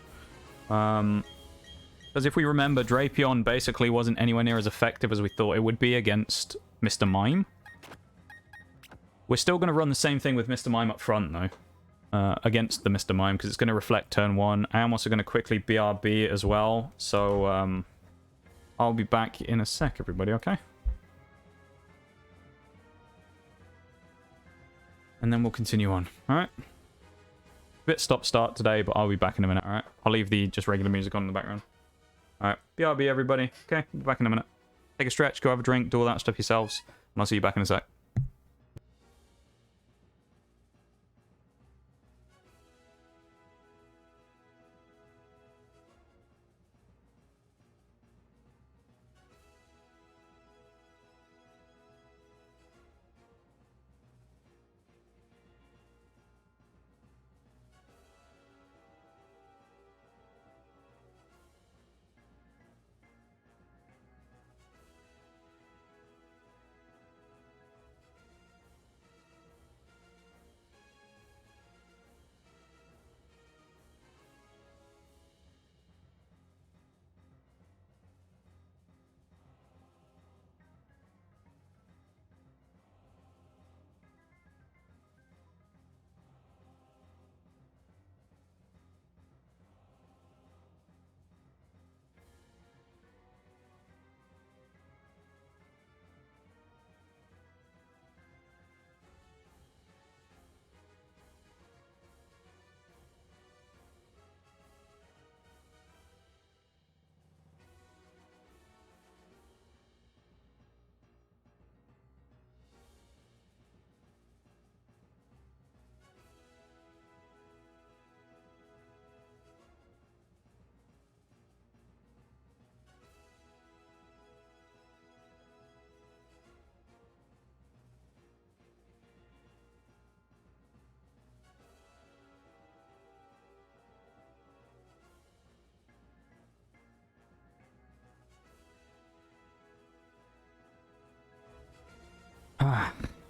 A: Because if we remember, Drapion basically wasn't anywhere near as effective as we thought it would be against Mr. Mime. We're still going to run the same thing with Mr. Mime up front, though. Against the Mr. Mime, because it's going to reflect turn 1. I am also going to quickly BRB as well, so I'll be back in a sec, everybody, okay? And then we'll continue on, alright? Bit stop-start today, but I'll be back in a minute, alright? I'll leave the just regular music on in the background. Alright, BRB everybody. Okay, be back in a minute. Take a stretch, go have a drink, do all that stuff yourselves, and I'll see you back in a sec.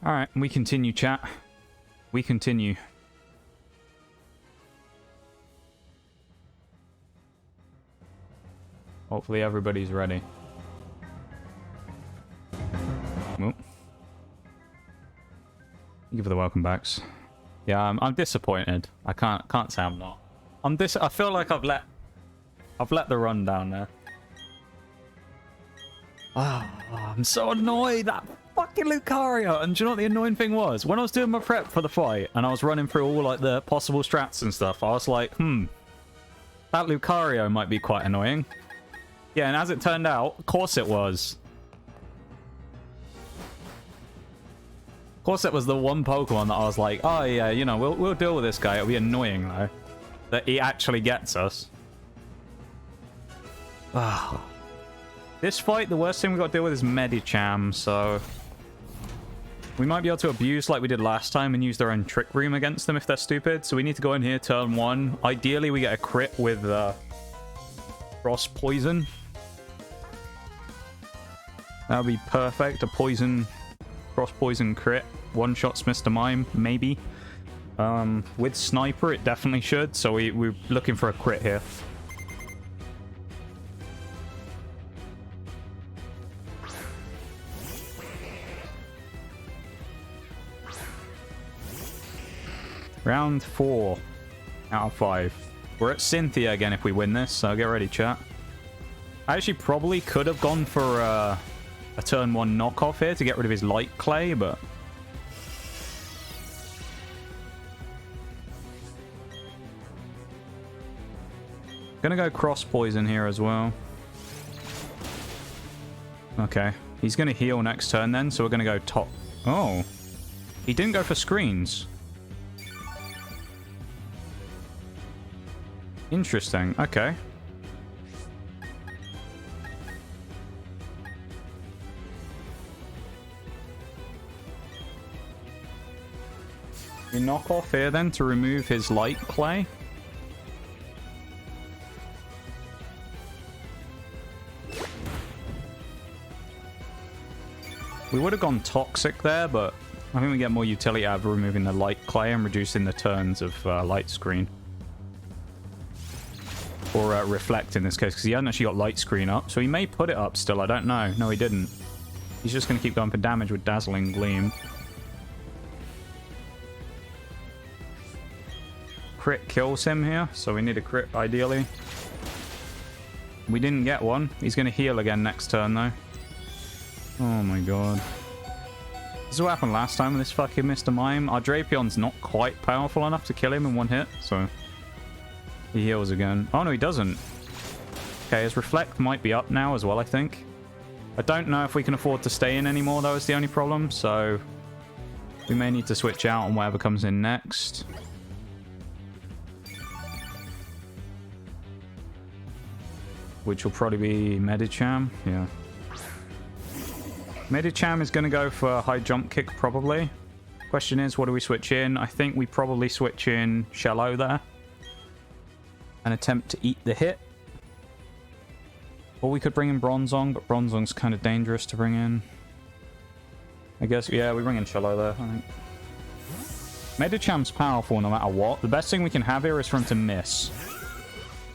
A: Alright, we continue, chat. We continue. Hopefully everybody's ready. Well, thank you for the welcome backs. Yeah, I'm disappointed. I can't say I'm not. I feel like I've let the run down there. Oh, I'm so annoyed. That fucking Lucario. And do you know what the annoying thing was? When I was doing my prep for the fight and I was running through all like the possible strats and stuff, I was like, that Lucario might be quite annoying. Yeah, and as it turned out, of course it was. Of course it was the one Pokemon that I was like, oh yeah, you know, we'll deal with this guy. It'll be annoying though that he actually gets us. This fight, the worst thing we've got to deal with is Medicham, so we might be able to abuse like we did last time and use their own Trick Room against them if they're stupid. So we need to go in here turn 1. Ideally, we get a crit with Frost Poison. That would be perfect. A Poison, Frost Poison crit. One-shots Mr. Mime, maybe. With Sniper, it definitely should. So we're looking for a crit here. Round 4 out of 5. We're at Cynthia again if we win this, so get ready, chat. I actually probably could have gone for a turn 1 knockoff here to get rid of his Light Clay, but... Gonna go Cross Poison here as well. Okay. He's gonna heal next turn then, so we're gonna go top... Oh. He didn't go for screens. Interesting. Okay. We knock off here then to remove his Light Clay. We would have gone Toxic there, but I think we get more utility out of removing the Light Clay and reducing the turns of Light Screen. Or Reflect in this case, because he hadn't actually got Light Screen up. So he may put it up still, I don't know. No, he didn't. He's just going to keep going for damage with Dazzling Gleam. Crit kills him here, so we need a crit ideally. We didn't get one. He's going to heal again next turn though. Oh my god. This is what happened last time with this fucking Mr. Mime. Our Drapion's not quite powerful enough to kill him in one hit, so... He heals again. Oh, no, he doesn't. Okay, his Reflect might be up now as well, I think. I don't know if we can afford to stay in anymore, though, is the only problem. So, we may need to switch out on whatever comes in next. Which will probably be Medicham. Yeah. Medicham is going to go for High Jump Kick, probably. Question is, what do we switch in? I think we probably switch in Shallow there. And attempt to eat the hit. Or we could bring in Bronzong, but Bronzong's kind of dangerous to bring in. I guess, yeah, we bring in Shallow there, I think. Medicham's powerful no matter what. The best thing we can have here is for him to miss.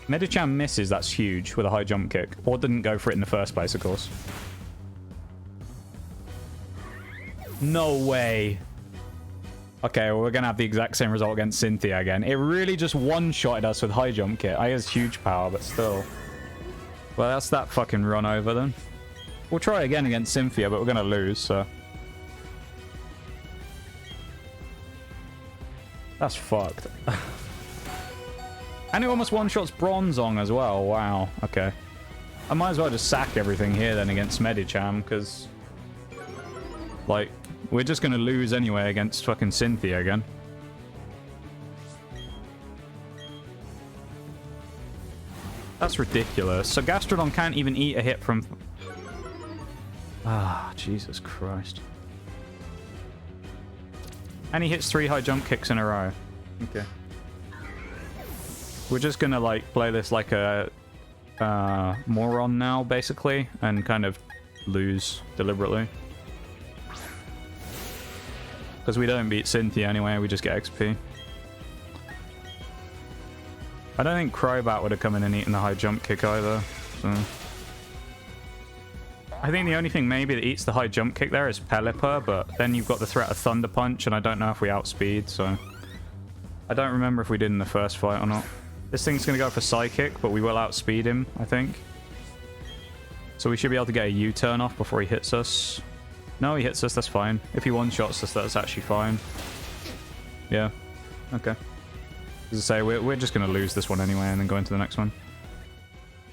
A: Medicham misses, that's huge, with a High Jump Kick. Or didn't go for it in the first place, of course. No way. Okay, well, we're going to have the exact same result against Cynthia again. It really just one-shotted us with High Jump Kit. I has huge power, but still. Well, that's that fucking run over then. We'll try again against Cynthia, but we're going to lose, so... That's fucked. And it almost one-shots Bronzong as well. Wow, okay. I might as well just sack everything here then against Medicham, because... Like... We're just going to lose anyway against fucking Cynthia again. That's ridiculous. So Gastrodon can't even eat a hit from... Ah, Jesus Christ. And he hits 3 High Jump Kicks in a row. Okay. We're just going to, like, play this like a... moron now, basically. And kind of lose deliberately. Because we don't beat Cynthia anyway, we just get XP. I don't think Crobat would have come in and eaten the high jump kick either. So. I think the only thing maybe that eats the high jump kick there is Pelipper, but then you've got the threat of Thunder Punch, and I don't know if we outspeed, so... I don't remember if we did in the first fight or not. This thing's going to go for Psychic, but we will outspeed him, I think. So we should be able to get a U-turn off before he hits us. No, he hits us, that's fine. If he one-shots us, that's actually fine. Yeah. Okay. As I say, we're just going to lose this one anyway and then go into the next one.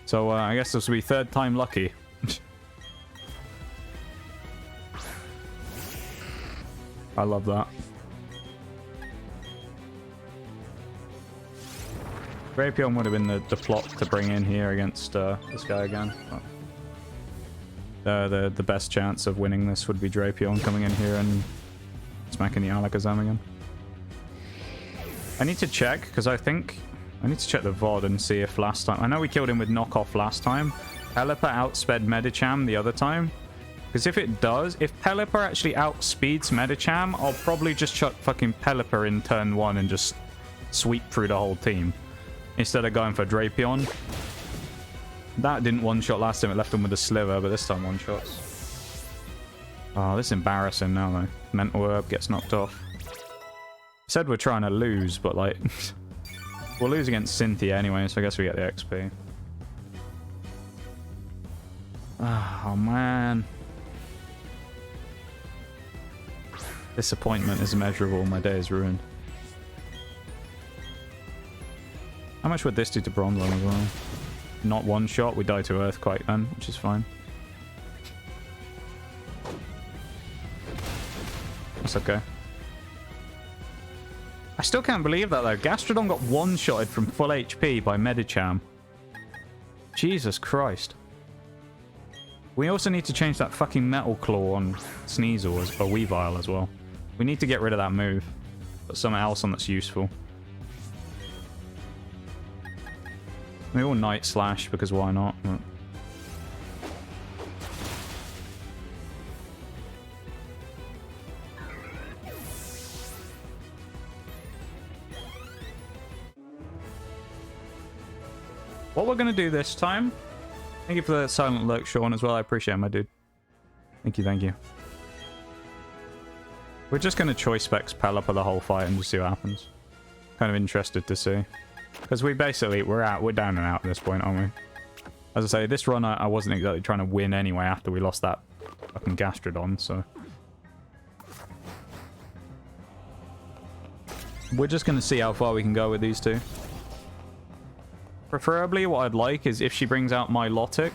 A: So I guess this will be third time lucky. I love that. Drapion would have been the plot to bring in here against this guy again. The best chance of winning this would be Drapion coming in here and smacking the Alakazam again. I need to check, because I think... I need to check the VOD and see if last time... I know we killed him with knockoff last time. Pelipper outsped Medicham the other time. Because if it does, if Pelipper actually outspeeds Medicham, I'll probably just chuck fucking Pelipper in turn 1 and just sweep through the whole team. Instead of going for Drapion. That didn't one-shot last time, it left him with a sliver, but this time one-shots. Oh, this is embarrassing now, though. Mental Herb gets knocked off. Said we're trying to lose, but, like... we'll lose against Cynthia anyway, so I guess we get the XP. Oh, man. Disappointment is immeasurable. My day is ruined. How much would this do to Bronzong as well? Not one shot, we die to Earthquake then, which is fine. That's okay. I still can't believe that though. Gastrodon got one-shotted from full HP by Medicham. Jesus Christ. We also need to change that fucking Metal Claw on Sneasel or Weavile as well. We need to get rid of that move. Put something else on that's useful. We all Night Slash because why not? But... what we're going to do this time... Thank you for the silent lurk, Sean, as well. I appreciate it, my dude. Thank you, thank you. We're just going to Choice Specs Pelipper the whole fight and just see what happens. Kind of interested to see. Because we basically, we're down and out at this point, aren't we? As I say, this run I wasn't exactly trying to win anyway after we lost that fucking Gastrodon, so... we're just going to see how far we can go with these two. Preferably, what I'd like is if she brings out Milotic.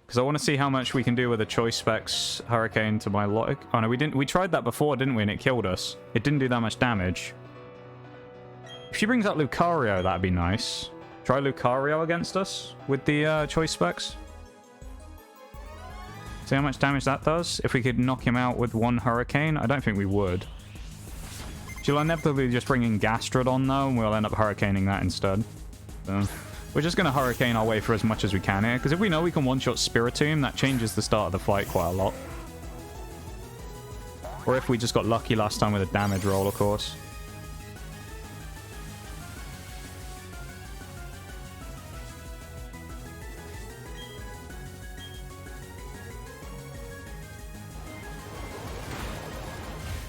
A: Because I want to see how much we can do with a Choice Specs Hurricane to Milotic. Oh no, we didn't. We tried that before, didn't we? And it killed us. It didn't do that much damage. If she brings out Lucario, that'd be nice. Try Lucario against us with the Choice Specs. See how much damage that does? If we could knock him out with one Hurricane? I don't think we would. She'll inevitably just bring in Gastrodon though, and we'll end up Hurricaning that instead. So, we're just going to Hurricane our way for as much as we can here, because if we know we can one-shot Spiritomb, that changes the start of the fight quite a lot. Or if we just got lucky last time with a damage roll, of course.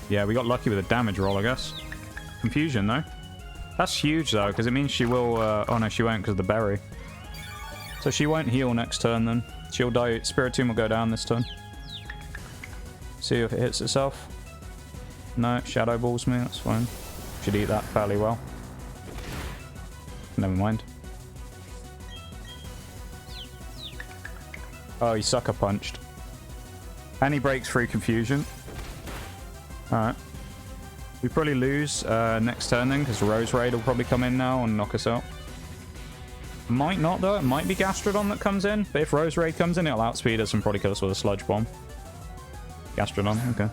A: Yeah, we got lucky with a damage roll, I guess. Confusion, though. That's huge, though, because it means she will... oh, no, she won't because of the berry. So she won't heal next turn, then. She'll die. Spiritomb will go down this turn. See if it hits itself. No, Shadow Balls me. That's fine. Should eat that fairly well. Never mind. Oh, he Sucker Punched. And he breaks through Confusion. Alright. We probably lose next turn then, because Rose Raid will probably come in now and knock us out. Might not, though. It might be Gastrodon that comes in. But if Rose Raid comes in, it'll outspeed us and probably kill us with a Sludge Bomb. Gastrodon, okay.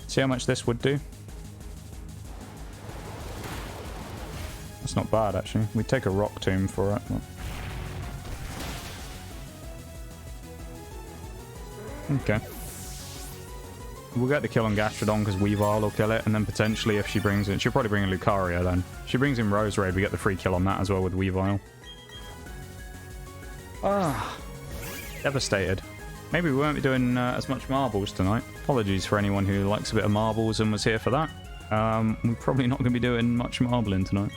A: See how much this would do. That's not bad, actually. We'd take a Rock Tomb for it. But... Okay. We'll get the kill on Gastrodon because Weavile will kill it, and then potentially if she brings in... She'll probably bring in Lucario then. If she brings in Roserade, we get the free kill on that as well with Weavile. Ah. Devastated. Maybe we won't be doing as much marbles tonight. Apologies for anyone who likes a bit of marbles and was here for that. We're probably not going to be doing much marbling tonight.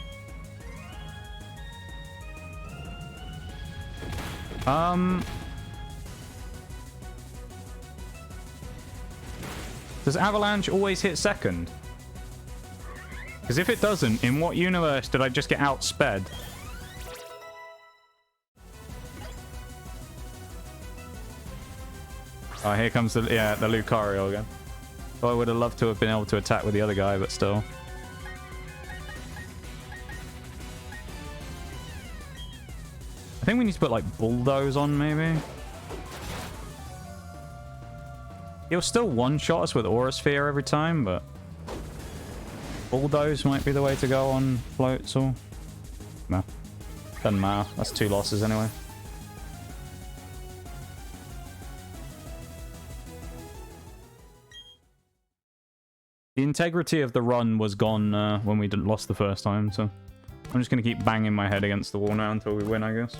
A: Does Avalanche always hit second? Because if it doesn't, in what universe did I just get outsped? Oh, here comes the Lucario again. Oh, I would have loved to have been able to attack with the other guy, but still. I think we need to put, like, Bulldoze on, maybe? He'll still one-shot us with Aura Sphere every time, but... Bulldoze might be the way to go on Floatzel. No. Doesn't matter. That's 2 losses anyway. The integrity of the run was gone when we lost the first time, so... I'm just going to keep banging my head against the wall now until we win, I guess.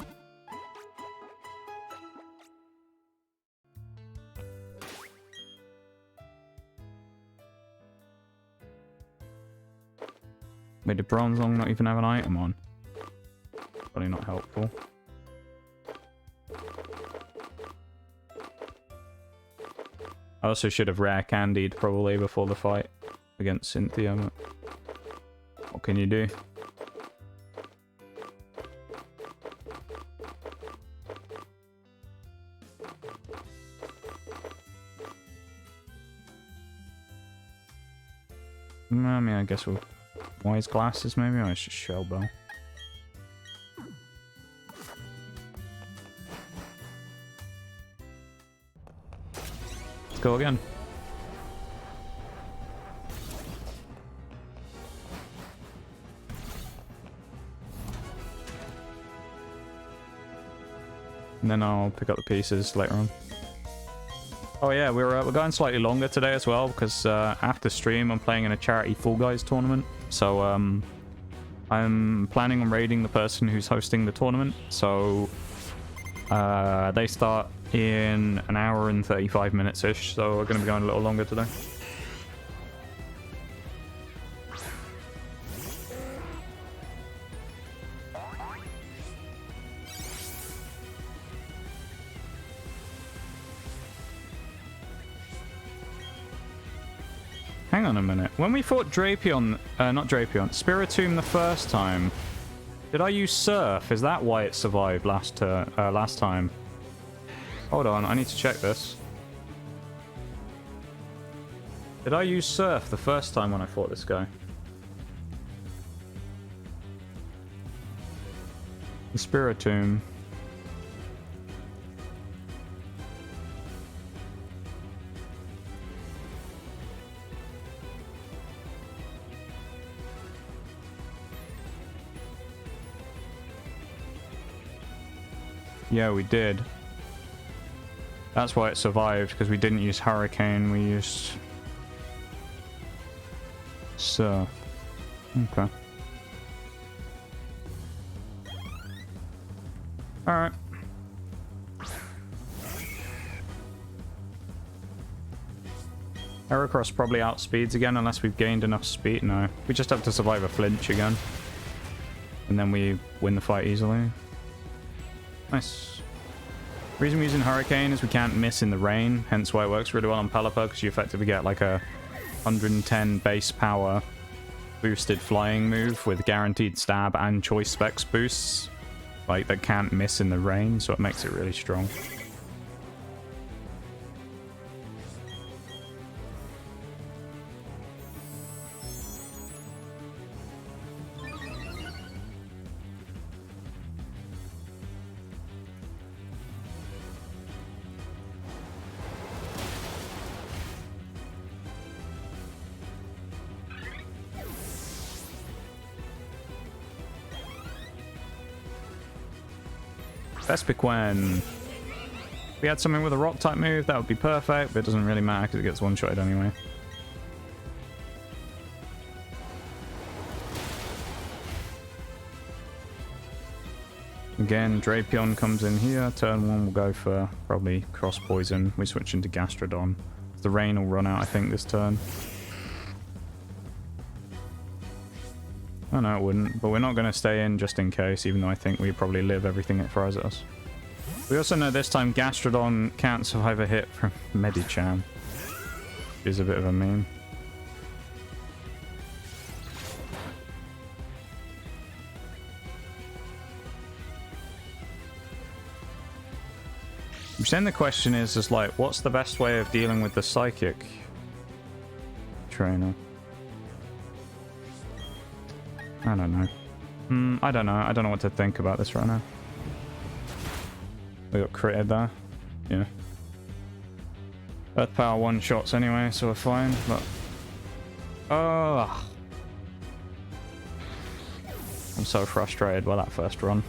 A: Wait, did Bronzong not even have an item on? Probably not helpful. I also should have rare candied probably before the fight against Cynthia. But what can you do? I mean, I guess we'll... Wise glasses, maybe? Or it's just Shell Bell. Let's go again. And then I'll pick up the pieces later on. Oh yeah, we're going slightly longer today as well because after stream I'm playing in a charity Fall Guys tournament. So I'm planning on raiding the person who's hosting the tournament. So they start in an hour and 35 minutes-ish. So we're going to be going a little longer today. Hang on a minute. When we fought Drapion, not Drapion, Spiritomb the first time, did I use Surf? Is that why it survived last time? Hold on, I need to check this. Did I use Surf the first time when I fought this guy? The Spiritomb. Yeah, we did. That's why it survived, because we didn't use Hurricane, we used... Surf. Okay. Alright. Heracross probably outspeeds again, unless we've gained enough speed. No. We just have to survive a flinch again. And then we win the fight easily. Nice. The reason we're using Hurricane is we can't miss in the rain, hence why it works really well on Pelipper, because you effectively get like a 110 base power boosted flying move with guaranteed stab and choice specs boosts, like that can't miss in the rain, so it makes it really strong. Vespiquen. If we had something with a rock type move, that would be perfect, but it doesn't really matter because it gets one-shotted anyway. Again, Drapion comes in here. Turn 1 will go for probably Cross Poison. We switch into Gastrodon. The rain will run out, I think, this turn. Oh no, it wouldn't. But we're not going to stay in just in case, even though I think we probably live everything it throws at us. We also know this time Gastrodon can't survive a hit from Medicham. Which is a bit of a meme. Which then the question is like, what's the best way of dealing with the Psychic trainer? I don't know. I don't know. I don't know what to think about this right now. We got critted there. Yeah. Earth Power one-shots anyway, so we're fine, but... Oh! I'm so frustrated by that first run.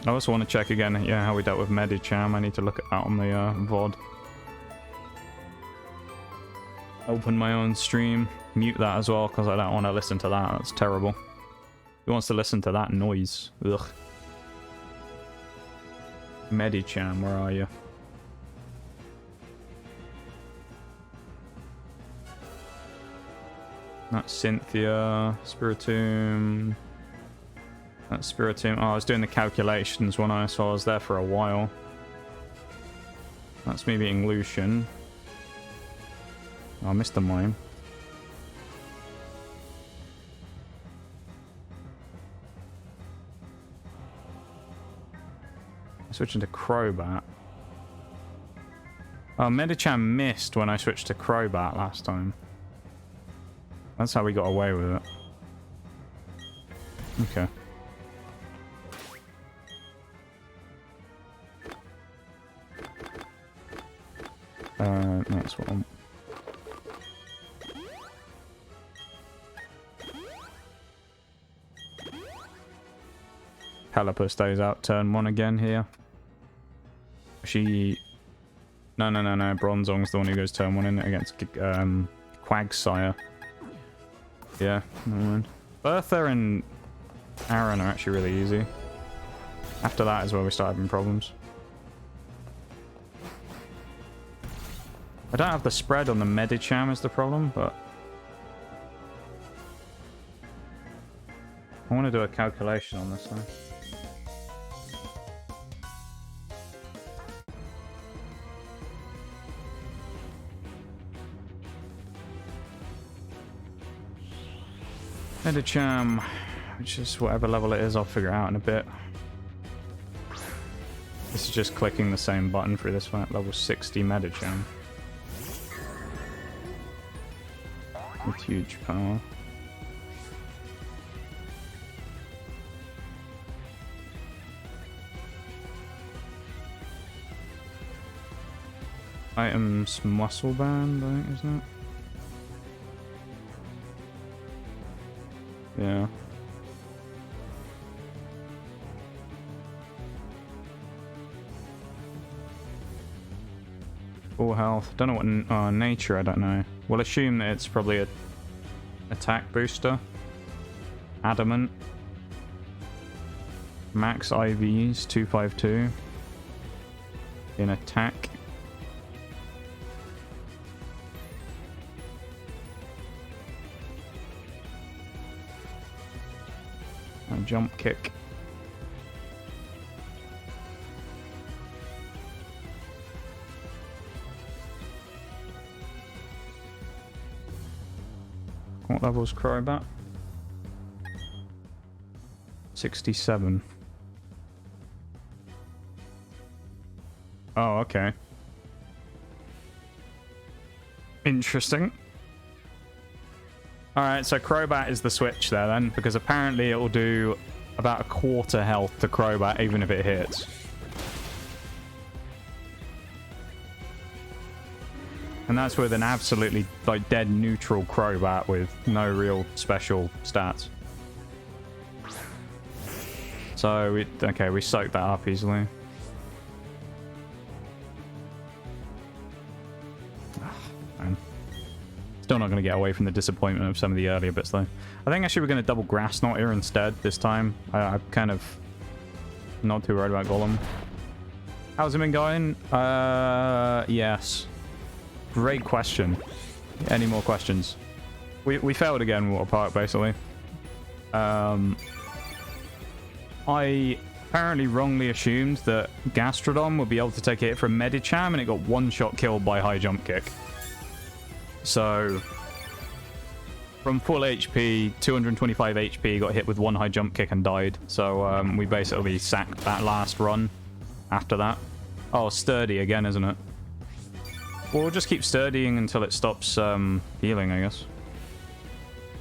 A: I also want to check again, yeah, how we dealt with Medicham. I need to look at that on the VOD. Open my own stream. Mute that as well, because I don't want to listen to that. That's terrible. Who wants to listen to that noise? Ugh. Medicham, where are you? That's Cynthia. Spiritomb. That's Spiritomb. Oh, I was doing the calculations when I saw I was there for a while. That's me beating Lucian. Oh, I missed the mime. Switching to Crobat. Oh, Medicham missed when I switched to Crobat last time. That's how we got away with it. Okay. That's what I'm... Caliper stays out turn 1 again here. She... No. Bronzong's the one who goes turn 1 in against Quagsire. Yeah, never mind. Bertha and Aaron are actually really easy. After that is where we start having problems. I don't have the spread on the Medicham is the problem, but... I want to do a calculation on this one. Medicham, which is whatever level it is, I'll figure it out in a bit. This is just clicking the same button for this fight. Level 60 Medicham. With huge power. Items Muscle Band, I think, isn't it? Yeah. Full health. Don't know what nature, I don't know. We'll assume that it's probably a attack booster. Adamant. Max IVs 252. In attack. And jump kick. What level's Crobat? 67. Oh, okay. Interesting. Alright, so Crobat is the switch there then, because apparently it will do about a quarter health to Crobat even if it hits. And that's with an absolutely like dead neutral Crobat with no real special stats. So, okay, we soaked that up easily. Man. Still not going to get away from the disappointment of some of the earlier bits, though. I think actually we're going to double Grass Knot here instead this time. I'm kind of not too worried about Golem. How's it been going? Yes. Great question. Any more questions? We failed again, Water Park, basically. I apparently wrongly assumed that Gastrodon would be able to take a hit from Medicham, and it got one-shot killed by High Jump Kick. So, from full HP, 225 HP, got hit with one High Jump Kick and died. So, we basically sacked that last run after that. Oh, Sturdy again, isn't it? Well, we'll just keep Sturdying until it stops healing, I guess.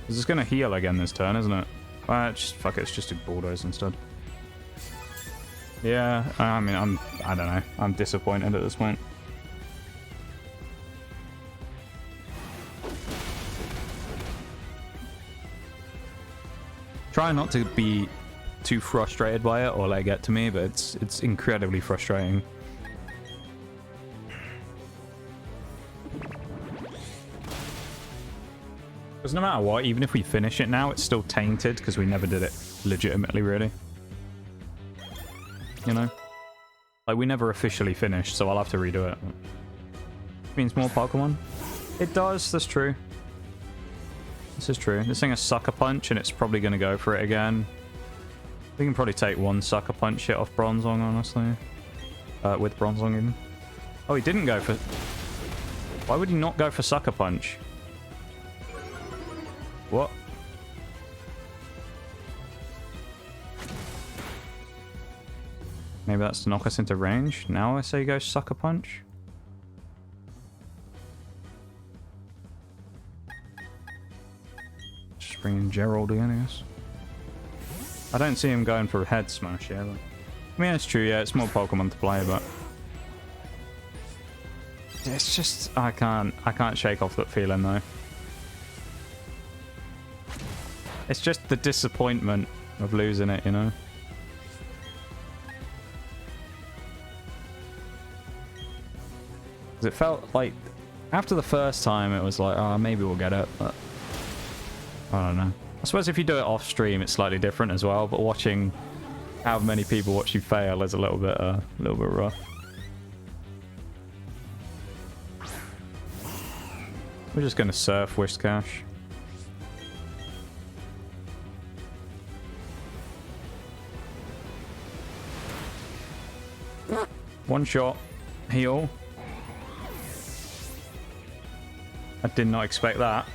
A: This is going to heal again this turn, isn't it? Just fuck it, let's just do Bulldoze instead. Yeah, I mean, I don't know. I'm disappointed at this point. Try not to be too frustrated by it or let it get to me, but it's incredibly frustrating. Because no matter what, even if we finish it now, it's still tainted because we never did it legitimately, really. You know? Like, we never officially finished, so I'll have to redo it. Means more Pokemon? It does, that's true. This is true. This thing has Sucker Punch, and it's probably going to go for it again. We can probably take one Sucker Punch hit off Bronzong, honestly. With Bronzong, even. Oh, he didn't go for... Why would he not go for Sucker Punch? What? Maybe that's to knock us into range. Now I say go Sucker Punch. Just bring in Gerald again, I guess. I don't see him going for a Head Smash, yeah. But... I mean, it's true, yeah, it's more Pokemon to play, but... It's just... I can't shake off that feeling, though. It's just the disappointment of losing it, you know? Because it felt like... After the first time, it was like, oh, maybe we'll get it, but... I don't know. I suppose if you do it off stream, it's slightly different as well, but watching how many people watch you fail is a little bit rough. We're just going to surf Whiscash. One shot. Heal. I did not expect that.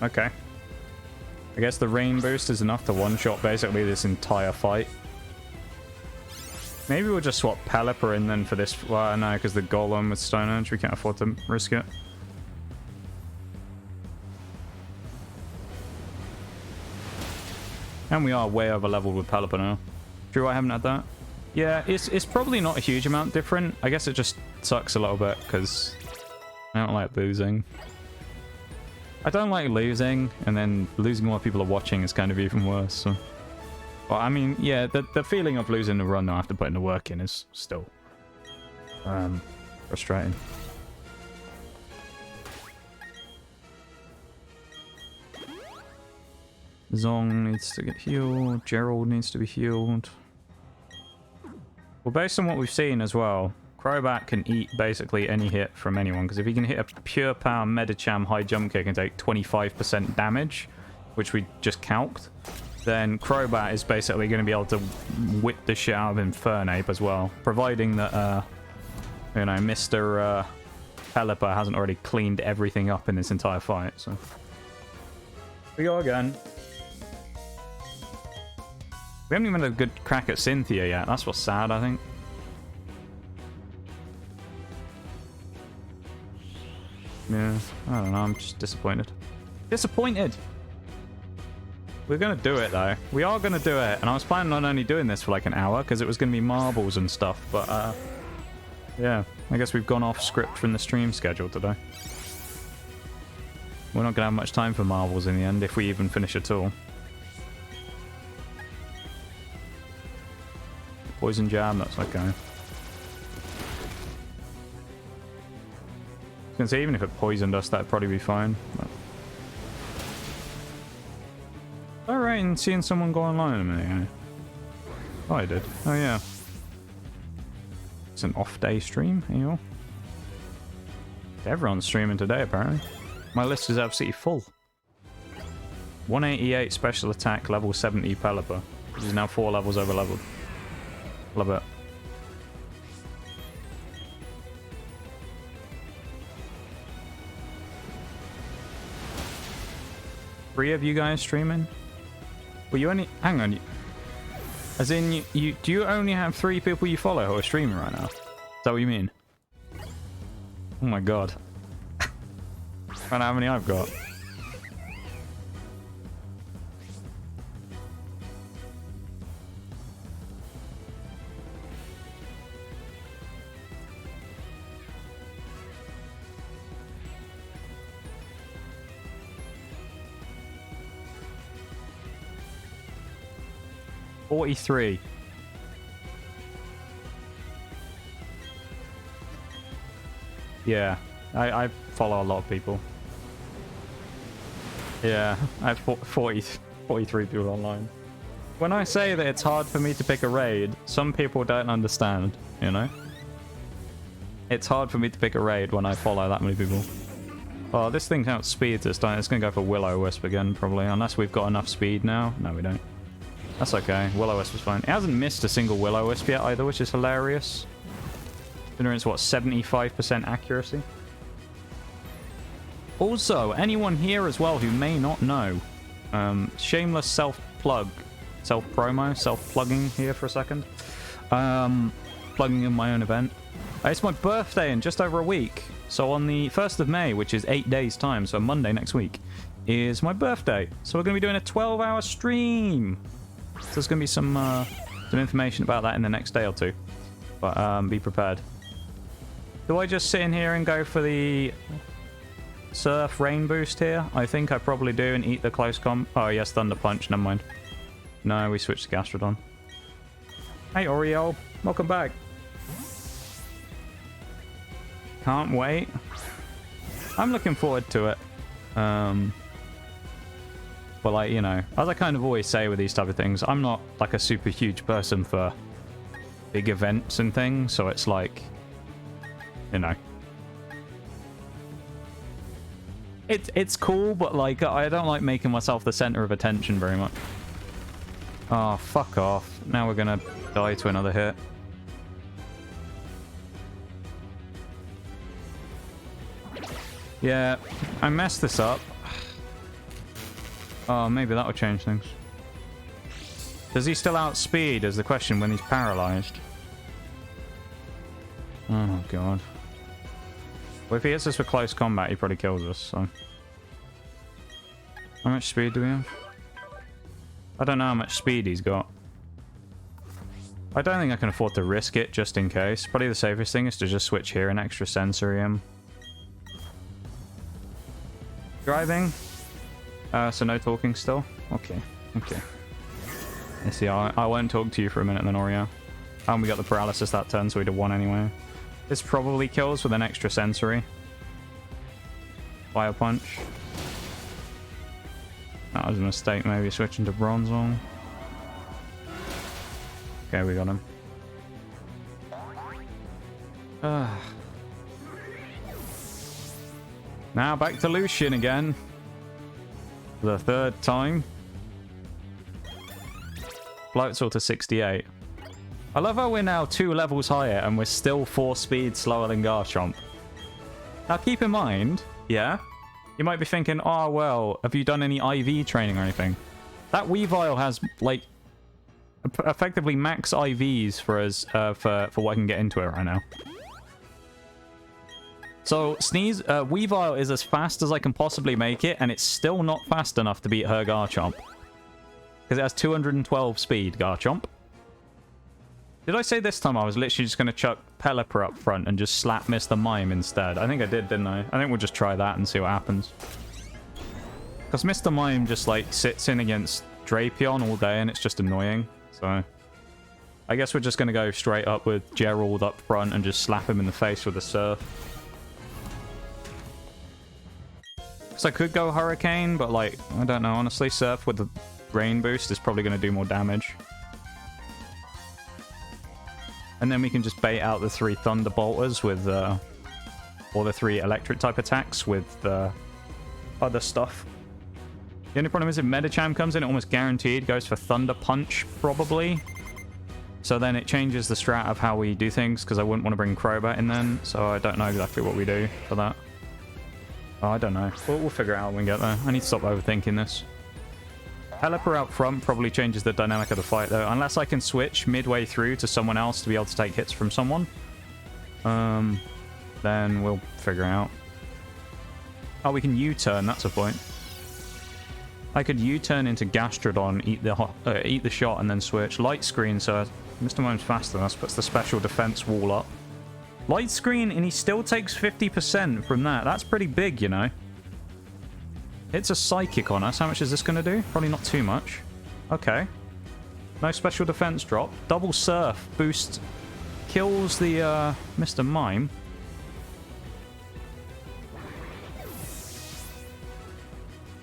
A: Okay. I guess the rain boost is enough to one-shot basically this entire fight. Maybe we'll just swap Pelipper in then for this. Well, no, because the Golem with Stone Edge, we can't afford to risk it. And we are way over leveled with Pelipper now. True, I haven't had that. Yeah, it's probably not a huge amount different. I guess it just sucks a little bit because I don't like losing. I don't like losing, and then losing while people are watching is kind of even worse. So. Well, I mean, yeah, the feeling of losing the run after putting the work in is still frustrating. Zong needs to get healed. Gerald needs to be healed. Well, based on what we've seen as well, Crobat can eat basically any hit from anyone, because if he can hit a Pure Power Medicham High Jump Kick and take 25% damage, which we just calced, then Crobat is basically going to be able to whip the shit out of Infernape as well, providing that, you know, Mr. Pelipper hasn't already cleaned everything up in this entire fight, so... We go again. We haven't even had a good crack at Cynthia yet. That's what's sad, I think. Yeah, I don't know. I'm just disappointed. Disappointed! We're going to do it, though. We are going to do it. And I was planning on only doing this for like an hour because it was going to be marbles and stuff. But, yeah. I guess we've gone off script from the stream schedule today. We're not going to have much time for marbles in the end if we even finish at all. poison jab, that's okay. I was gonna say, even if it poisoned us, that'd probably be fine. But... Alright, and seeing someone go online a minute ago. Oh, I did. Oh, yeah. It's an off-day stream, here. Everyone's streaming today, apparently. My list is absolutely full. 188 special attack, level 70 Pelipper, which is now 4 levels over leveled. Love it. Three of you guys streaming? Well, you only... Hang on. As in, do you only have 3 people you follow who are streaming right now? Is that what you mean? Oh my god. I don't know how many I've got. $43. Yeah, I follow a lot of people. Yeah, I have 43 people online. When I say that it's hard for me to pick a raid, some people don't understand, you know? It's hard for me to pick a raid when I follow that many people. Oh, this thing outspeeds us, don't it? It's going to go for Will-O-Wisp again, probably. Unless we've got enough speed now. No, we don't. That's okay. Will-O-Wisp was fine. It hasn't missed a single Will-O-Wisp yet either, which is hilarious. Considering it's, what, 75% accuracy? Also, anyone here as well who may not know, shameless self-plug, self-promo, self-plugging here for a second. Plugging in my own event. It's my birthday in just over a week. So on the 1st of May, which is 8 days time, so Monday next week, is my birthday. So we're going to be doing a 12-hour stream. So there's going to be some information about that in the next day or two. But be prepared. Do I just sit in here and go for the Surf Rain boost here? I think I probably do, and eat the close comp. Oh, yes, Thunder Punch. Never mind. No, we switched to Gastrodon. Hey, Oriole. Welcome back. Can't wait. I'm looking forward to it. But, like, you know, as I kind of always say with these type of things, I'm not, like, a super huge person for big events and things, so it's like, you know. It's cool, but, like, I don't like making myself the center of attention very much. Oh, fuck off. Now we're gonna die to another hit. Yeah, I messed this up. Oh, maybe that would change things. Does he still outspeed is the question when he's paralyzed? Oh, God. Well, if he hits us with close combat, he probably kills us, so... How much speed do we have? I don't know how much speed he's got. I don't think I can afford to risk it, just in case. Probably the safest thing is to just switch here and extra sensory him. Driving? So no talking still? Okay, okay. Let's see, I won't talk to you for a minute then, Oreo. And we got the paralysis that turn, so we'd have won anyway. This probably kills with an extra sensory. Fire punch. That was a mistake, maybe switching to Bronzong. Okay, we got him. Now back to Lucian again. For the 3rd time. Floatzel to 68. I love how we're now 2 levels higher and we're still 4 speeds slower than Garchomp. Now keep in mind, yeah, you might be thinking, oh well, have you done any IV training or anything? That Weavile has, like, effectively max IVs for us, for what I can get into it right now. So, Weavile is as fast as I can possibly make it, and it's still not fast enough to beat her Garchomp. Because it has 212 speed, Garchomp. Did I say this time I was literally just going to chuck Pelipper up front and just slap Mr. Mime instead? I think I did, didn't I? I think we'll just try that and see what happens. Because Mr. Mime just, like, sits in against Drapion all day, and it's just annoying, so... I guess we're just going to go straight up with Gerald up front and just slap him in the face with a Surf. Because I could go Hurricane, but like, I don't know, honestly, Surf with the Rain boost is probably going to do more damage. And then we can just bait out the 3 Thunderbolters with, or the 3 electric type attacks with other stuff. The only problem is if Medicham comes in, it almost guaranteed goes for Thunder Punch, probably. So then it changes the strat of how we do things, because I wouldn't want to bring Crobat in then, so I don't know exactly what we do for that. Oh, I don't know. We'll figure it out when we get there. I need to stop overthinking this. Pelipper out front probably changes the dynamic of the fight, though, unless I can switch midway through to someone else to be able to take hits from someone. Then we'll figure it out. Oh, we can U-turn, that's a point. I could U-turn into Gastrodon, eat the shot, and then switch. Light Screen, so Mr. Mime's faster than us, puts the special defense wall up. Light Screen, and he still takes 50% from that. That's pretty big, you know. It's a Psychic on us. How much is this going to do? Probably not too much. Okay. No special defense drop. Double Surf boost kills the Mr. Mime.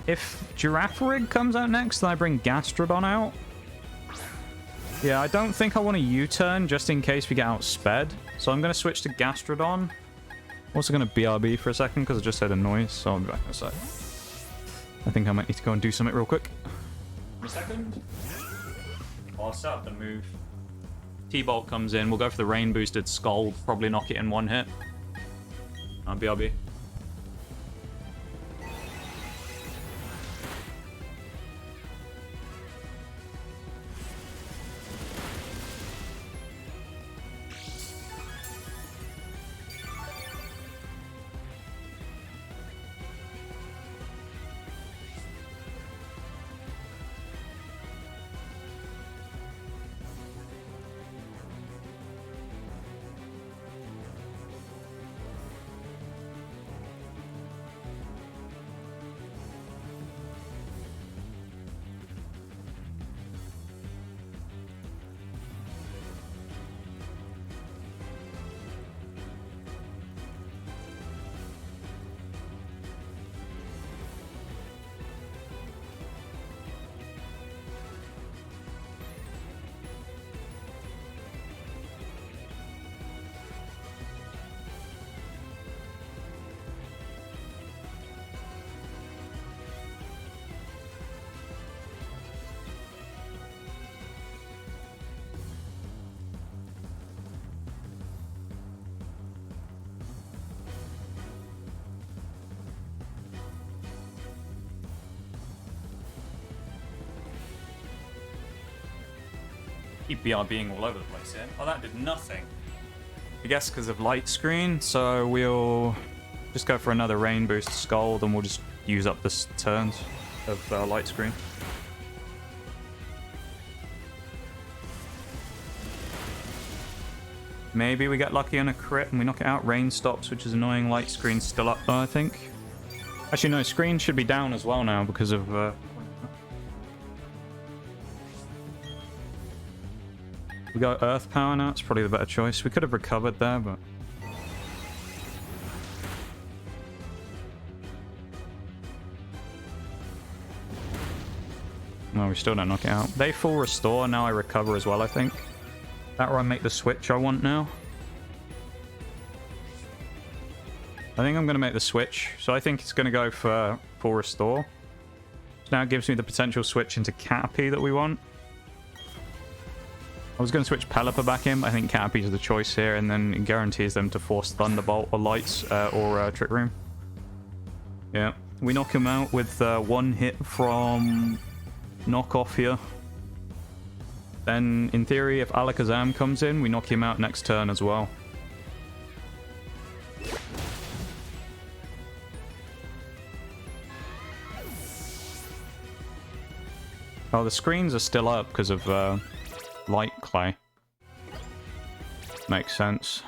A: If Girafarig comes out next, then I bring Gastrodon out. Yeah, I don't think I want to U-turn just in case we get outsped. So I'm going to switch to Gastrodon. Also going to BRB for a second because I just heard a noise, so I'll be back in a sec. I think I might need to go and do something real quick. A second. I'll set up the move. T-Bolt comes in. We'll go for the rain boosted Scald. Probably knock it in one hit. BRB. Keep BRBing all over the place here. Oh, that did nothing. I guess because of Light Screen, so we'll just go for another Rain Boost Scald and we'll just use up the turns of Light Screen. Maybe we get lucky on a crit and we knock it out. Rain stops, which is annoying. Light Screen's still up though, I think. Actually, no, Screen should be down as well now because of... We got Earth Power now, it's probably the better choice. We could have recovered there, but... No, we still don't knock it out. They full restore, now I recover as well, I think. That or I make the switch I want now. I think I'm going to make the switch. So I think it's going to go for full restore. So now it gives me the potential switch into Caterpie that we want. I was going to switch Pelipper back in, but I think Caterpie's the choice here, and then it guarantees them to force Thunderbolt or Lights or Trick Room. Yeah, we knock him out with one hit from Knockoff here. Then, in theory, if Alakazam comes in, we knock him out next turn as well. Oh, the screens are still up because of... Light Clay. Makes sense.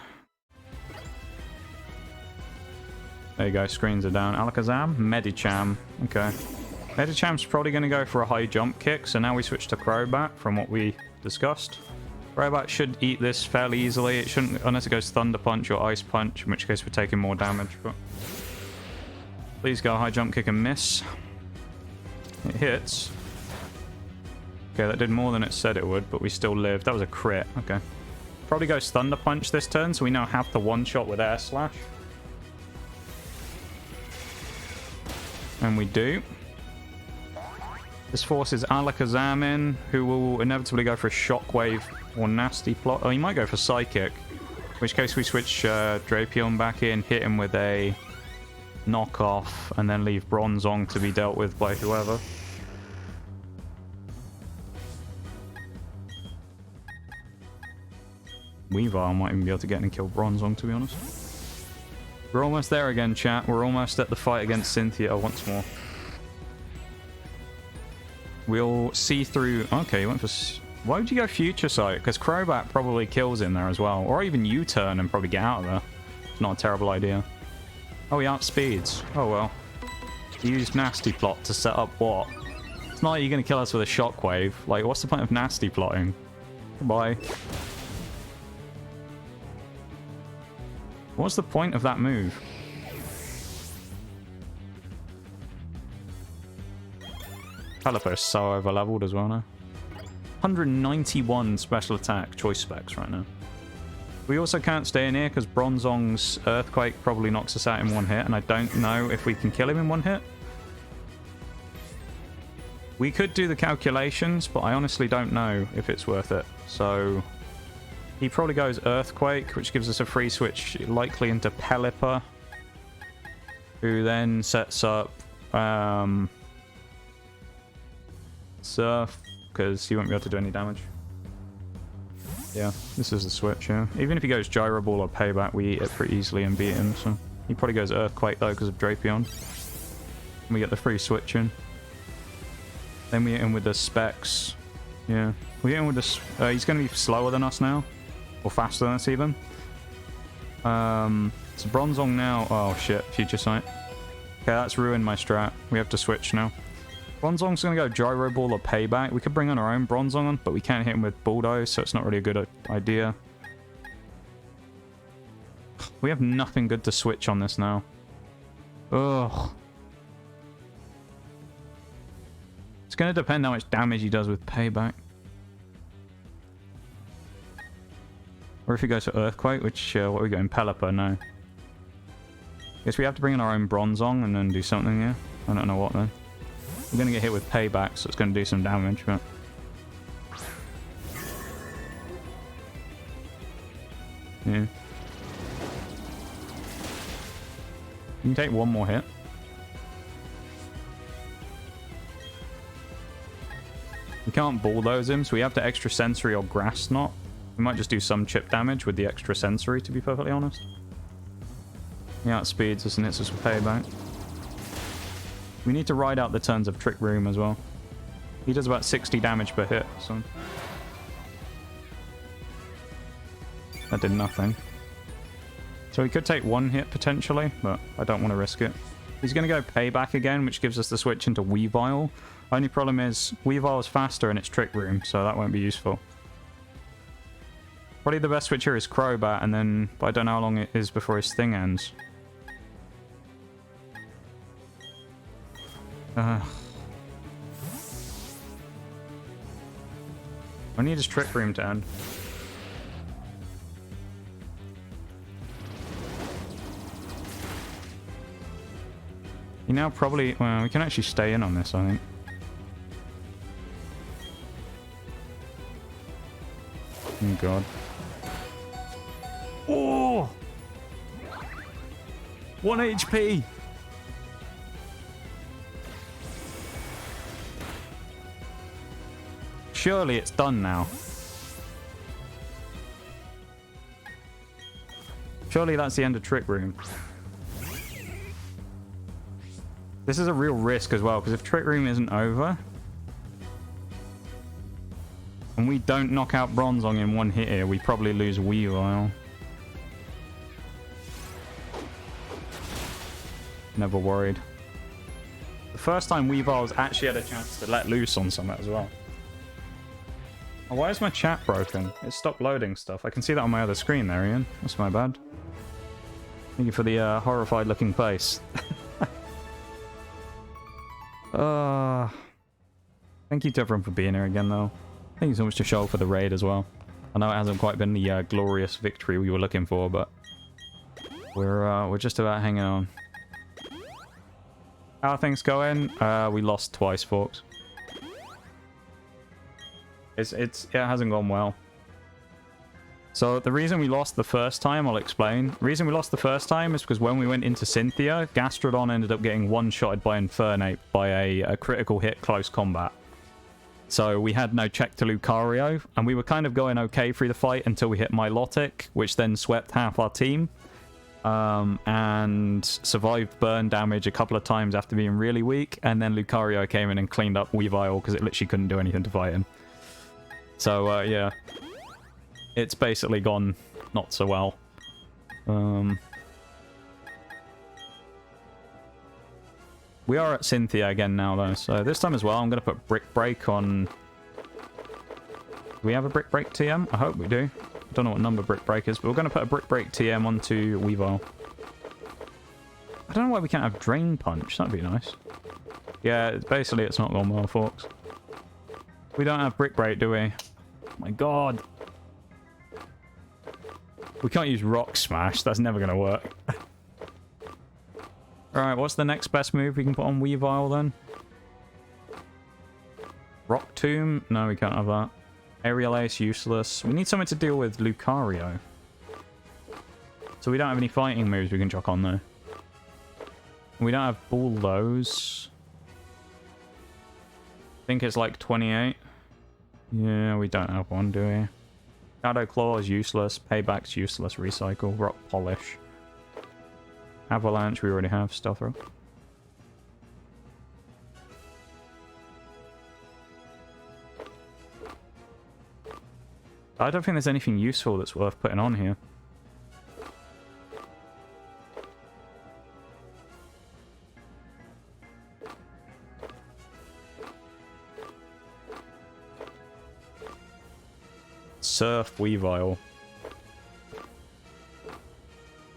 A: There you go, screens are down. Alakazam, Medicham. Okay. Medicham's probably going to go for a high jump kick, so now we switch to Crobat from what we discussed. Crobat should eat this fairly easily. It shouldn't, unless it goes Thunder Punch or Ice Punch, in which case we're taking more damage. But please go high jump kick and miss. It hits. Okay, that did more than it said it would, but we still lived. That was a crit. Okay. Probably goes Thunder Punch this turn, so we now have to one-shot with Air Slash. And we do. This forces Alakazam in, who will inevitably go for a Shockwave or Nasty Plot. Oh, he might go for Psychic. In which case we switch Drapion back in, hit him with a knockoff, and then leave Bronzong to be dealt with by whoever. Weavile might even be able to get in and kill Bronzong, to be honest. We're almost there again, chat. We're almost at the fight against Cynthia once more. We'll see through... Okay, you went for... Why would you go Future Sight? Because Crobat probably kills in there as well. Or even U-turn and probably get out of there. It's not a terrible idea. Oh, he outspeeds. Oh, well. He used Nasty Plot to set up what? It's not like you're going to kill us with a Shockwave. Like, what's the point of Nasty Plotting? Goodbye. What's the point of that move? Pelipper is so over-leveled as well now. 191 special attack choice specs right now. We also can't stay in here because Bronzong's Earthquake probably knocks us out in one hit, and I don't know if we can kill him in one hit. We could do the calculations, but I honestly don't know if it's worth it. So he probably goes Earthquake, which gives us a free switch likely into Pelipper, who then sets up Surf, because he won't be able to do any damage. Yeah, this is the switch, yeah. Even if he goes Gyro Ball or Payback, we eat it pretty easily and beat him, so... He probably goes Earthquake, though, because of Drapion. And we get the free switch in. Then we hit him with the specs. Yeah. We hit him with the... he's going to be slower than us now. Or faster than us, even. So Bronzong now... Oh, shit. Future Sight. Okay, that's ruined my strat. We have to switch now. Bronzong's going to go Gyro Ball or Payback. We could bring on our own Bronzong, but we can't hit him with Bulldoze, so it's not really a good idea. We have nothing good to switch on this now. Ugh. It's going to depend how much damage he does with Payback. Or if he goes for Earthquake, which, what are we going? Pelipper? No. Guess we have to bring in our own Bronzong and then do something, yeah? I don't know what then. We're going to get hit with Payback, so it's going to do some damage, but... Yeah. You can take one more hit. We can't Bulldoze him, so we have to Extra Sensory or Grass Knot. We might just do some chip damage with the Extra Sensory, to be perfectly honest. He outspeeds us and hits us with Payback. We need to ride out the turns of Trick Room as well. He does about 60 damage per hit, so... That did nothing. So he could take one hit potentially, but I don't want to risk it. He's going to go Payback again, which gives us the switch into Weavile. Only problem is, Weavile is faster and it's Trick Room, so that won't be useful. Probably the best switch here is Crobat, and then... But I don't know how long it is before his thing ends. I need his Trick Room to end. You now probably... Well, we can actually stay in on this, I think. Oh, God. Oh! 1 HP! Surely it's done now. Surely that's the end of Trick Room. This is a real risk as well, because if Trick Room isn't over... and we don't knock out Bronzong in one hit here, we probably lose Weavile. Never worried. The first time Weavile's actually had a chance to let loose on something as well. Oh, why is my chat broken? It stopped loading stuff. I can see that on my other screen there, Ian. That's my bad. Thank you for the horrified looking face. Thank you to everyone for being here again, though. Thank you so much to Shoal for the raid as well. I know it hasn't quite been the glorious victory we were looking for, but we're just about hanging on. How are things going? We lost twice, folks. It hasn't gone well. So the reason we lost the first time, I'll explain. The reason we lost the first time is because when we went into Cynthia, Gastrodon ended up getting one-shotted by Infernape by a critical hit close combat. So we had no check to Lucario, and we were kind of going okay through the fight until we hit Milotic, which then swept half our team. And survived burn damage a couple of times after being really weak, and then Lucario came in and cleaned up Weavile because it literally couldn't do anything to fight him. So, yeah. It's basically gone not so well. We are at Cynthia again now, though. So this time as well, I'm going to put Brick Break on... Do we have a Brick Break TM? I hope we do. I don't know what number Brick Break is, but we're going to put a Brick Break TM onto Weavile. I don't know why we can't have Drain Punch. That'd be nice. Yeah, basically it's not gone well, folks. We don't have Brick Break, do we? Oh my god. We can't use Rock Smash. That's never going to work. Alright, what's the next best move we can put on Weavile then? Rock Tomb? No, we can't have that. Aerial Ace, useless. We need something to deal with Lucario. So we don't have any fighting moves we can chuck on though. We don't have Bulldoze. I think it's like 28. Yeah, we don't have one, do we? Shadow Claw is useless. Payback's useless. Recycle. Rock Polish. Avalanche we already have. Stealth Rock. I don't think there's anything useful that's worth putting on here. Surf Weavile.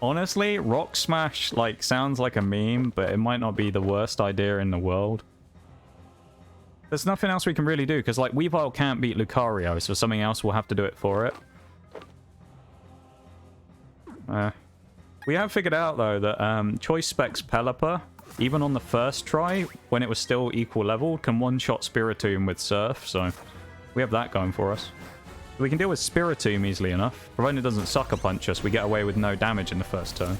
A: Honestly, Rock Smash like sounds like a meme, but it might not be the worst idea in the world. There's nothing else we can really do, because like Weavile can't beat Lucario, so something else will have to do it for it. We have figured out though that Choice Specs Pelipper, even on the first try, when it was still equal level, can one-shot Spiritomb with Surf, so we have that going for us. We can deal with Spiritomb easily enough. Provided it doesn't Sucker Punch us, we get away with no damage in the first turn.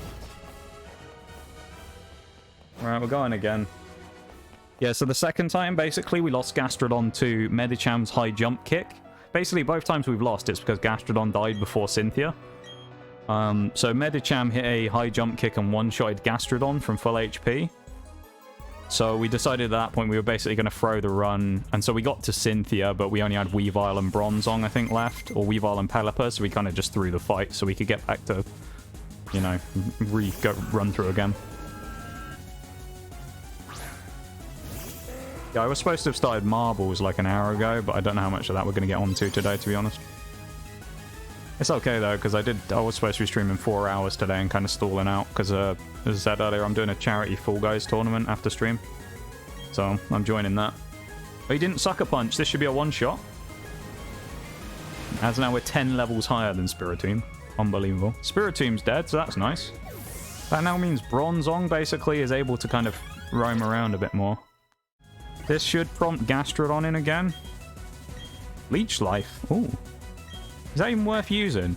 A: Alright, we're going again. Yeah, so the second time, basically, we lost Gastrodon to Medicham's high jump kick. Basically, both times we've lost, it's because Gastrodon died before Cynthia. So Medicham hit a high jump kick and one-shotted Gastrodon from full HP. So we decided at that point we were basically going to throw the run. And so we got to Cynthia, but we only had Weavile and Bronzong, I think, left. Or Weavile and Pelipper, so we kind of just threw the fight so we could get back to, you know, run through again. Yeah, I was supposed to have started Marbles like an hour ago, but I don't know how much of that we're going to get onto today, to be honest. It's okay, though, because I was supposed to be streaming 4 hours today and kind of stalling out, because, as I said earlier, I'm doing a charity Fall Guys tournament after stream. So, I'm joining that. But he didn't Sucker Punch. This should be a one-shot. As now we're 10 levels higher than Spiritomb. Unbelievable. Spiritomb's dead, so that's nice. That now means Bronzong, basically, is able to kind of roam around a bit more. This should prompt Gastrodon in again. Leech Life. Ooh. Is that even worth using?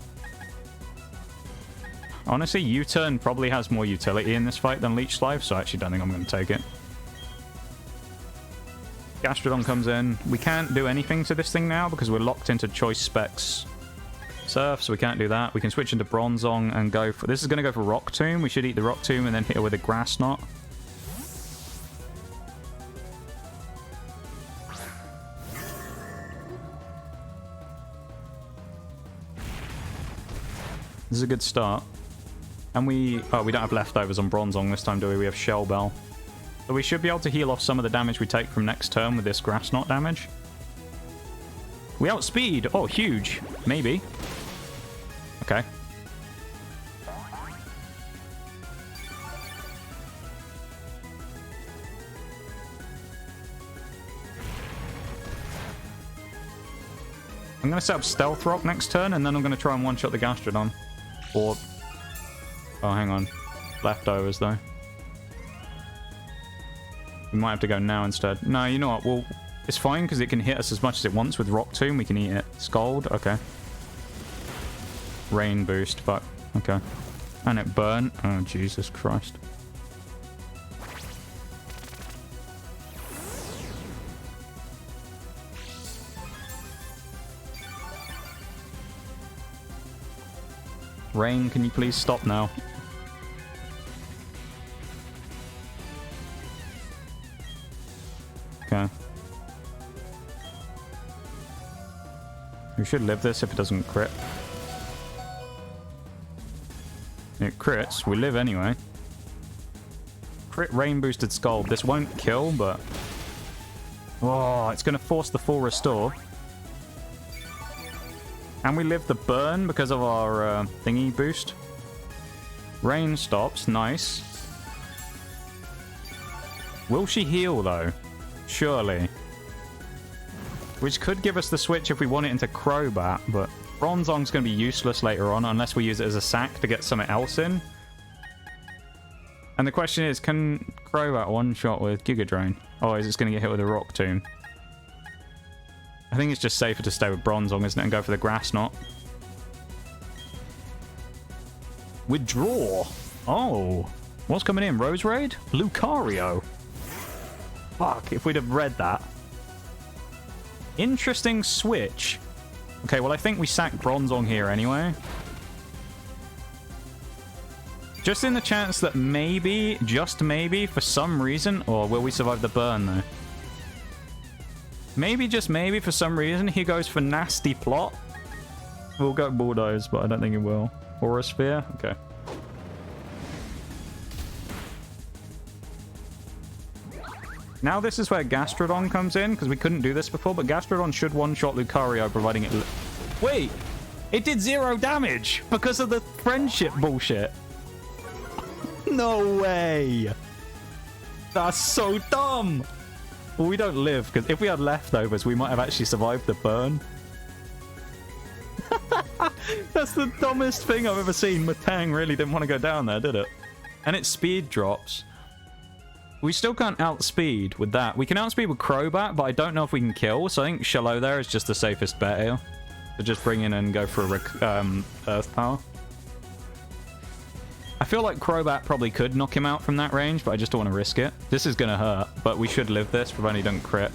A: Honestly, U-Turn probably has more utility in this fight than Leech Life, so I actually don't think I'm going to take it. Gastrodon comes in. We can't do anything to this thing now because we're locked into Choice Specs Surf, so we can't do that. We can switch into Bronzong and go for... This is going to go for Rock Tomb. We should eat the Rock Tomb and then hit it with a Grass Knot. This is a good start. And we don't have leftovers on Bronzong this time, do we? We have Shell Bell. So we should be able to heal off some of the damage we take from next turn with this Grass Knot damage. We outspeed. Oh, huge. Maybe. Okay. I'm going to set up Stealth Rock next turn, and then I'm going to try and one-shot the Gastrodon. Or... Oh, hang on. Leftovers, though. We might have to go now instead. No, you know what? Well, it's fine, because it can hit us as much as it wants with Rock Tomb. We can eat it. Scald? Okay. Rain boost. Fuck. Okay. And it burn. Oh, Jesus Christ. Rain, can you please stop now? Okay. We should live this if it doesn't crit. It crits. We live anyway. Crit rain boosted Scald. This won't kill, but... Oh, it's going to force the full restore. And we live the burn because of our thingy boost. Rain stops. Nice. Will she heal, though? Surely. Which could give us the switch if we want it into Crobat, but Bronzong's going to be useless later on unless we use it as a sack to get something else in. And the question is, can Crobat one-shot with Giga Drain? Or is it going to get hit with a Rock Tomb? I think it's just safer to stay with Bronzong, isn't it? And go for the Grass Knot. Withdraw. Oh. What's coming in? Rose Raid? Lucario. Fuck, if we'd have read that. Interesting switch. Okay, well, I think we sack Bronzong here anyway. Just in the chance that maybe, just maybe, for some reason... Or will we survive the burn, though? Maybe, just maybe, for some reason, he goes for Nasty Plot. We'll go Bulldoze, but I don't think he will. Aura Sphere? Okay. Now this is where Gastrodon comes in, because we couldn't do this before, but Gastrodon should one-shot Lucario, providing it... Wait! It did 0 damage because of the friendship bullshit. No way! That's so dumb! Well, we don't live, because if we had leftovers, we might have actually survived the burn. That's the dumbest thing I've ever seen. Matang really didn't want to go down there, did it? And its speed drops. We still can't outspeed with that. We can outspeed with Crobat, but I don't know if we can kill, so I think Shallow there is just the safest bet here. So just bring in and go for a Earth Power. I feel like Crobat probably could knock him out from that range, but I just don't want to risk it. This is going to hurt, but we should live this, provided he don't crit.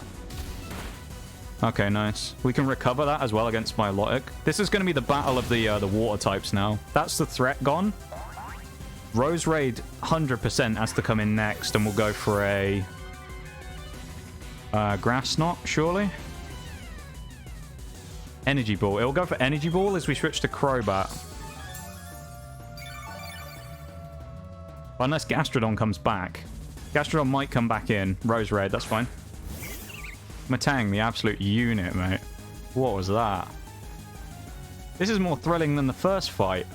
A: Okay, nice. We can recover that as well against Milotic. This is going to be the battle of the water types now. That's the threat gone. Rose Raid 100% has to come in next, and we'll go for a Grass Knot, surely. Energy Ball. It'll go for Energy Ball as we switch to Crobat. Unless Gastrodon comes back. Gastrodon might come back in. Rose Raid, that's fine. Matang, the absolute unit, mate. What was that? This is more thrilling than the first fight.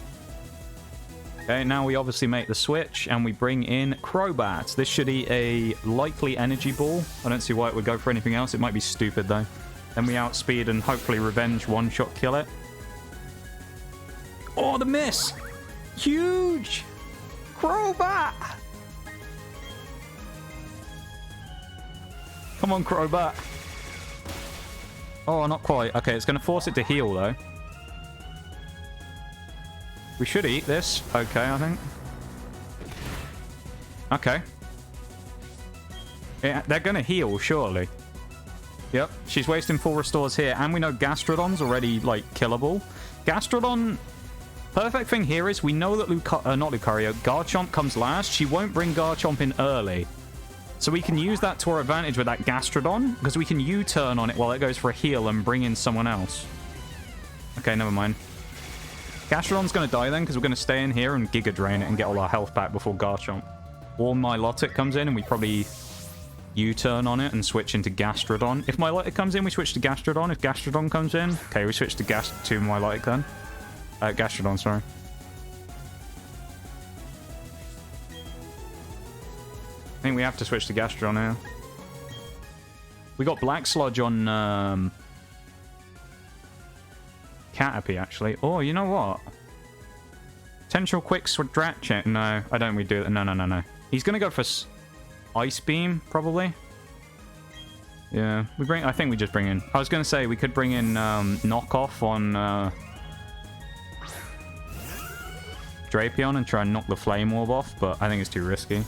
A: Okay, now we obviously make the switch, and we bring in Crobat. This should eat a likely Energy Ball. I don't see why it would go for anything else. It might be stupid, though. Then we outspeed and hopefully Revenge one-shot kill it. Oh, the miss! Huge! Crobat! Come on, Crobat. Oh, not quite. Okay, it's going to force it to heal, though. We should eat this. Okay, I think. Okay. Yeah, they're going to heal, surely. Yep, she's wasting full restores here. And we know Gastrodon's already, like, killable. Gastrodon... Perfect thing here is we know that not Lucario, Garchomp comes last. She won't bring Garchomp in early. So we can use that to our advantage with that Gastrodon, because we can U-turn on it while it goes for a heal and bring in someone else. Okay, never mind. Gastrodon's going to die then, because we're going to stay in here and Giga Drain it and get all our health back before Garchomp. Or Milotic comes in, and we probably U-turn on it and switch into Gastrodon. If Milotic comes in, we switch to Gastrodon. If Gastrodon comes in, okay, we switch to Milotic then. Gastrodon, sorry. I think we have to switch to Gastrodon here. We got Black Sludge on Caterpie, actually. Oh, you know what? Potential quick Dratchet. No, I don't. We do it. No. He's gonna go for Ice Beam, probably. Yeah, I think we just bring in. I was gonna say we could bring in Knockoff on Drapion and try and knock the Flame Orb off, but I think it's too risky.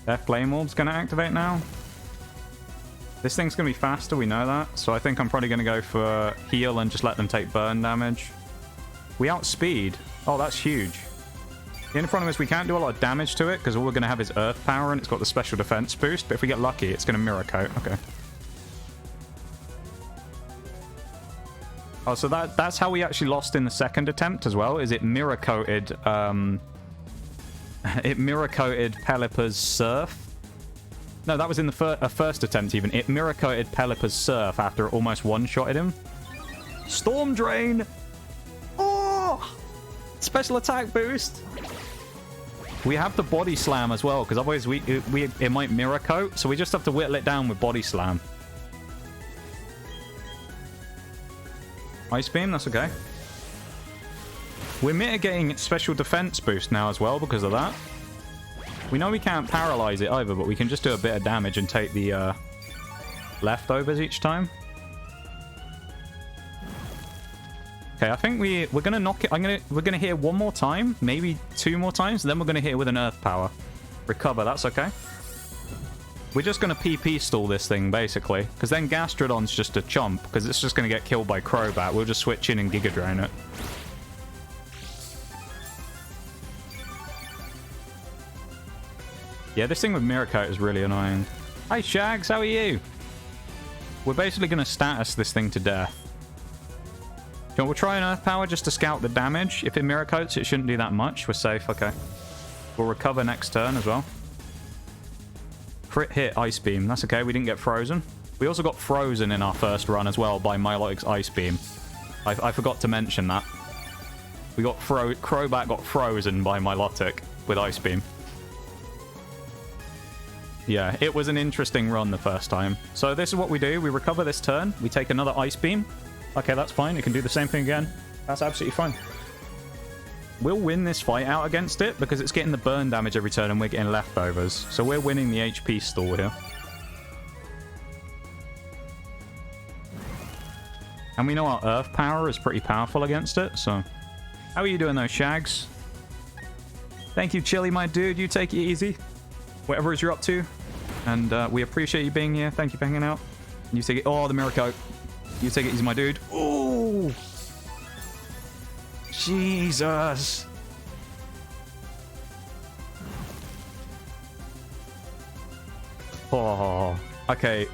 A: Their Flame Orb's gonna activate now. This thing's gonna be faster, we know that. So I think I'm probably gonna go for heal and just let them take burn damage. We outspeed. Oh, that's huge. The only problem is we can't do a lot of damage to it because all we're gonna have is Earth Power and it's got the special defense boost. But if we get lucky, it's gonna Mirror Coat. Okay. Oh, so that's how we actually lost in the second attempt as well. Is it Mirror Coated? It Mirror Coated Pelipper's Surf. No, that was in the first attempt even. It Mirror Coated Pelipper's Surf after it almost one-shotted him. Storm Drain! Oh! Special attack boost! We have the Body Slam as well, because otherwise it might Mirror Coat, so we just have to whittle it down with Body Slam. Ice Beam, that's okay. We're mitigating its special defense boost now as well because of that. We know we can't paralyze it either, but we can just do a bit of damage and take the leftovers each time. Okay, I think we're gonna knock it. We're gonna hit it one more time, maybe two more times, and then we're gonna hit it with an Earth Power. Recover, that's okay. We're just gonna PP stall this thing basically, because then Gastrodon's just a chump, because it's just gonna get killed by Crobat. We'll just switch in and Giga Drain it. Yeah, this thing with Mirror Coat is really annoying. Hi Shags, how are you? We're basically gonna status this thing to death. We'll try an Earth Power just to scout the damage. If it Mirror Coats, it shouldn't do that much. We're safe, okay. We'll recover next turn as well. Crit hit, Ice Beam. That's okay, we didn't get frozen. We also got frozen in our first run as well by Milotic's Ice Beam. I forgot to mention that. We got Crobat got frozen by Milotic with Ice Beam. Yeah, it was an interesting run the first time. So this is what we do. We recover this turn. We take another Ice Beam. Okay, that's fine. It can do the same thing again. That's absolutely fine. We'll win this fight out against it because it's getting the burn damage every turn and we're getting leftovers. So we're winning the HP stall here. And we know our Earth Power is pretty powerful against it, so... How are you doing though, Shags? Thank you, Chili, my dude. You take it easy. Whatever it is you're up to. And we appreciate you being here. Thank you for hanging out. You take it... Oh, the Mirror Coat. You take it easy, my dude. Oh! Jesus! Oh, okay.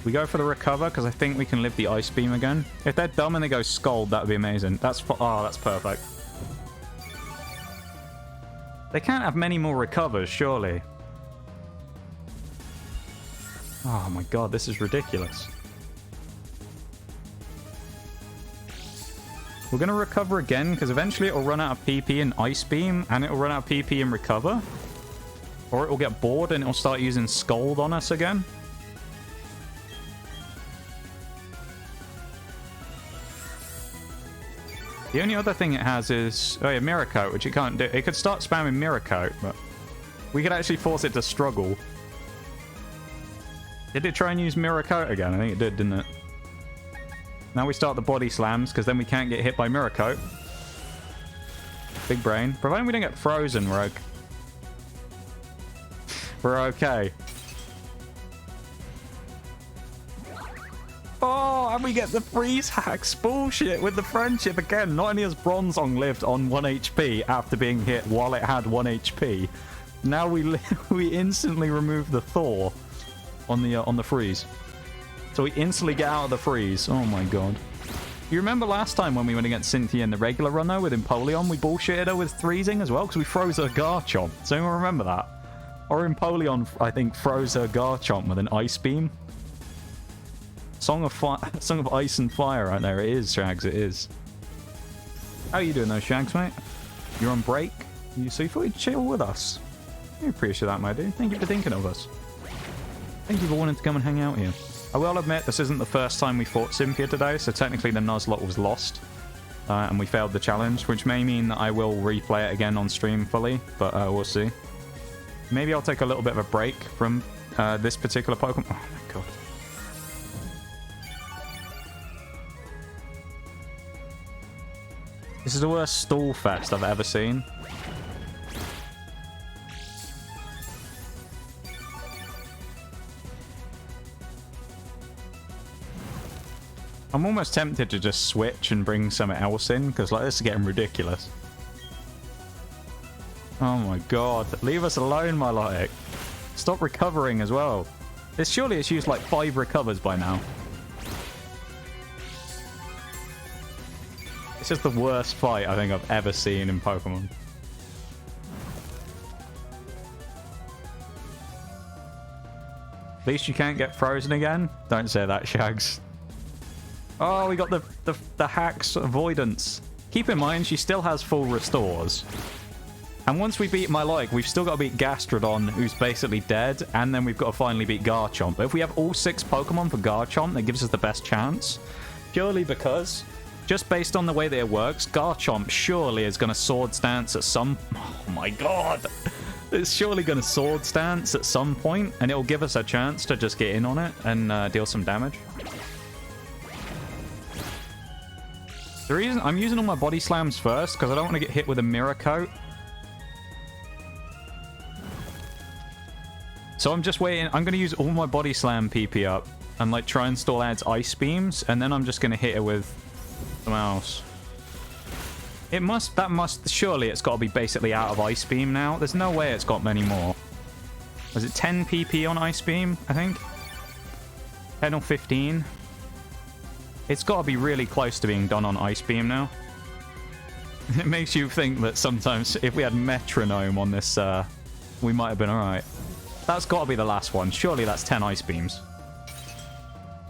A: We go for the recover because I think we can live the Ice Beam again. If they're dumb and they go Scald, that would be amazing. That's that's perfect. They can't have many more recovers, surely. Oh my god, this is ridiculous. We're going to recover again, because eventually it'll run out of PP and Ice Beam, and it'll run out of PP and recover. Or it'll get bored and it'll start using Scald on us again. The only other thing it has is... Oh yeah, Mirror Coat, which it can't do. It could start spamming Mirror Coat, but... We could actually force it to struggle. Did it try and use Mirror Coat again? I think it did, didn't it? Now we start the Body Slams, because then we can't get hit by Mirror Coat. Big brain. Providing we don't get frozen, we're okay. Oh, and we get the freeze hacks. Bullshit with the friendship again. Not only has Bronzong lived on 1 HP after being hit while it had 1 HP, now we instantly remove the Thor on the freeze. So we instantly get out of the freeze. Oh my god. You remember last time when we went against Cynthia in the regular run, though, with Empoleon, we bullshitted her with freezing as well, because we froze her Garchomp. Does anyone remember that? Or Empoleon, I think, froze her Garchomp with an Ice Beam. Song of Ice and Fire right there. It is, Shags, it is. How are you doing, though, Shags, mate? You're on break? So you thought you'd chill with us? I appreciate that, my dude. Thank you for thinking of us. Thank you for wanting to come and hang out here. I will admit, this isn't the first time we fought Cynthia today, so technically the Nuzlocke was lost. And we failed the challenge, which may mean that I will replay it again on stream fully, but we'll see. Maybe I'll take a little bit of a break from this particular Pokemon. Oh my god. This is the worst stall fest I've ever seen. I'm almost tempted to just switch and bring something else in, because like this is getting ridiculous. Oh my god. Leave us alone, my like. Stop recovering as well. Surely it's used like 5 recovers by now. It's just the worst fight I think I've ever seen in Pokemon. At least you can't get frozen again? Don't say that, Shags. Oh, we got the Hack's Avoidance. Keep in mind, she still has full restores. And once we beat Milotic, we've still got to beat Gastrodon, who's basically dead, and then we've got to finally beat Garchomp. But if we have all 6 Pokemon for Garchomp, that gives us the best chance. Purely because, just based on the way that it works, Garchomp surely is going to Swords Dance at some... Oh my god! It's surely going to Swords Dance at some point, and it'll give us a chance to just get in on it and deal some damage. The reason I'm using all my body slams first, because I don't want to get hit with a Mirror Coat. So I'm just waiting. I'm going to use all my body slam PP up and like try and stall out its Ice Beams, and then I'm just going to hit it with something else. Surely it's got to be basically out of Ice Beam now. There's no way it's got many more. Was it 10 PP on Ice Beam, I think? 10 or 15? It's got to be really close to being done on Ice Beam now. It makes you think that sometimes if we had Metronome on this, we might have been alright. That's got to be the last one. Surely that's 10 Ice Beams.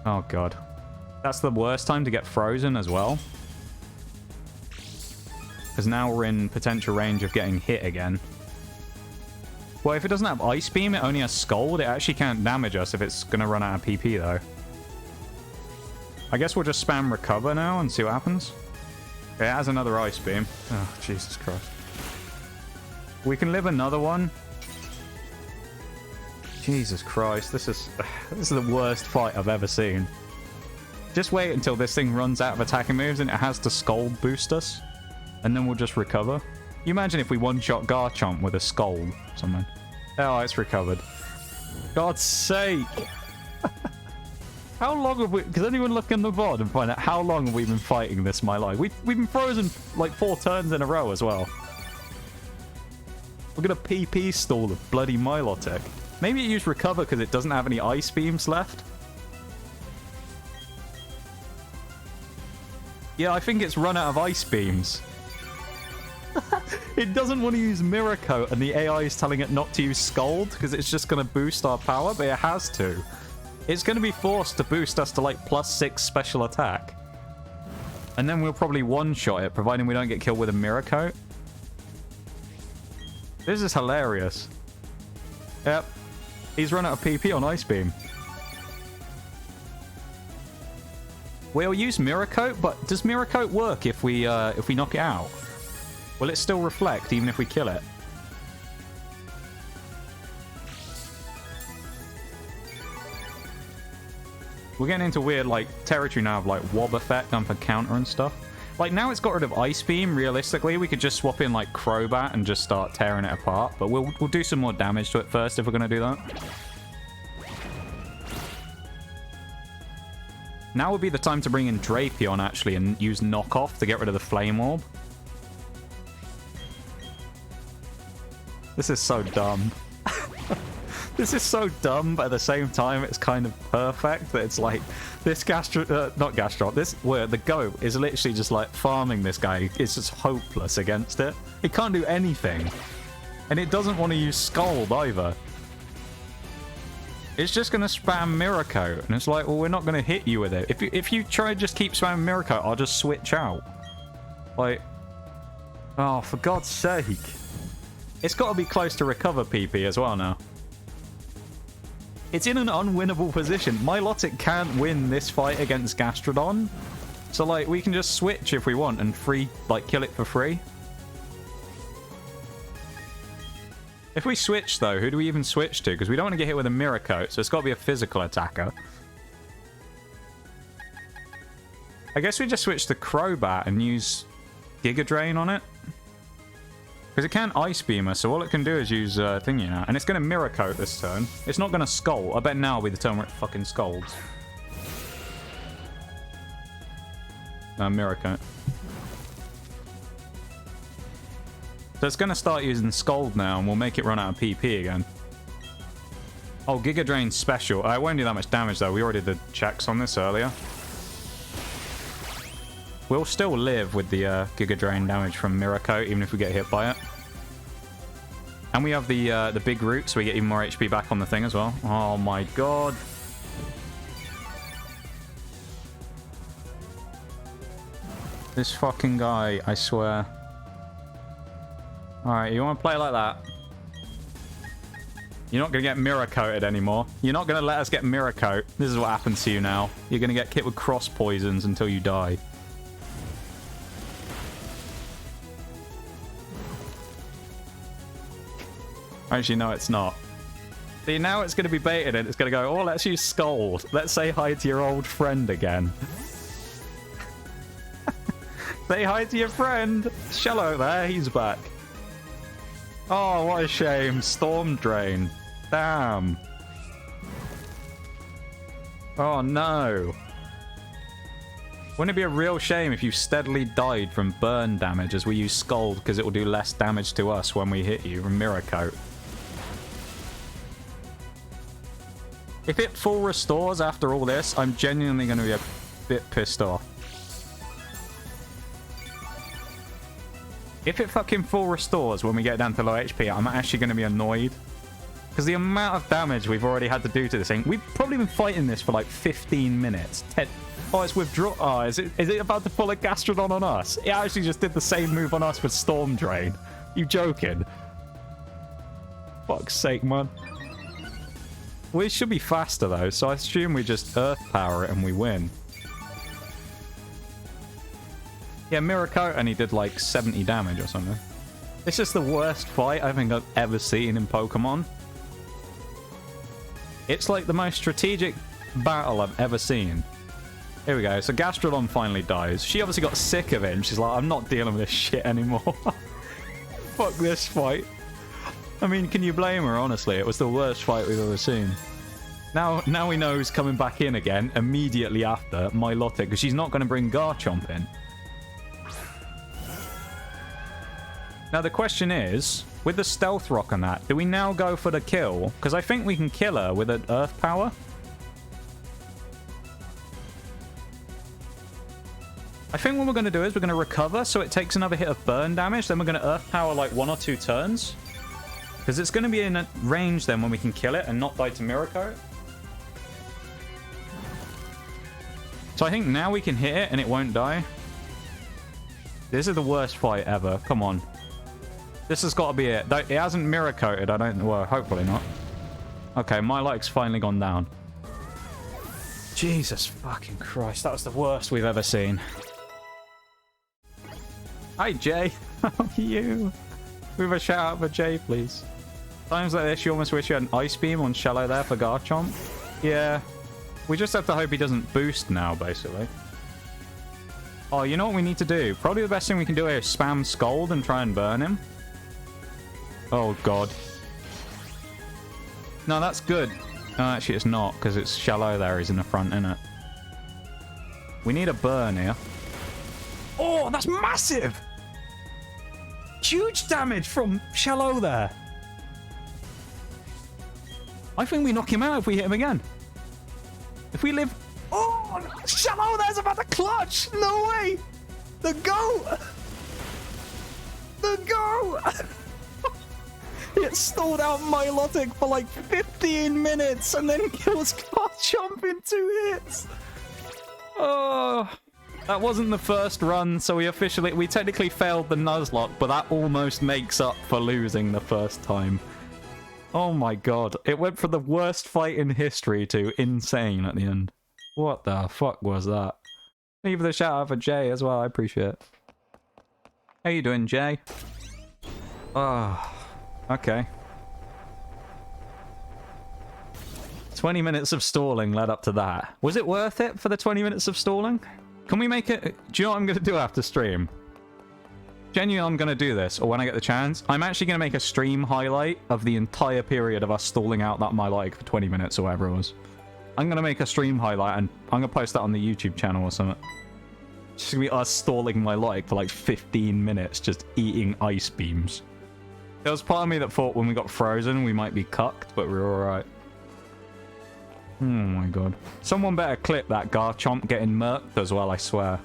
A: Oh god. That's the worst time to get frozen as well. Because now we're in potential range of getting hit again. Well, if it doesn't have Ice Beam, it only has Scald. It actually can't damage us if it's going to run out of PP, though. I guess we'll just spam Recover now and see what happens. Okay, it has another Ice Beam. Oh, Jesus Christ. We can live another one. Jesus Christ, this is the worst fight I've ever seen. Just wait until this thing runs out of attacking moves and it has to Scald boost us. And then we'll just recover. You imagine if we one-shot Garchomp with a Scald or something. Oh, it's recovered. God's sake! How long have we... Does anyone look in the VOD and find out how long have we been fighting this, my life? We've been frozen like 4 turns in a row as well. We're gonna PP stall the bloody Milotic. Maybe it used Recover because it doesn't have any Ice Beams left. Yeah, I think it's run out of Ice Beams. It doesn't want to use Mirror Coat, and the AI is telling it not to use Scald because it's just going to boost our power, but it has to. It's going to be forced to boost us to like +6 special attack. And then we'll probably one-shot it, providing we don't get killed with a Mirror Coat. This is hilarious. Yep. He's run out of PP on Ice Beam. We'll use Mirror Coat, but does Mirror Coat work if we knock it out? Will it still reflect even if we kill it? We're getting into weird like territory now of like Wob effect done for counter and stuff. Like now it's got rid of Ice Beam. Realistically, we could just swap in like Crobat and just start tearing it apart. But we'll do some more damage to it first if we're gonna do that. Now would be the time to bring in Drapion actually and use Knockoff to get rid of the Flame Orb. This is so dumb. This is so dumb, but at the same time, it's kind of perfect that it's like This not Gastron, the goat is literally just like farming this guy. It's just hopeless against it. It can't do anything. And it doesn't want to use Scald either. It's just going to spam Mirror Coat. And it's like, well, we're not going to hit you with it. If you try to just keep spamming Mirror Coat, I'll just switch out. Like, oh, for God's sake. It's got to be close to recover PP as well now. It's in an unwinnable position. Milotic can't win this fight against Gastrodon. So, like, we can just switch if we want and kill it for free. If we switch, though, who do we even switch to? Because we don't want to get hit with a Mirror Coat, so it's got to be a physical attacker. I guess we just switch to Crobat and use Giga Drain on it. Because it can't Ice Beam us, so all it can do is use Thingy now. And it's going to Mirror Coat this turn. It's not going to Scald. I bet now will be the turn where it fucking Scalds. Mirror Coat. So it's going to start using Scald now, and we'll make it run out of PP again. Oh, Giga Drain's special. I won't do that much damage, though. We already did checks on this earlier. We'll still live with the Giga Drain damage from Mirror Coat, even if we get hit by it. And we have the big root, so we get even more HP back on the thing as well. Oh my god. This fucking guy, I swear. Alright, you want to play like that? You're not going to get Mirror Coated anymore. You're not going to let us get Mirror Coat. This is what happens to you now. You're going to get hit with cross poisons until you die. Actually, no, it's not. See, now it's going to be baited and it's going to go, oh, let's use Scald. Let's say hi to your old friend again. Say hi to your friend. Shallow there, he's back. Oh, what a shame. Storm Drain. Damn. Oh, no. Wouldn't it be a real shame if you steadily died from burn damage as we use Scald because it will do less damage to us when we hit you from Mirror Coat? If it full restores after all this, I'm genuinely going to be a bit pissed off. If it fucking full restores when we get down to low HP, I'm actually going to be annoyed. Because the amount of damage we've already had to do to this thing, we've probably been fighting this for like 15 minutes. Oh, it's withdraw. Oh, is it about to pull a Gastrodon on us? It actually just did the same move on us with Storm Drain. You joking? Fuck's sake, man. We should be faster, though, so I assume we just Earth Power it and we win. Yeah, Mirror Coat, and he did like 70 damage or something. This is the worst fight I think I've ever seen in Pokemon. It's like the most strategic battle I've ever seen. Here we go. So Gastrodon finally dies. She obviously got sick of it, and she's like, I'm not dealing with this shit anymore. Fuck this fight. I mean, can you blame her, honestly? It was the worst fight we've ever seen. Now we know who's coming back in again immediately after Milotic, because she's not going to bring Garchomp in. Now, the question is, with the Stealth Rock on that, do we now go for the kill? Because I think we can kill her with an Earth Power. I think what we're going to do is we're going to recover, so it takes another hit of burn damage. Then we're going to Earth Power like 1 or 2 turns. Because it's going to be in a range then when we can kill it and not die to Mirror Coat. So I think now we can hit it and it won't die. This is the worst fight ever. Come on. This has got to be it. It hasn't Mirror Coated, I don't... Well, hopefully not. Okay, my like's finally gone down. Jesus fucking Christ. That was the worst we've ever seen. Hi, Jay. How are you? We have a shout out for Jay, please. Times like this, you almost wish you had an Ice Beam on Shallow there for Garchomp. Yeah. We just have to hope he doesn't boost now, basically. Oh, you know what we need to do? Probably the best thing we can do here is spam Scald and try and burn him. Oh, God. No, that's good. No, actually, it's not, because it's Shallow there. He's in the front, innit? We need a burn here. Oh, that's massive! Huge damage from Shallow there. I think we knock him out if we hit him again. If we live... Oh! on! Shallow there's about to clutch! No way! The goat! The goat! It stalled out Milotic for like 15 minutes and then kills Garchomp in 2 hits. Oh, that wasn't the first run, so we technically failed the Nuzlocke, but that almost makes up for losing the first time. Oh my god, it went from the worst fight in history to insane at the end. What the fuck was that? Leave the shout out for Jay as well, I appreciate it. How you doing, Jay? Oh, okay. 20 minutes of stalling led up to that. Was it worth it for the 20 minutes of stalling? Can we make it... Do you know what I'm going to do after stream? Genuinely, I'm going to do this, or when I get the chance. I'm actually going to make a stream highlight of the entire period of us stalling out that Milotic for 20 minutes or whatever it was. I'm going to make a stream highlight, and I'm going to post that on the YouTube channel or something. It's just going to be us stalling Milotic for like 15 minutes, just eating ice beams. There was part of me that thought when we got frozen, we might be cucked, but we were alright. Oh my god. Someone better clip that Garchomp getting murked as well, I swear.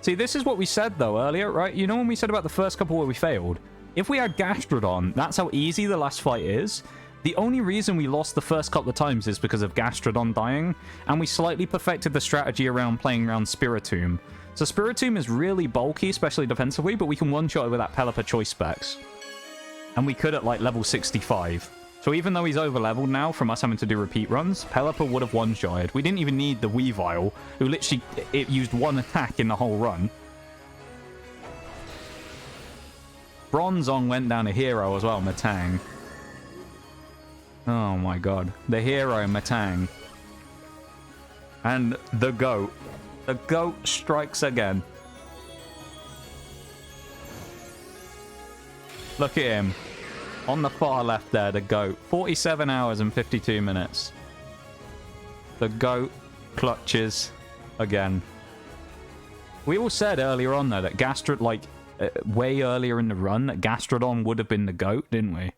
A: See, this is what we said, though, earlier, right? You know when we said about the first couple where we failed? If we had Gastrodon, that's how easy the last fight is. The only reason we lost the first couple of times is because of Gastrodon dying, and we slightly perfected the strategy around playing around Spiritomb. So Spiritomb is really bulky, especially defensively, but we can one-shot it with that Pelipper choice specs. And we could at, like, level 65. So even though he's over-leveled now from us having to do repeat runs, Pelipper would have one-shotted. We didn't even need the Weavile, who literally it used one attack in the whole run. Bronzong went down a hero as well, Metang. Oh my god. The hero, Metang. And the GOAT. The GOAT strikes again. Look at him. On the far left there, the GOAT. 47 hours and 52 minutes. The GOAT clutches again. We all said earlier on, though, that way earlier in the run, that Gastrodon would have been the GOAT, didn't we?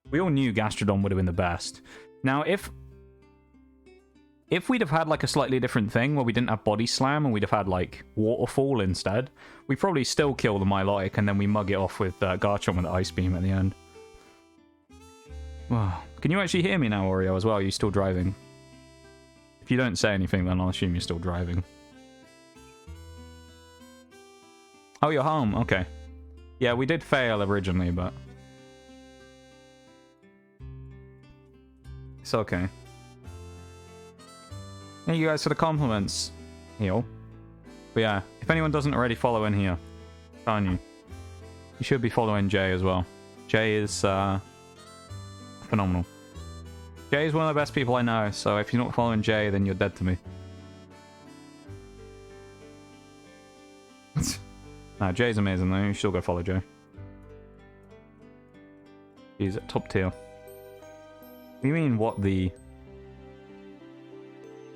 A: We all knew Gastrodon would have been the best. Now, if we'd have had, like, a slightly different thing, where we didn't have Body Slam and we'd have had, like, Waterfall instead, we'd probably still kill the Milotic and then we mug it off with Garchomp with the Ice Beam at the end. Wow. Can you actually hear me now, Oreo, as well? Are you still driving? If you don't say anything, then I'll assume you're still driving. Oh, you're home. Okay. Yeah, we did fail originally, but... it's okay. Thank you guys for the compliments, Heal. But yeah, if anyone doesn't already follow in here, I'm telling you, you should be following Jay as well. Jay is phenomenal. Jay is one of the best people I know, so if you're not following Jay, then you're dead to me. Nah, Jay's amazing though, you should go follow Jay. He's at top tier. What do you mean, what the...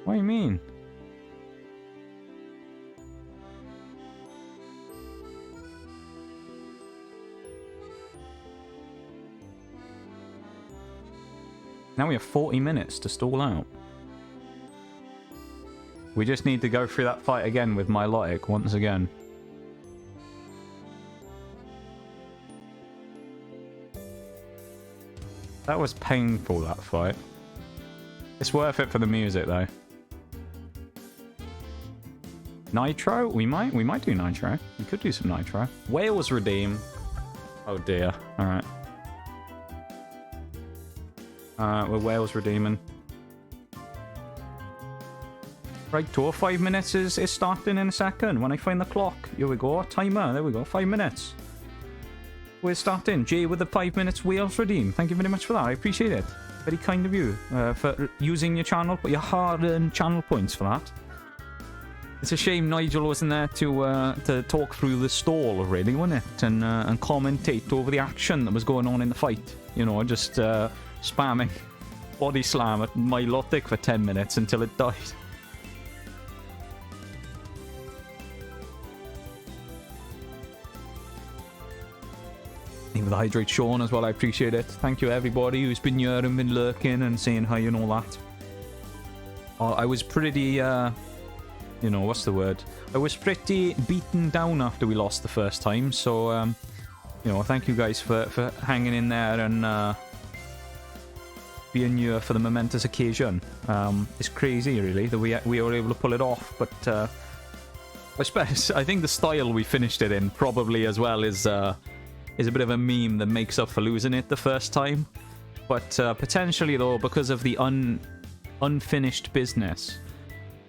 A: what do you mean? Now we have 40 minutes to stall out. We just need to go through that fight again with Milotic once again. That was painful, that fight. It's worth it for the music, though. Nitro? We might do Nitro. We could do some Nitro. Whales redeem. Oh dear. Alright. We're Whales redeeming. Right, tour 5 minutes is starting in a second. When I find the clock. Here we go. Timer. There we go. 5 minutes. We're starting. Jay with the 5 minutes Whales redeem. Thank you very much for that. I appreciate it. Very kind of you for using your channel, your hard-earned channel points for that. It's a shame Nigel wasn't there to talk through the stall, really, wasn't it? And commentate over the action that was going on in the fight. You know, just spamming Body Slam at Milotic for 10 minutes until it died. Even the Hydrate Sean as well, I appreciate it. Thank you everybody who's been here and been lurking and saying hi and all that. I was pretty, you know, what's the word? I was pretty beaten down after we lost the first time, so, you know, thank you guys for hanging in there and being here for the momentous occasion. It's crazy, really, that we were able to pull it off, but I think the style we finished it in probably as well is a bit of a meme that makes up for losing it the first time. But potentially, though, because of the unfinished business,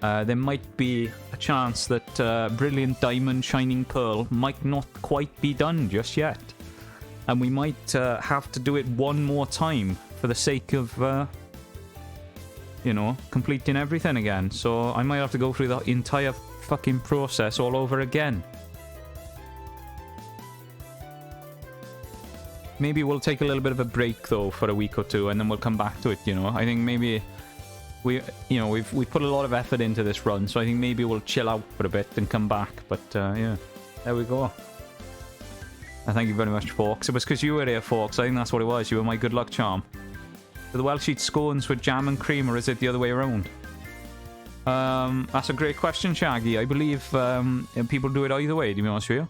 A: there might be a chance that Brilliant Diamond Shining Pearl might not quite be done just yet. And we might have to do it one more time for the sake of, you know, completing everything again. So I might have to go through the entire fucking process all over again. Maybe we'll take a little bit of a break, though, for a week or two, and then we'll come back to it, you know. I think maybe we've put a lot of effort into this run, so I think maybe we'll chill out for a bit and come back. But, yeah, there we go. Thank you very much, Forks. It was because you were here, Forks. I think that's what it was. You were my good luck charm. Do the Welsh eat scones with jam and cream, or is it the other way around? That's a great question, Shaggy. I believe people do it either way, to be honest with you.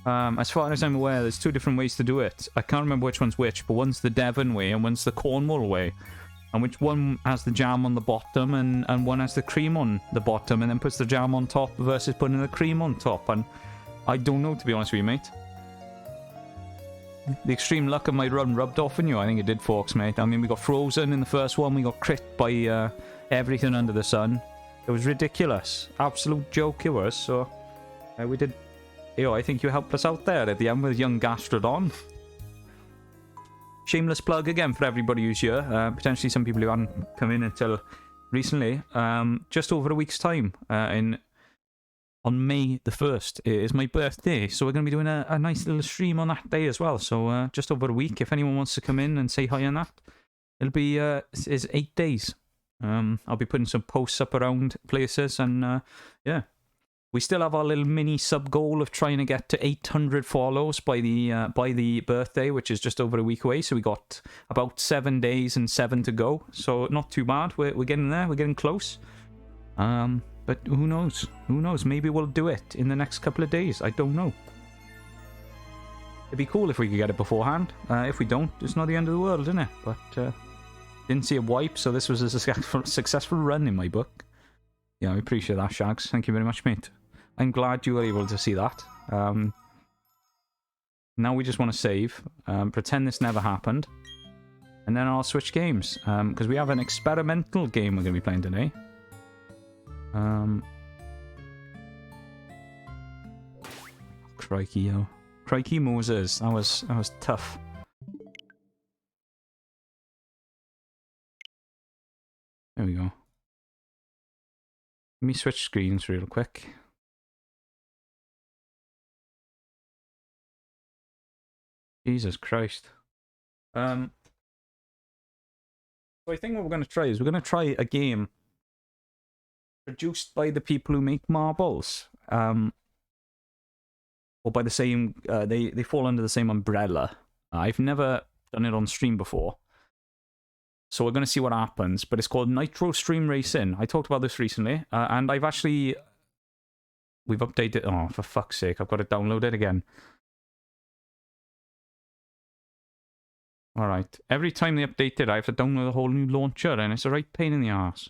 A: As far as I'm aware, there's two different ways to do it. I can't remember which one's which, but one's the Devon way and one's the Cornwall way. And which one has the jam on the bottom and one has the cream on the bottom and then puts the jam on top versus putting the cream on top. And I don't know, to be honest with you, mate. The extreme luck of my run rubbed off on you. I think it did, Forks, mate. I mean, we got frozen in the first one. We got crit by everything under the sun. It was ridiculous. Absolute joke it was. So, we did... Yo, I think you helped us out there at the end with young Gastrodon. Shameless plug again for everybody who's here. Potentially some people who hadn't come in until recently. Just over a week's time, on May the 1st, is my birthday. So we're going to be doing a nice little stream on that day as well. So just over a week, if anyone wants to come in and say hi on that, it'll be it's 8 days. I'll be putting some posts up around places and yeah. We still have our little mini sub goal of trying to get to 800 follows by the birthday, which is just over a week away. So we got about 7 days and 7 to go. So not too bad. We're getting there. We're getting close. But who knows? Who knows? Maybe we'll do it in the next couple of days. I don't know. It'd be cool if we could get it beforehand. If we don't, it's not the end of the world, isn't it? But didn't see a wipe, so this was a successful run in my book. Yeah, I appreciate that, Shags. Thank you very much, mate. I'm glad you were able to see that. Now we just want to save, pretend this never happened, and then I'll switch games, because we have an experimental game we're going to be playing today. Crikey, yo. Crikey Moses, that was tough. There we go. Let me switch screens real quick. Jesus Christ. So I think what we're going to try is we're going to try a game produced by the people who make marbles. Or by the same, they fall under the same umbrella. I've never done it on stream before. So we're going to see what happens. But it's called Nitro Stream Racing. I talked about this recently. And I've actually... We've updated... Oh, for fuck's sake. I've got to download it again. Alright. Every time they update it, I have to download a whole new launcher. And it's a right pain in the arse.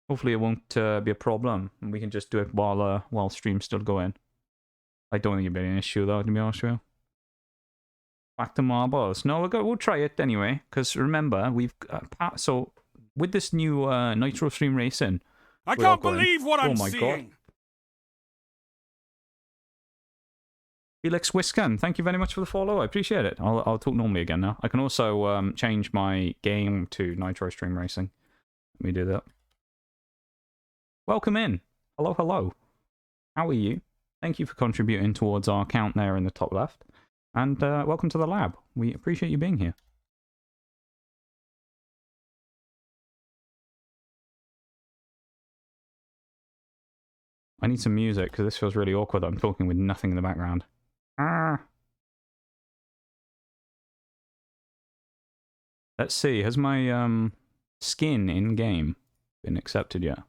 A: Hopefully it won't be a problem. And we can just do it while stream's still going. I don't think it'll be an issue, though, to be honest with you. Back to marbles. No, we'll try it anyway. Because remember, we've so with this new Nitro Stream Racing,
B: I can't believe what I'm seeing. God.
A: Felix Wiscan, thank you very much for the follow. I appreciate it. I'll talk normally again now. I can also change my game to Nitro Stream Racing. Let me do that. Welcome in. Hello, hello. How are you? Thank you for contributing towards our count there in the top left. And welcome to the lab. We appreciate you being here. I need some music because this feels really awkward that I'm talking with nothing in the background. Ah. Let's see, has my skin in-game been accepted yet?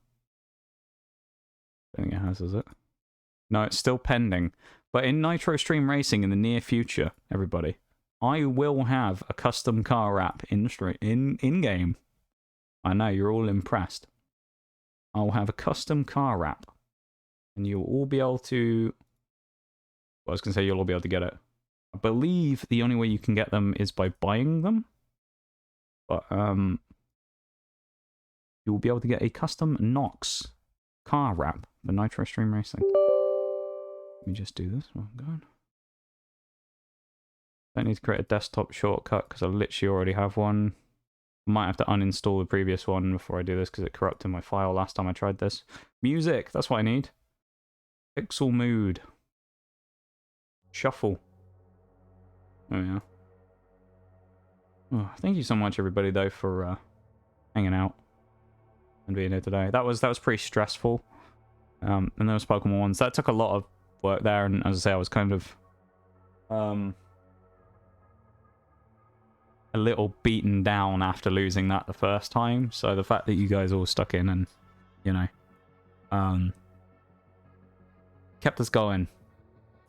A: I don't think it has it? No, it's still pending. But in Nitro Stream Racing in the near future, everybody, I will have a custom car wrap in-game. I know, you're all impressed. I'll have a custom car wrap. And you'll all be able to... Well, I was going to say you'll all be able to get it. I believe the only way you can get them is by buying them. But, you'll be able to get a custom Nox car wrap for Nitro Stream Racing. Let me just do this while I'm going. Don't need to create a desktop shortcut because I literally already have one. Might have to uninstall the previous one before I do this because it corrupted my file last time I tried this. Music, that's what I need. Pixel mood. Shuffle. Oh yeah. Oh, thank you so much everybody though for hanging out and being here today. That was pretty stressful. And those Pokemon ones, that took a lot of work there, and as I say, I was kind of a little beaten down after losing that the first time. So the fact that you guys all stuck in and, you know, kept us going,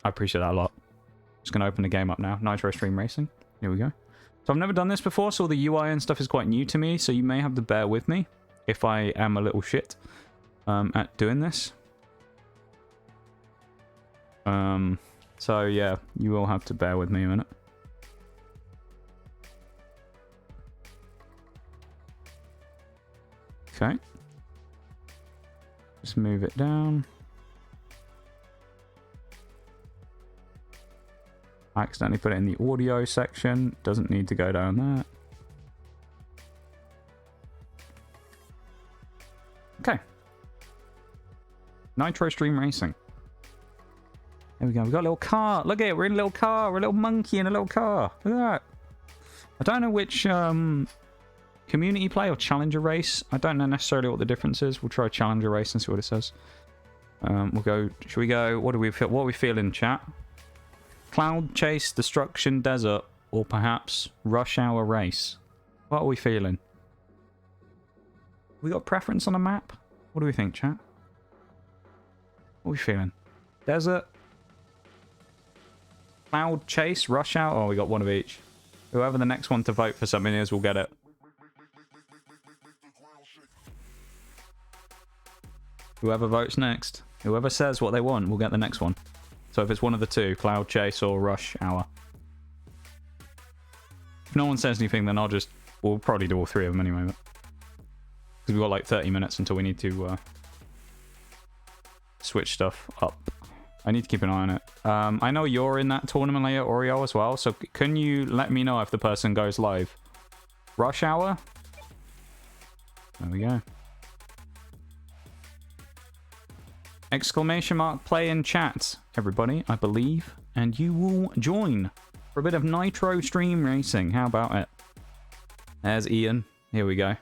A: I appreciate that a lot. Just gonna open the game up now. Nitro Stream Racing. Here we go. So I've never done this before, so all the UI and stuff is quite new to me, so you may have to bear with me if I am a little shit at doing this. So yeah, you will have to bear with me a minute. Okay. Just move it down. I accidentally put it in the audio section. Doesn't need to go down there. Okay. Nitro Stream Racing. There we go. We've got a little car. Look at it. We're in a little car. We're a little monkey in a little car. Look at that. I don't know which community play or challenger race. I don't know necessarily what the difference is. We'll try challenger race and see what it says. We'll go. Should we go? What do we feel? What are we feeling, chat? Cloud Chase, Destruction Desert, or perhaps Rush Hour Race? What are we feeling? We got a preference on a map? What do we think, chat? What are we feeling? Desert? Cloud Chase, Rush Hour? Oh, we got one of each. Whoever the next one to vote for something is will get it. Whoever votes next. Whoever says what they want will get the next one. So if it's one of the two, Cloud Chase or Rush Hour. If no one says anything, then we'll probably do all three of them anyway. Because we've got like 30 minutes until we need to switch stuff up. I need to keep an eye on it. I know you're in that tournament later, Oreo, as well. So can you let me know if the person goes live? Rush Hour? There we go. Exclamation mark play in chat, everybody, I believe. And you will join for a bit of Nitro Stream Racing. How about it? There's Ian. Here we go.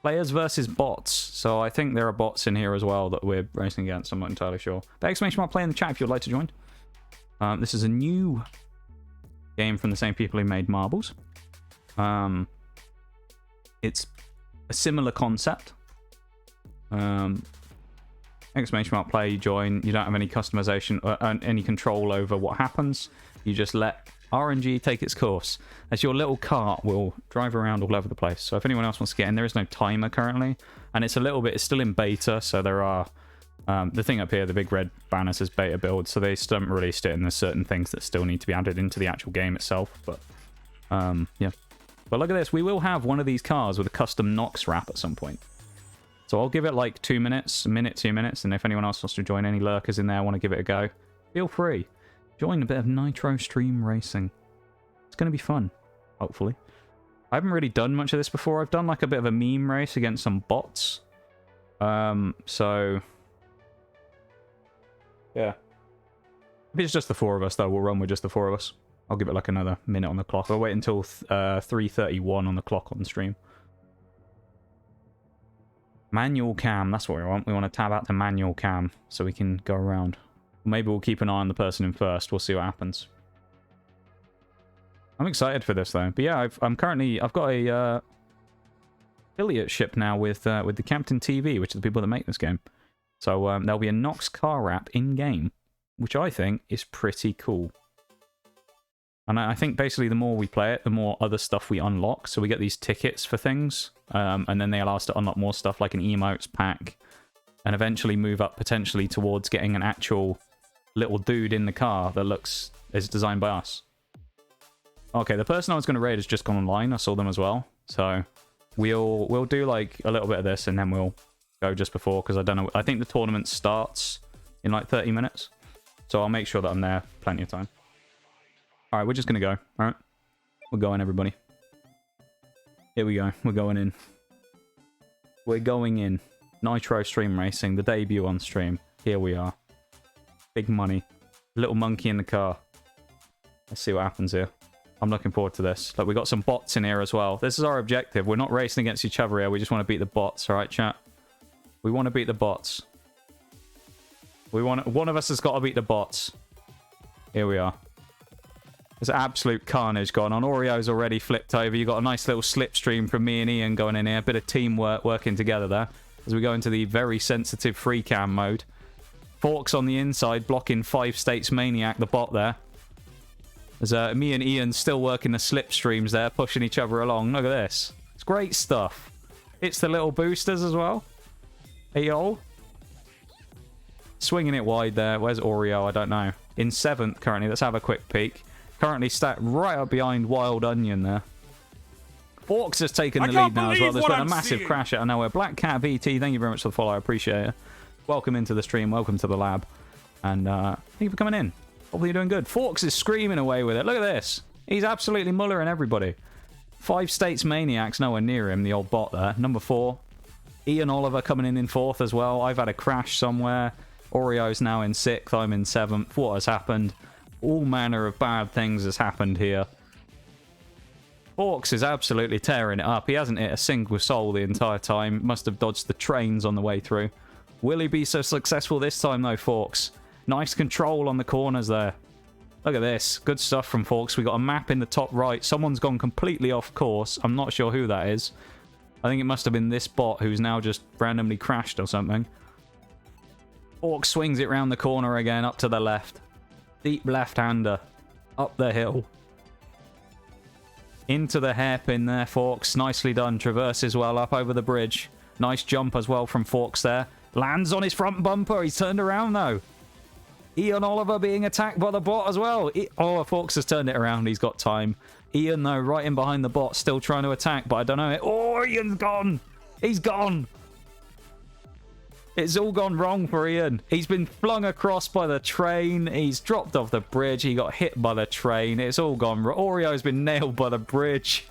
A: Players versus bots. So I think there are bots in here as well that we're racing against. I'm not entirely sure. But exclamation mark play in the chat if you'd like to join. This is a new game from the same people who made Marbles. It's a similar concept. Exclamation mark play, you join. You don't have any customization or any control over what happens. You just let RNG take its course as your little cart will drive around all over the place. So if anyone else wants to get in, there is no timer currently. And it's still in beta. So there are, the thing up here, the big red banner says beta build. So they still haven't released it and there's certain things that still need to be added into the actual game itself. But yeah. But look at this. We will have one of these cars with a custom Nox wrap at some point. So I'll give it like 2 minutes, a minute, 2 minutes, and if anyone else wants to join, any lurkers in there want to give it a go, feel free. Join a bit of Nitro Stream Racing. It's going to be fun, hopefully. I haven't really done much of this before. I've done like a bit of a meme race against some bots. So yeah. If it's just the four of us, though, we'll run with just the four of us. I'll give it like another minute on the clock. I'll wait until 3:31 on the clock on stream. Manual cam, that's what we want. We want to tab out to manual cam so we can go around. Maybe we'll keep an eye on the person in first. We'll see what happens. I'm excited for this though. But yeah, I've got a affiliate ship now with the Captain TV, which are the people that make this game. So there'll be a Nox car wrap in game, which I think is pretty cool. And I think basically the more we play it, the more other stuff we unlock. So we get these tickets for things, and then they allow us to unlock more stuff like an emotes pack, and eventually move up potentially towards getting an actual little dude in the car that is designed by us. Okay, the person I was going to raid has just gone online. I saw them as well. So we'll do like a little bit of this, and then we'll go just before, because I don't know. I think the tournament starts in like 30 minutes. So I'll make sure that I'm there plenty of time. All right, we're just going to go. All right. We're going, everybody. Here we go. We're going in. We're going in. Nitro Stream Racing, the debut on stream. Here we are. Big money. Little monkey in the car. Let's see what happens here. I'm looking forward to this. Look, we got some bots in here as well. This is our objective. We're not racing against each other here. We just want to beat the bots. All right, chat? We want to beat the bots. One of us has got to beat the bots. Here we are. There's absolute carnage going on. Oreo's already flipped over. You got a nice little slipstream from me and Ian going in here. A bit of teamwork working together there as we go into the very sensitive free cam mode. Forks on the inside blocking 5 States Maniac, the bot there. There's me and Ian still working the slipstreams there, pushing each other along. Look at this. It's great stuff. It's the little boosters as well. Hey, yo. Swinging it wide there. Where's Oreo? I don't know. In 7th currently. Let's have a quick peek. Currently stacked right up behind Wild Onion there. Forks has taken the lead now as well. There's been a massive crash out of nowhere. Black Cat VT, thank you very much for the follow. I appreciate it. Welcome into the stream. Welcome to the lab. And thank you for coming in. Hopefully you're doing good. Forks is screaming away with it. Look at this. He's absolutely mullering everybody. 5 States Maniacs nowhere near him, the old bot there. Number 4. Ian Oliver coming in 4th as well. I've had a crash somewhere. Oreo's now in 6th. I'm in 7th. What has happened? All manner of bad things has happened here. Forks is absolutely tearing it up. He hasn't hit a single soul the entire time. Must have dodged the trains on the way through. Will he be so successful this time though, Forks? Nice control on the corners there. Look at this. Good stuff from Forks. We got a map in the top right. Someone's gone completely off course. I'm not sure who that is. I think it must have been this bot who's now just randomly crashed or something. Forks swings it round the corner again, up to the left. Deep left-hander. Up the hill. Into the hairpin there, Forks. Nicely done. Traverses well up over the bridge. Nice jump as well from Forks there. Lands on his front bumper. He's turned around though. Ian Oliver being attacked by the bot as well. Forks has turned it around. He's got time. Ian, though, right in behind the bot, still trying to attack, but I don't know. Oh, Ian's gone. He's gone. It's all gone wrong for Ian. He's been flung across by the train. He's dropped off the bridge. He got hit by the train. It's all gone wrong. Oreo's been nailed by the bridge.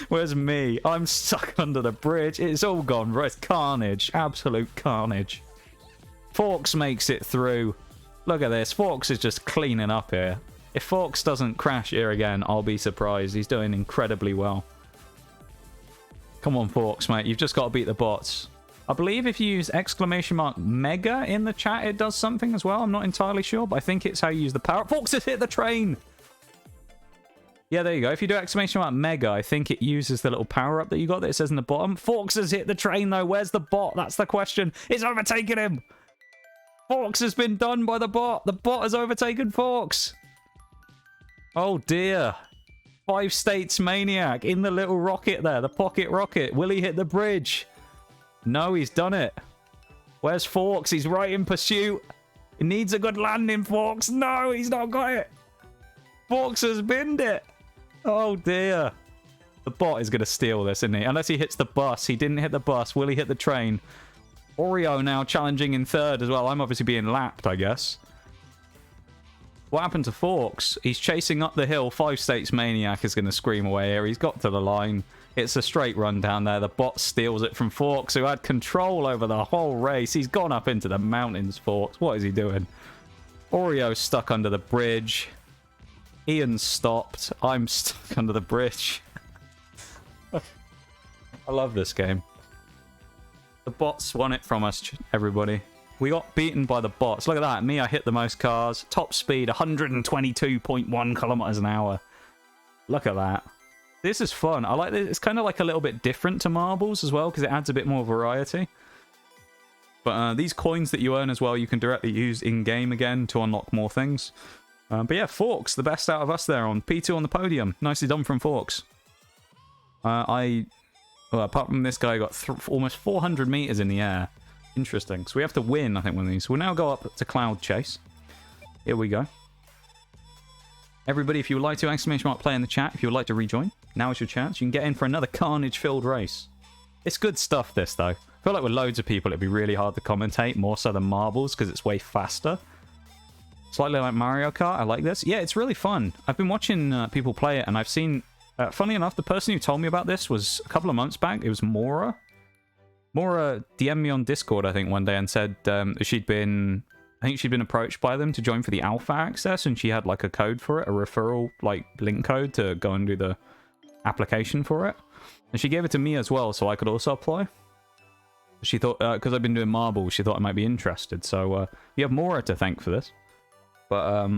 A: Where's me? I'm stuck under the bridge. It's all gone wrong. It's carnage. Absolute carnage. Forks makes it through. Look at this. Forks is just cleaning up here. If Forks doesn't crash here again, I'll be surprised. He's doing incredibly well. Come on, Forks, mate. You've just got to beat the bots. I believe if you use !mega in the chat, it does something as well. I'm not entirely sure, but I think it's how you use the power. Forks has hit the train! Yeah, there you go. If you do !mega, I think it uses the little power-up that you got that it says in the bottom. Forks has hit the train, though. Where's the bot? That's the question. It's overtaken him! Forks has been done by the bot. The bot has overtaken Forks. Oh, dear. 5 States Maniac in the little rocket there. The pocket rocket. Will he hit the bridge? No, he's done it. Where's Forks? He's right in pursuit. He needs a good landing, Forks. No, he's not got it. Forks has binned it. Oh, dear. The bot is going to steal this, isn't he? Unless he hits the bus. He didn't hit the bus. Will he hit the train? Oreo now challenging in 3rd as well. I'm obviously being lapped, I guess. What happened to Forks? He's chasing up the hill. 5 States Maniac is going to scream away here. He's got to the line. It's a straight run down there. The bot steals it from Forks, who had control over the whole race. He's gone up into the mountains, Forks. What is he doing? Oreo's stuck under the bridge. Ian stopped. I'm stuck under the bridge. I love this game. The bots won it from us, everybody. We got beaten by the bots. Look at that. Me, I hit the most cars. Top speed, 122.1 kilometers an hour. Look at that. This is fun. I like this. It's kind of like a little bit different to marbles as well, because it adds a bit more variety. But these coins that you earn as well, you can directly use in-game again to unlock more things. But yeah, Forks, the best out of us there on P2 on the podium. Nicely done from Forks. Well, apart from this guy, got almost 400 meters in the air. Interesting. So we have to win, I think, one of these. We'll now go up to Cloud Chase. Here we go. Everybody, if you would like to, !play in the chat. If you would like to rejoin, now is your chance. You can get in for another carnage-filled race. It's good stuff, this, though. I feel like with loads of people, it'd be really hard to commentate, more so than marbles, because it's way faster. Slightly like Mario Kart. I like this. Yeah, it's really fun. I've been watching people play it, and I've seen... funny enough, the person who told me about this was a couple of months back. It was Mora. Mora DM'd me on Discord, I think, one day and said she'd been... I think she'd been approached by them to join for the alpha access, and she had like a code for it, a referral like link code to go and do the application for it. And she gave it to me as well, so I could also apply. She thought, because I've been doing marbles, she thought I might be interested. So you have Mora to thank for this. But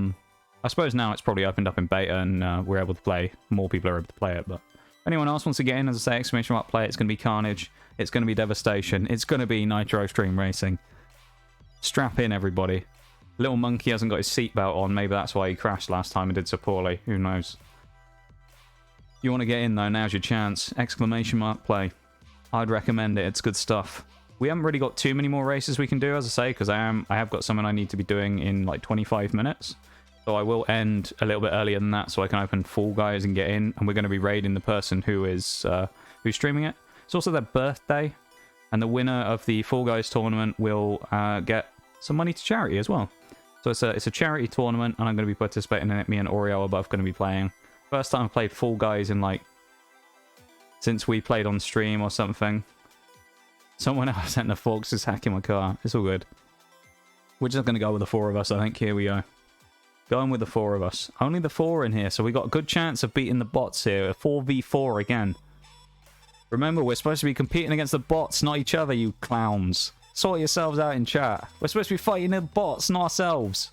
A: I suppose now it's probably opened up in beta and we're able to play. More people are able to play it. But if anyone else wants to get in, as I say, !play, it's going to be Carnage. It's going to be Devastation. It's going to be Nitro Stream Racing. Strap in, everybody. Little Monkey hasn't got his seatbelt on. Maybe that's why he crashed last time and did so poorly. Who knows? If you want to get in, though, now's your chance. !play. I'd recommend it. It's good stuff. We haven't really got too many more races we can do, as I say, because I have got something I need to be doing in like 25 minutes. So I will end a little bit earlier than that so I can open Fall Guys and get in. And we're going to be raiding the person who's streaming it. It's also their birthday. And the winner of the Fall Guys tournament will get some money to charity as well. So it's a charity tournament, and I'm going to be participating in it. Me and Oreo are both going to be playing. First time I played Fall Guys in like... since we played on stream or something. Someone else sent the Forks is hacking my car. It's all good. We're just going to go with the four of us, I think. Here we go. Going with the four of us. Only the four in here, so we got a good chance of beating the bots here. A 4v4 again. Remember, we're supposed to be competing against the bots, not each other, you clowns. Sort yourselves out in chat. We're supposed to be fighting the bots, not ourselves.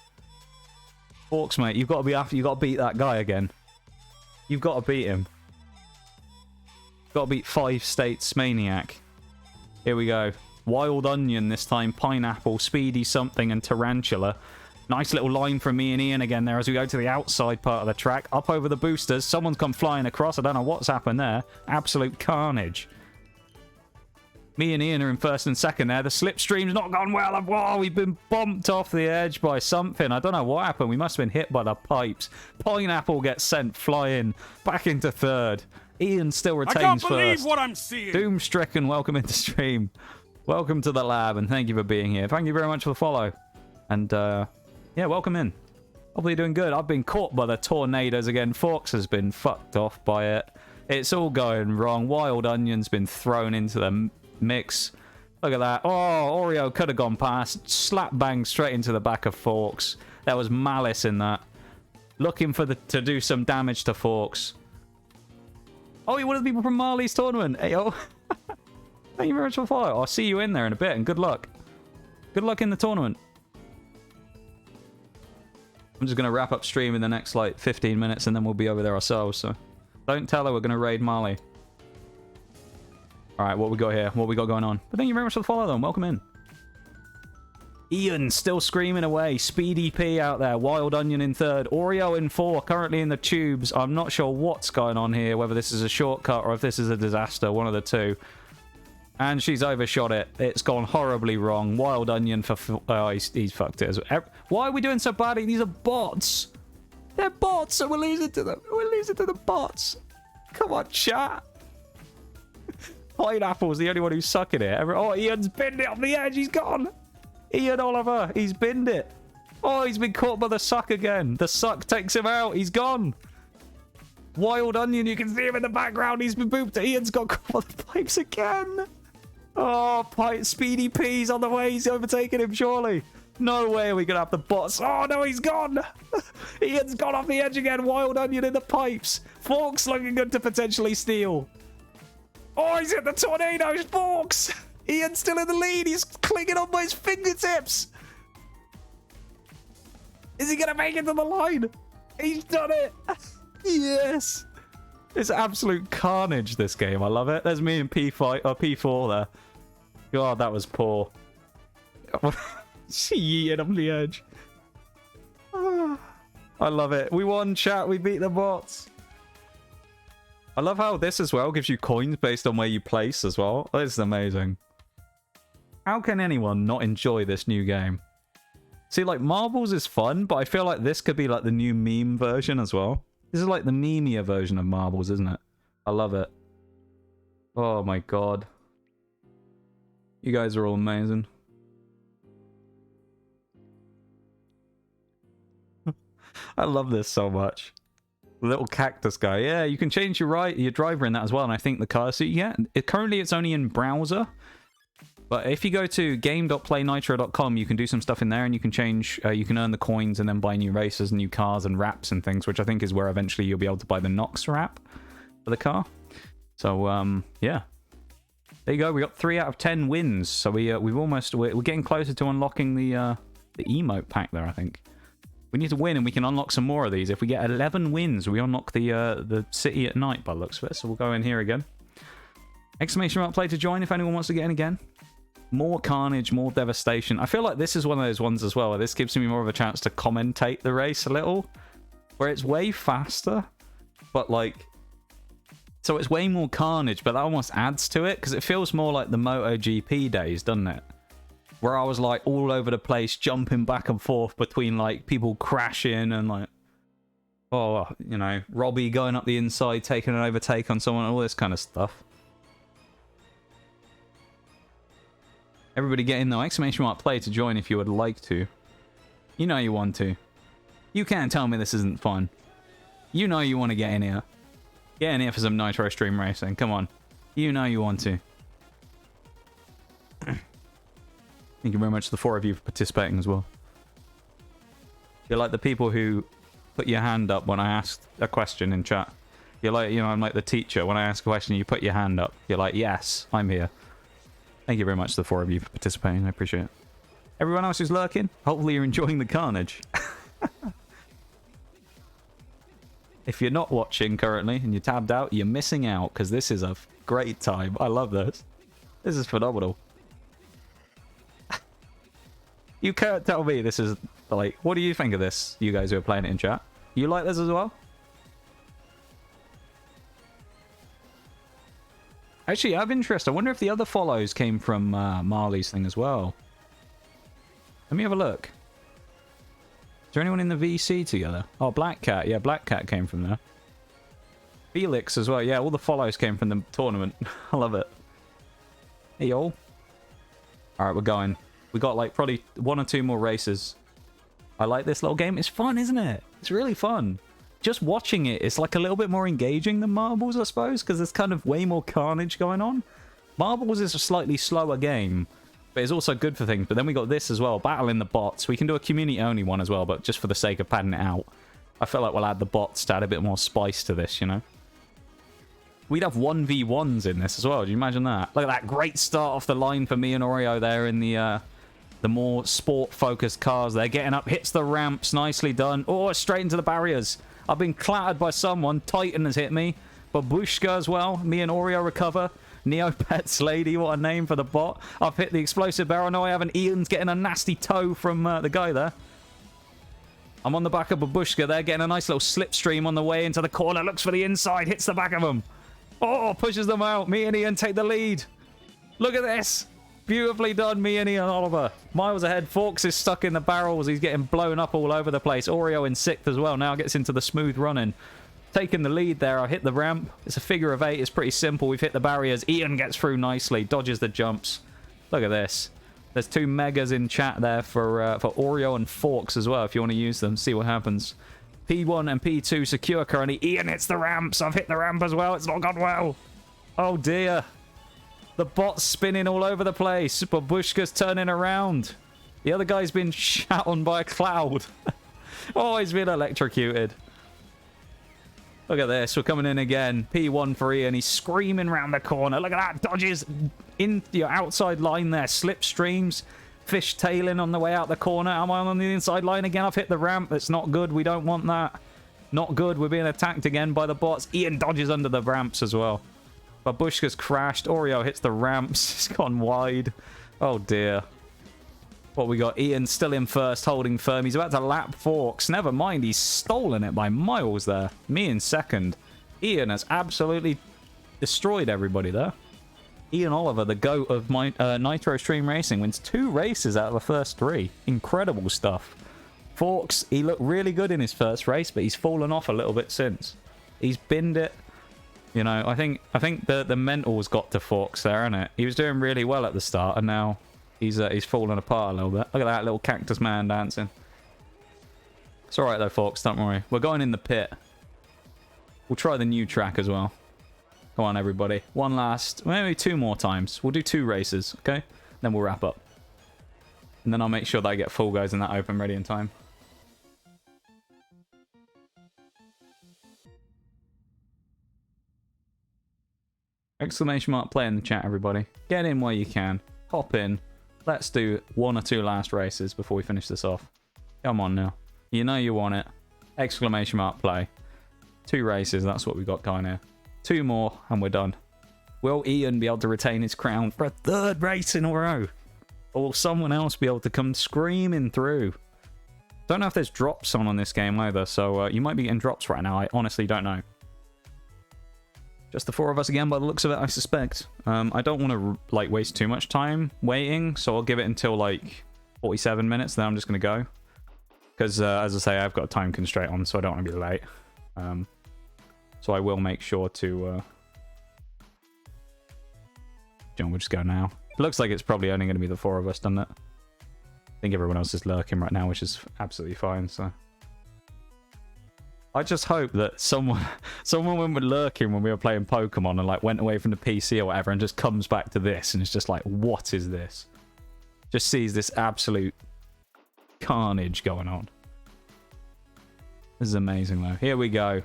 A: Forks, mate, you've got to be after. You've got to beat that guy again. You've got to beat him. Got to beat 5 States Maniac. Here we go. Wild Onion this time. Pineapple, Speedy Something, and Tarantula. Nice little line from me and Ian again there as we go to the outside part of the track. Up over the boosters. Someone's come flying across. I don't know what's happened there. Absolute carnage. Me and Ian are in first and second there. The slipstream's not gone well. Whoa, we've been bumped off the edge by something. I don't know what happened. We must have been hit by the pipes. Pineapple gets sent flying back into third. Ian still retains first.
B: I can't believe what I'm seeing.
A: Doomstricken, welcome into stream. Welcome to the lab, and thank you for being here. Thank you very much for the follow. And, yeah, welcome in. Hopefully you're doing good. I've been caught by the tornadoes again. Forks has been fucked off by it. It's all going wrong. Wild Onion's been thrown into the mix. Look at that. Oh, Oreo could have gone past. Slap bang straight into the back of Forks. There was malice in that. Looking for to do some damage to Forks. Oh, you're one of the people from Marley's tournament. Hey, yo. Thank you very much for the follow. I'll see you in there in a bit, and good luck. Good luck in the tournament. I'm just going to wrap up stream in the next, like, 15 minutes, and then we'll be over there ourselves, so... Don't tell her we're going to raid Marley. Alright, what we got here? What we got going on? But thank you very much for the follow, though. Welcome in. Ian still screaming away. Speedy P out there. Wild Onion in third. Oreo in 4, currently in the tubes. I'm not sure what's going on here, whether this is a shortcut or if this is a disaster. One of the two. And she's overshot it. It's gone horribly wrong. Wild Onion for... Oh, he's fucked it as well. Why are we doing so badly? These are bots. They're bots, so we're losing to them. We're losing to the bots. Come on, chat. Pineapple's the only one who's sucking it. Oh, Ian's binned it off the edge. He's gone. Ian Oliver, he's binned it. Oh, he's been caught by the suck again. The suck takes him out. He's gone. Wild Onion, you can see him in the background. He's been booped. Ian's got caught by the pipes again. Oh, Speedy P's on the way. He's overtaking him, surely. No way are we going to have the bots. Oh, no, he's gone. Ian's gone off the edge again. Wild Onion in the pipes. Forks looking good to potentially steal. Oh, he's hit the tornadoes. Forks. Ian's still in the lead. He's clinging on by his fingertips. Is he going to make it to the line? He's done it. Yes. It's absolute carnage, this game. I love it. There's me and P5 or P4 there. God, that was poor. She yeeted on the edge. I love it. We won, chat. We beat the bots. I love how this as well gives you coins based on where you place as well. This is amazing. How can anyone not enjoy this new game? See, like, Marbles is fun, but I feel like this could be like the new meme version as well. This is like the memeier version of Marbles, isn't it? I love it. Oh my god. You guys are all amazing. I love this so much. Little cactus guy. Yeah, you can change your driver in that as well, and I think the car seat. Yeah, currently it's only in browser. But if you go to game.playnitro.com, you can do some stuff in there, and you can change, you can earn the coins and then buy new races, new cars, and wraps and things, which I think is where eventually you'll be able to buy the Nox wrap for the car. So, yeah. There you go. We got 3 out of 10 wins. So we're getting closer to unlocking the emote pack there, I think. We need to win, and we can unlock some more of these. If we get 11 wins, we unlock the city at night by the looks of it. So we'll go in here again. Exclamation mark play to join if anyone wants to get in again. More carnage, more devastation. I feel like this is one of those ones as well where this gives me more of a chance to commentate the race a little. Where it's way faster, but like... So it's way more carnage, but that almost adds to it, because it feels more like the MotoGP days, doesn't it? Where I was like all over the place, jumping back and forth between like people crashing and like... Oh, you know, Robbie going up the inside, taking an overtake on someone, all this kind of stuff. Everybody get in though. Exclamation mark play to join if you would like to. You know you want to. You can't tell me this isn't fun. You know you want to get in here. Get in here for some Nitro Stream Racing. Come on. You know you want to. Thank you very much to the 4 of you for participating as well. You're like the people who put your hand up when I asked a question in chat. You're like, you know, I'm like the teacher. When I ask a question, you put your hand up. You're like, yes, I'm here. Thank you very much to the 4 of you for participating. I appreciate it. Everyone else who's lurking, hopefully you're enjoying the carnage. If you're not watching currently and you're tabbed out, you're missing out, because this is a great time. I love this. This is phenomenal. You can't tell me this is, like... What do you think of this, you guys who are playing it in chat? You like this as well? Actually, I have interest. I wonder if the other follows came from Marley's thing as well. Let me have a look. Is there anyone in the VC together? Oh, Black Cat. Yeah, Black Cat came from there. Felix as well. Yeah, all the follows came from the tournament. I love it. Hey, y'all. Alright, we're going. We got, like, probably 1 or 2 more races. I like this little game. It's fun, isn't it? It's really fun. Just watching it, it's like a little bit more engaging than Marbles, I suppose, because there's kind of way more carnage going on. Marbles is a slightly slower game, but it's also good for things. But then we got this as well, battling the bots. We can do a community-only one as well, but just for the sake of padding it out, I feel like we'll add the bots to add a bit more spice to this, you know? We'd have 1v1s in this as well. Do you imagine that? Look at that great start off the line for me and Oreo there in the more sport-focused cars. They're getting up, hits the ramps, nicely done. Oh, straight into the barriers. I've been clattered by someone. Titan has hit me. Babushka as well. Me and Oreo recover. Neopets Lady, what a name for the bot. I've hit the explosive barrel. No, I haven't. Ian's getting a nasty toe from the guy there. I'm on the back of Babushka. They're getting a nice little slipstream on the way into the corner. Looks for the inside. Hits the back of them. Oh, pushes them out. Me and Ian take the lead. Look at this. Beautifully done, me and Ian Oliver. Miles ahead. Forks is stuck in the barrels. He's getting blown up all over the place. Oreo in 6th as well. Now gets into the smooth running. Taking the lead there. I hit the ramp. It's a figure of 8. It's pretty simple. We've hit the barriers. Ian gets through nicely. Dodges the jumps. Look at this. There's 2 megas in chat there for Oreo and Forks as well, if you want to use them. See what happens. P1 and P2 secure currently. Ian hits the ramps. I've hit the ramp as well. It's not gone well. Oh, dear. The bot's spinning all over the place. Babushka's turning around. The other guy's been shot on by a cloud. Oh, he's been electrocuted. Look at this. We're coming in again. P1 for Ian. He's screaming round the corner. Look at that. Dodges. in your outside line there. Slipstreams, fish tailing on the way out the corner. Am I on the inside line again? I've hit the ramp. It's not good. We don't want that. Not good. We're being attacked again by the bots. Ian dodges under the ramps as well. Babushka's crashed. Oreo hits the ramps. It's gone wide. Oh, dear. What we got? Ian still in first, holding firm. He's about to lap Forks. Never mind, he's stolen it by miles there. Me in second. Ian has absolutely destroyed everybody there. Ian Oliver, the GOAT of Nitro Stream Racing, wins 2 races out of the first 3. Incredible stuff. Forks, he looked really good in his first race, but he's fallen off a little bit since. He's binned it. You know, I think the mental's got to Forks there, isn't it? He was doing really well at the start, and now he's fallen apart a little bit. Look at that little cactus man dancing. It's alright though, Forks, don't worry. We're going in the pit. We'll try the new track as well. Come on, everybody. One last, maybe 2 more times. We'll do 2 races, okay? Then we'll wrap up. And then I'll make sure that I get Fall Guys in that open ready in time. Exclamation mark play in the chat, everybody. Get in where you can. Hop in. Let's do 1 or 2 last races before we finish this off. Come on now. You know you want it. Exclamation mark play. 2 races, that's what we got going here. 2 more and we're done. Will Ian be able to retain his crown for a 3rd race in a row? Or will someone else be able to come screaming through? Don't know if there's drops on this game either, so you might be getting drops right now. I honestly don't know. Just the 4 of us again by the looks of it, I suspect. I don't want to like waste too much time waiting, so I'll give it until like 47 minutes, then I'm just going to go. Because, as I say, I've got a time constraint on, so I don't want to be late. So I will make sure to... we'll just go now. It looks like it's probably only going to be the 4 of us, doesn't it? I think everyone else is lurking right now, which is absolutely fine, so... I just hope that someone went lurking when we were playing Pokemon and like went away from the PC or whatever and just comes back to this and it's just like, what is this? Just sees this absolute carnage going on. This is amazing though. Here we go.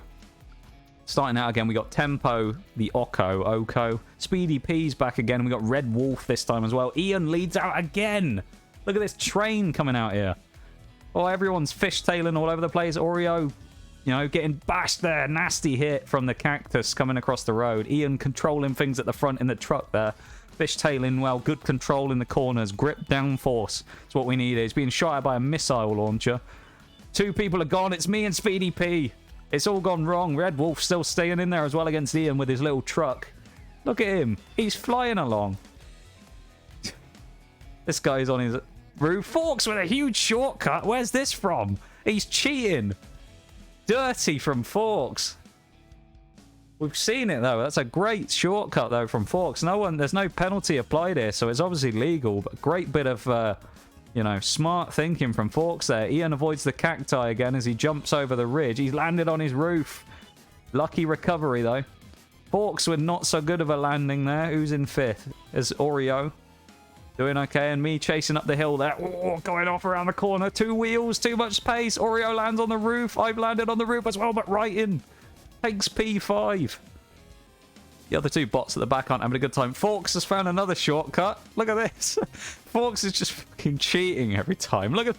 A: Starting out again, we got Tempo, the Oko. Speedy P's back again. We got Red Wolf this time as well. Ian leads out again. Look at this train coming out here. Oh, everyone's fishtailing all over the place. Oreo, you know, getting bashed there. Nasty hit from the cactus coming across the road. Ian controlling things at the front in the truck there. Fishtailing well. Good control in the corners. Grip downforce. It's what we need. He's being shot at by a missile launcher. 2 people are gone. It's me and Speedy P. It's all gone wrong. Red Wolf still staying in there as well against Ian with his little truck. Look at him. He's flying along. This guy's on his roof. Forks with a huge shortcut. Where's this from? He's cheating. Dirty from Forks. We've seen it though. That's a great shortcut though from Forks. There's no penalty applied here, so it's obviously legal. But great bit of, you know, smart thinking from Forks there. Ian avoids the cacti again as he jumps over the ridge. He's landed on his roof. Lucky recovery though. Forks with not so good of a landing there. Who's in 5th? Is Oreo. Doing okay, and me chasing up the hill there. Oh, going off around the corner. 2 wheels, too much pace. Oreo lands on the roof. I've landed on the roof as well, but right in. Takes P5. The other 2 bots at the back aren't having a good time. Forks has found another shortcut. Look at this. Forks is just fucking cheating every time. Look at...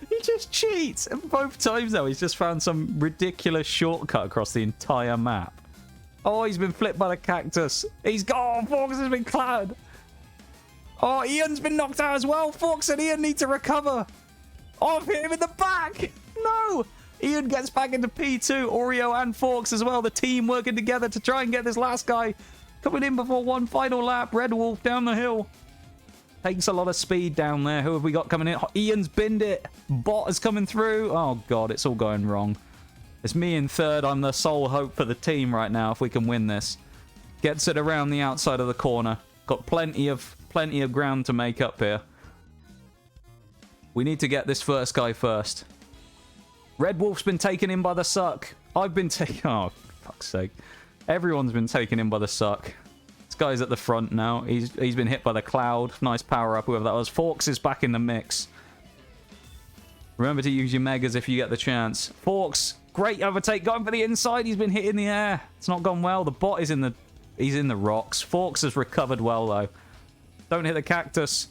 A: He just cheats. And both times, though, he's just found some ridiculous shortcut across the entire map. Oh, he's been flipped by the cactus. He's gone. Forks has been clattered. Oh, Ian's been knocked out as well. Forks and Ian need to recover. Oh, I've hit him in the back. No. Ian gets back into P2. Oreo and Forks as well. The team working together to try and get this last guy coming in before one final lap. Red Wolf down the hill. Takes a lot of speed down there. Who have we got coming in? Ian's binned it. Bot is coming through. Oh, God, it's all going wrong. It's me in 3rd. I'm the sole hope for the team right now if we can win this. Gets it around the outside of the corner. Got plenty of ground to make up here. We need to get this first guy first. Red Wolf's been taken in by the suck. I've been taken... Oh, fuck's sake. Everyone's been taken in by the suck. This guy's at the front now. He's been hit by the cloud. Nice power up, whoever that was. Forks is back in the mix. Remember to use your megas if you get the chance. Forks, great overtake. Going for the inside. He's been hit in the air. It's not gone well. The bot is in the... He's in the rocks. Forks has recovered well, though. Don't hit the cactus.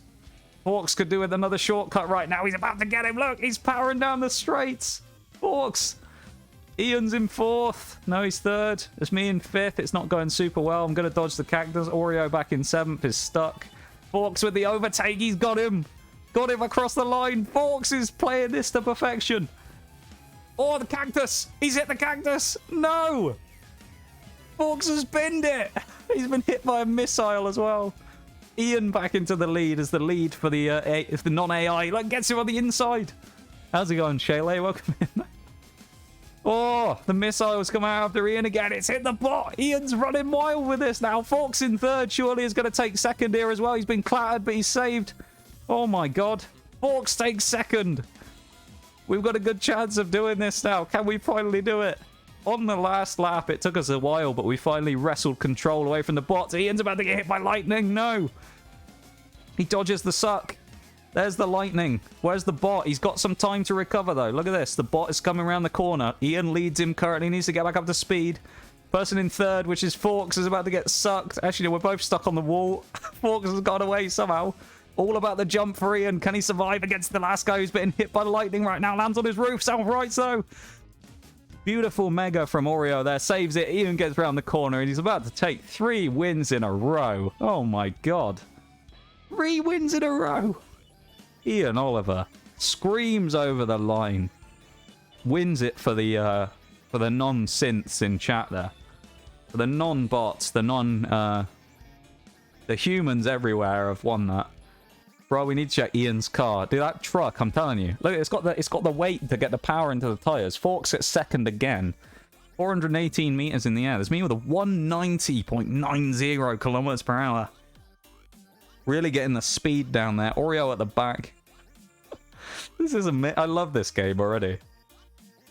A: Forks could do with another shortcut right now. He's about to get him. Look, he's powering down the straights. Forks. Ian's in 4th. No, he's 3rd. It's me in 5th. It's not going super well. I'm going to dodge the cactus. Oreo back in 7th is stuck. Forks with the overtake. He's got him. Got him across the line. Forks is playing this to perfection. Oh, the cactus. He's hit the cactus. No. Forks has binned it. He's been hit by a missile as well. Ian back into the lead as the lead for the non-AI. Like, gets him on the inside. How's it going, Shayla? Welcome in. Oh, the missiles come out after Ian again. It's hit the bot. Ian's running wild with this now. Forks in 3rd. Surely is going to take 2nd here as well. He's been clattered, but he's saved. Oh, my God. Forks takes 2nd. We've got a good chance of doing this now. Can we finally do it? On the last lap, it took us a while, but we finally wrestled control away from the bots. Ian's about to get hit by lightning. No. He dodges the suck. There's the lightning. Where's the bot? He's got some time to recover, though. Look at this. The bot is coming around the corner. Ian leads him currently. He needs to get back up to speed. Person in 3rd, which is Forks, is about to get sucked. Actually, we're both stuck on the wall. Forks has got away somehow. All about the jump for Ian. Can he survive against the last guy who's been hit by the lightning right now? Lands on his roof. South right, though. Beautiful mega from Oreo there. Saves it. Ian gets around the corner, and he's about to take 3 wins in a row. Oh, my God. 3 wins in a row. Ian Oliver screams over the line, wins it for the non-synths in chat there, for the non-bots, the humans everywhere have won that. Bro, we need to check Ian's car. Dude, that truck, I'm telling you, look, it's got the weight to get the power into the tires. Forks at 2nd again, 418 meters in the air. There's me with a 190.90 kilometers per hour. Really getting the speed down there. Oreo at the back. This is I love this game already.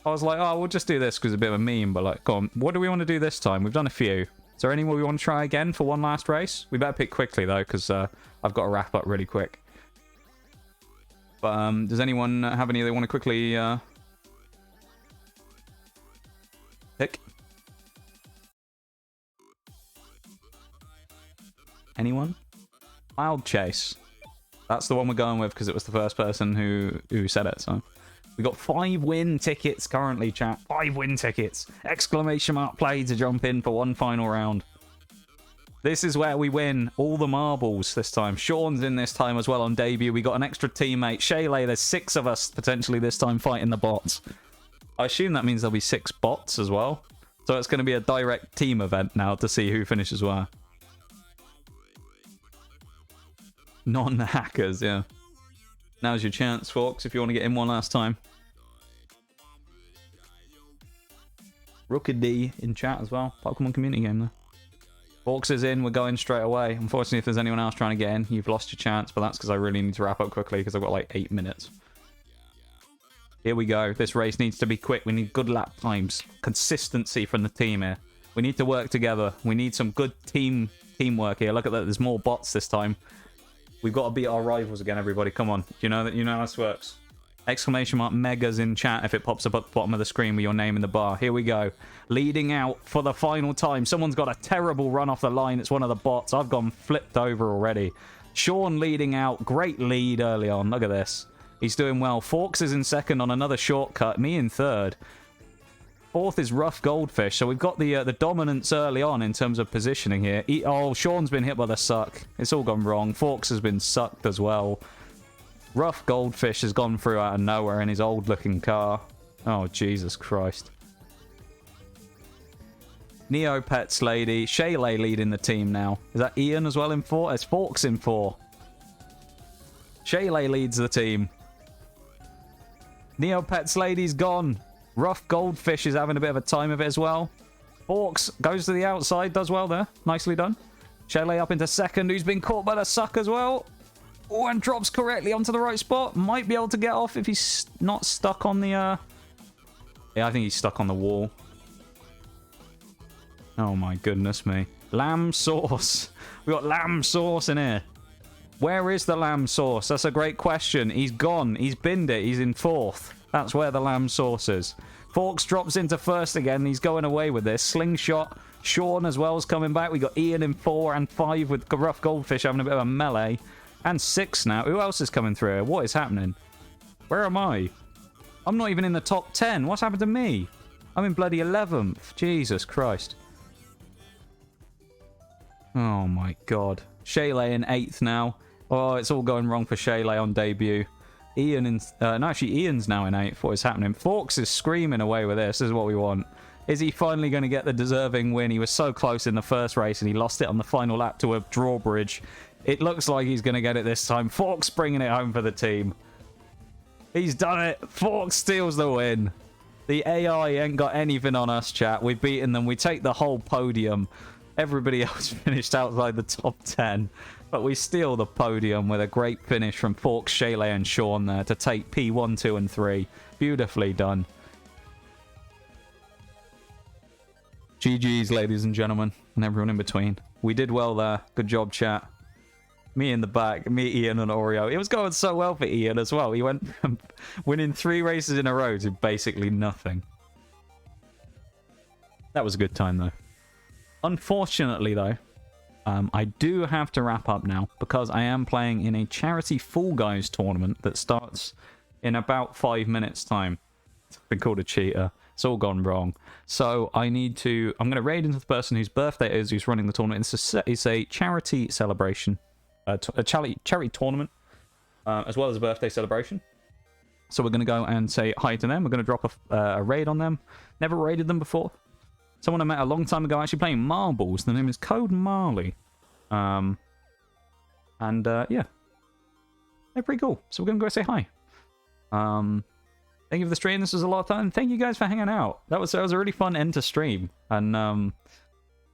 A: I was like, oh, we'll just do this because it's a bit of a meme, but like, go on. What do we want to do this time? We've done a few. Is there any more we want to try again for one last race? We better pick quickly, though, because I've got to wrap up really quick. But does anyone have any they want to quickly pick? Anyone? Wild Chase. That's the one we're going with because it was the first person who said it. So we got 5 win tickets currently, chat. 5 win tickets! Exclamation mark play to jump in for one final round. This is where we win all the marbles this time. Sean's in this time as well on debut. We got an extra teammate. Shayla, there's 6 of us potentially this time fighting the bots. I assume that means there'll be 6 bots as well. So it's going to be a direct team event now to see who finishes where. Non-hackers, yeah. Now's your chance, Forks, if you want to get in one last time. Rookady in chat as well. Pokemon community game, though. Forks is in. We're going straight away. Unfortunately, if there's anyone else trying to get in, you've lost your chance, but that's because I really need to wrap up quickly because I've got like 8 minutes. Here we go. This race needs to be quick. We need good lap times. Consistency from the team here. We need to work together. We need some good teamwork here. Look at that. There's more bots this time. We've got to beat our rivals again, everybody. Come on. You know how this works. Exclamation mark megas in chat if it pops up at the bottom of the screen with your name in the bar. Here we go. Leading out for the final time. Someone's got a terrible run off the line. It's one of the bots. I've gone flipped over already. Sean leading out. Great lead early on. Look at this. He's doing well. Forks is in 2nd on another shortcut. Me in 3rd. 4th is Rough Goldfish. So we've got the dominance early on in terms of positioning here. Oh, Sean's been hit by the suck. It's all gone wrong. Forks has been sucked as well. Rough Goldfish has gone through out of nowhere in his old-looking car. Oh, Jesus Christ. Neopets lady. Shayla leading the team now. Is that Ian as well in 4? It's Forks in 4. Shayla leads the team. Neopets lady's gone. Rough Goldfish is having a bit of a time of it as well. Forks goes to the outside. Does well there. Nicely done. Shayla up into 2nd, who's been caught by the suck as well. Oh, and drops correctly onto the right spot. Might be able to get off if he's not stuck on the... Yeah, I think he's stuck on the wall. Oh, my goodness me. Lamb sauce. We got lamb sauce in here. Where is the lamb sauce? That's a great question. He's gone. He's binned it. He's in 4th. That's where the lamb sauce is. Forks drops into first again. He's going away with this. Slingshot. Sean as well is coming back. We got Ian in 4 and 5 with Rough Goldfish having a bit of a melee. And 6 now. Who else is coming through? What is happening? Where am I? I'm not even in the top 10. What's happened to me? I'm in bloody 11th. Jesus Christ. Oh my god. Shaylay in 8th now. Oh, it's all going wrong for Shaylay on debut. Ian in... no, actually, Ian's now in 8th. What is happening? Forks is screaming away with this. This is what we want. Is he finally going to get the deserving win? He was so close in the first race and he lost it on the final lap to a drawbridge. It looks like he's going to get it this time. Forks bringing it home for the team. He's done it. Forks steals the win. The AI ain't got anything on us, chat. We've beaten them. We take the whole podium. Everybody else finished outside the top 10. But we steal the podium with a great finish from Forks, Shaylay, and Sean there to take P1, 2, and 3. Beautifully done. GG's, ladies and gentlemen, and everyone in between. We did well there. Good job, chat. Me in the back, me, Ian, and Oreo. It was going so well for Ian as well. He went from winning 3 races in a row to basically nothing. That was a good time, though. Unfortunately, though, I do have to wrap up now because I am playing in a charity Fall Guys tournament that starts in about 5 minutes' time. It's been called a cheater. It's all gone wrong. So I need to... I'm going to raid into the person whose birthday it is who's running the tournament. It's a charity celebration. A charity tournament. As well as a birthday celebration. So we're going to go and say hi to them. We're going to drop a raid on them. Never raided them before. Someone I met a long time ago actually playing marbles. The name is Code Marley. Yeah. They're pretty cool. So we're going to go say hi. Thank you for the stream. This was a lot of fun. Thank you guys for hanging out. That was a really fun end to stream. And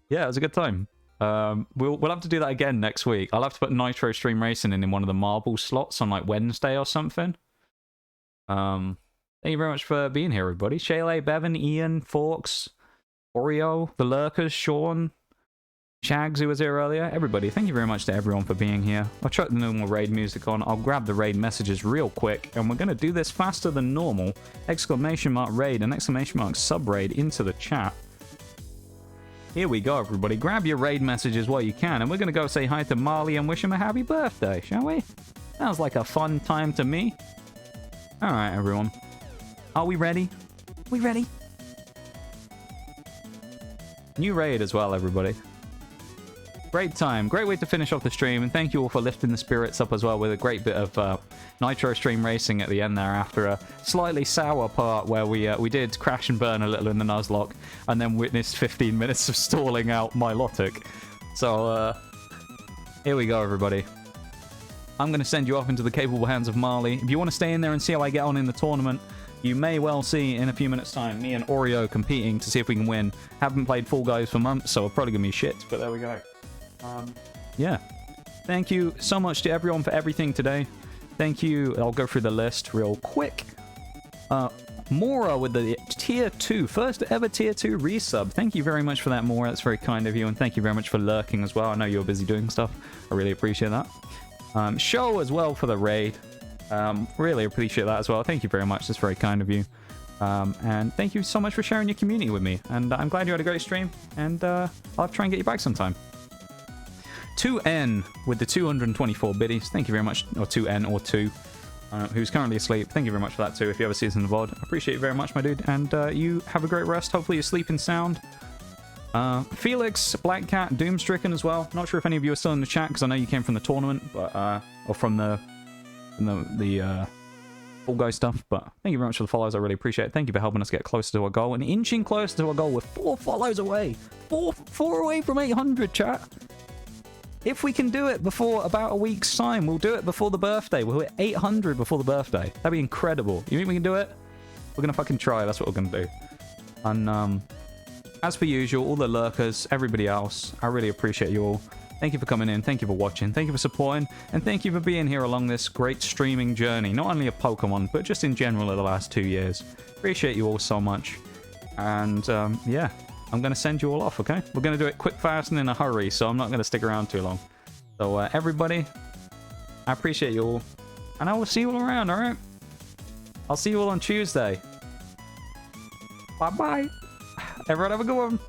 A: yeah, it was a good time. We'll have to do that again next week. I'll have to put Nitro Stream Racing in one of the marble slots on like Wednesday or something. Thank you very much for being here, everybody. Shaylay, Bevan, Ian, Forks, Oreo, the Lurkers, Sean, Shags, who was here earlier. Everybody, thank you very much to everyone for being here. I'll chuck the normal raid music on. I'll grab the raid messages real quick, and we're going to do this faster than normal. Exclamation mark raid and exclamation mark sub raid into the chat. Here we go, everybody. Grab your raid messages while you can, and we're going to go say hi to Marley and wish him a happy birthday, shall we? Sounds like a fun time to me. All right, everyone. Are we ready? We ready? New raid as well, everybody. Great time. Great way to finish off the stream, and thank you all for lifting the spirits up as well with a great bit of Nitro Stream Racing at the end there after a slightly sour part where we did crash and burn a little in the Nuzlocke and then witnessed 15 minutes of stalling out Milotic. So, here we go, everybody. I'm going to send you off into the capable hands of Marley. If you want to stay in there and see how I get on in the tournament, you may well see in a few minutes' time me and Oreo competing to see if we can win. Haven't played Fall Guys for months, so we're probably going to be shit, but there we go. Yeah. Thank you so much to everyone for everything today. Thank you. I'll go through the list real quick. Mora with the tier 2. First ever tier 2 resub. Thank you very much for that, Mora. That's very kind of you. And thank you very much for lurking as well. I know you're busy doing stuff. I really appreciate that. Show as well for the raid. Really appreciate that as well. Thank you very much. That's very kind of you. And thank you so much for sharing your community with me. And I'm glad you had a great stream. And I'll try and get you back sometime. 2N with the 224 biddies. Thank you very much. Or 2N or 2. Who's currently asleep. Thank you very much for that too. If you ever see this in the VOD. I appreciate you very much, my dude. And you have a great rest. Hopefully you're sleeping sound. Felix, Black Cat, Doomstricken as well. Not sure if any of you are still in the chat because I know you came from the tournament, but or from the Fall Guys stuff. But thank you very much for the follows. I really appreciate it. Thank you for helping us get closer to our goal and inching closer to our goal. We're 4 follows away. 4 away from 800, chat. If we can do it before about a week's time, we'll do it before the birthday. We'll hit 800 before the birthday. That'd be incredible. You think we can do it? We're gonna fucking try. That's what we're gonna do. And as per usual, all the lurkers, everybody else, I really appreciate you all. Thank you for coming in. Thank you for watching. Thank you for supporting. And thank you for being here along this great streaming journey. Not only of Pokemon, but just in general of the last 2 years. Appreciate you all so much. And yeah. I'm going to send you all off, okay? We're going to do it quick, fast, and in a hurry, so I'm not going to stick around too long. So, everybody, I appreciate you all. And I will see you all around, alright? I'll see you all on Tuesday. Bye-bye. Everyone have a good one.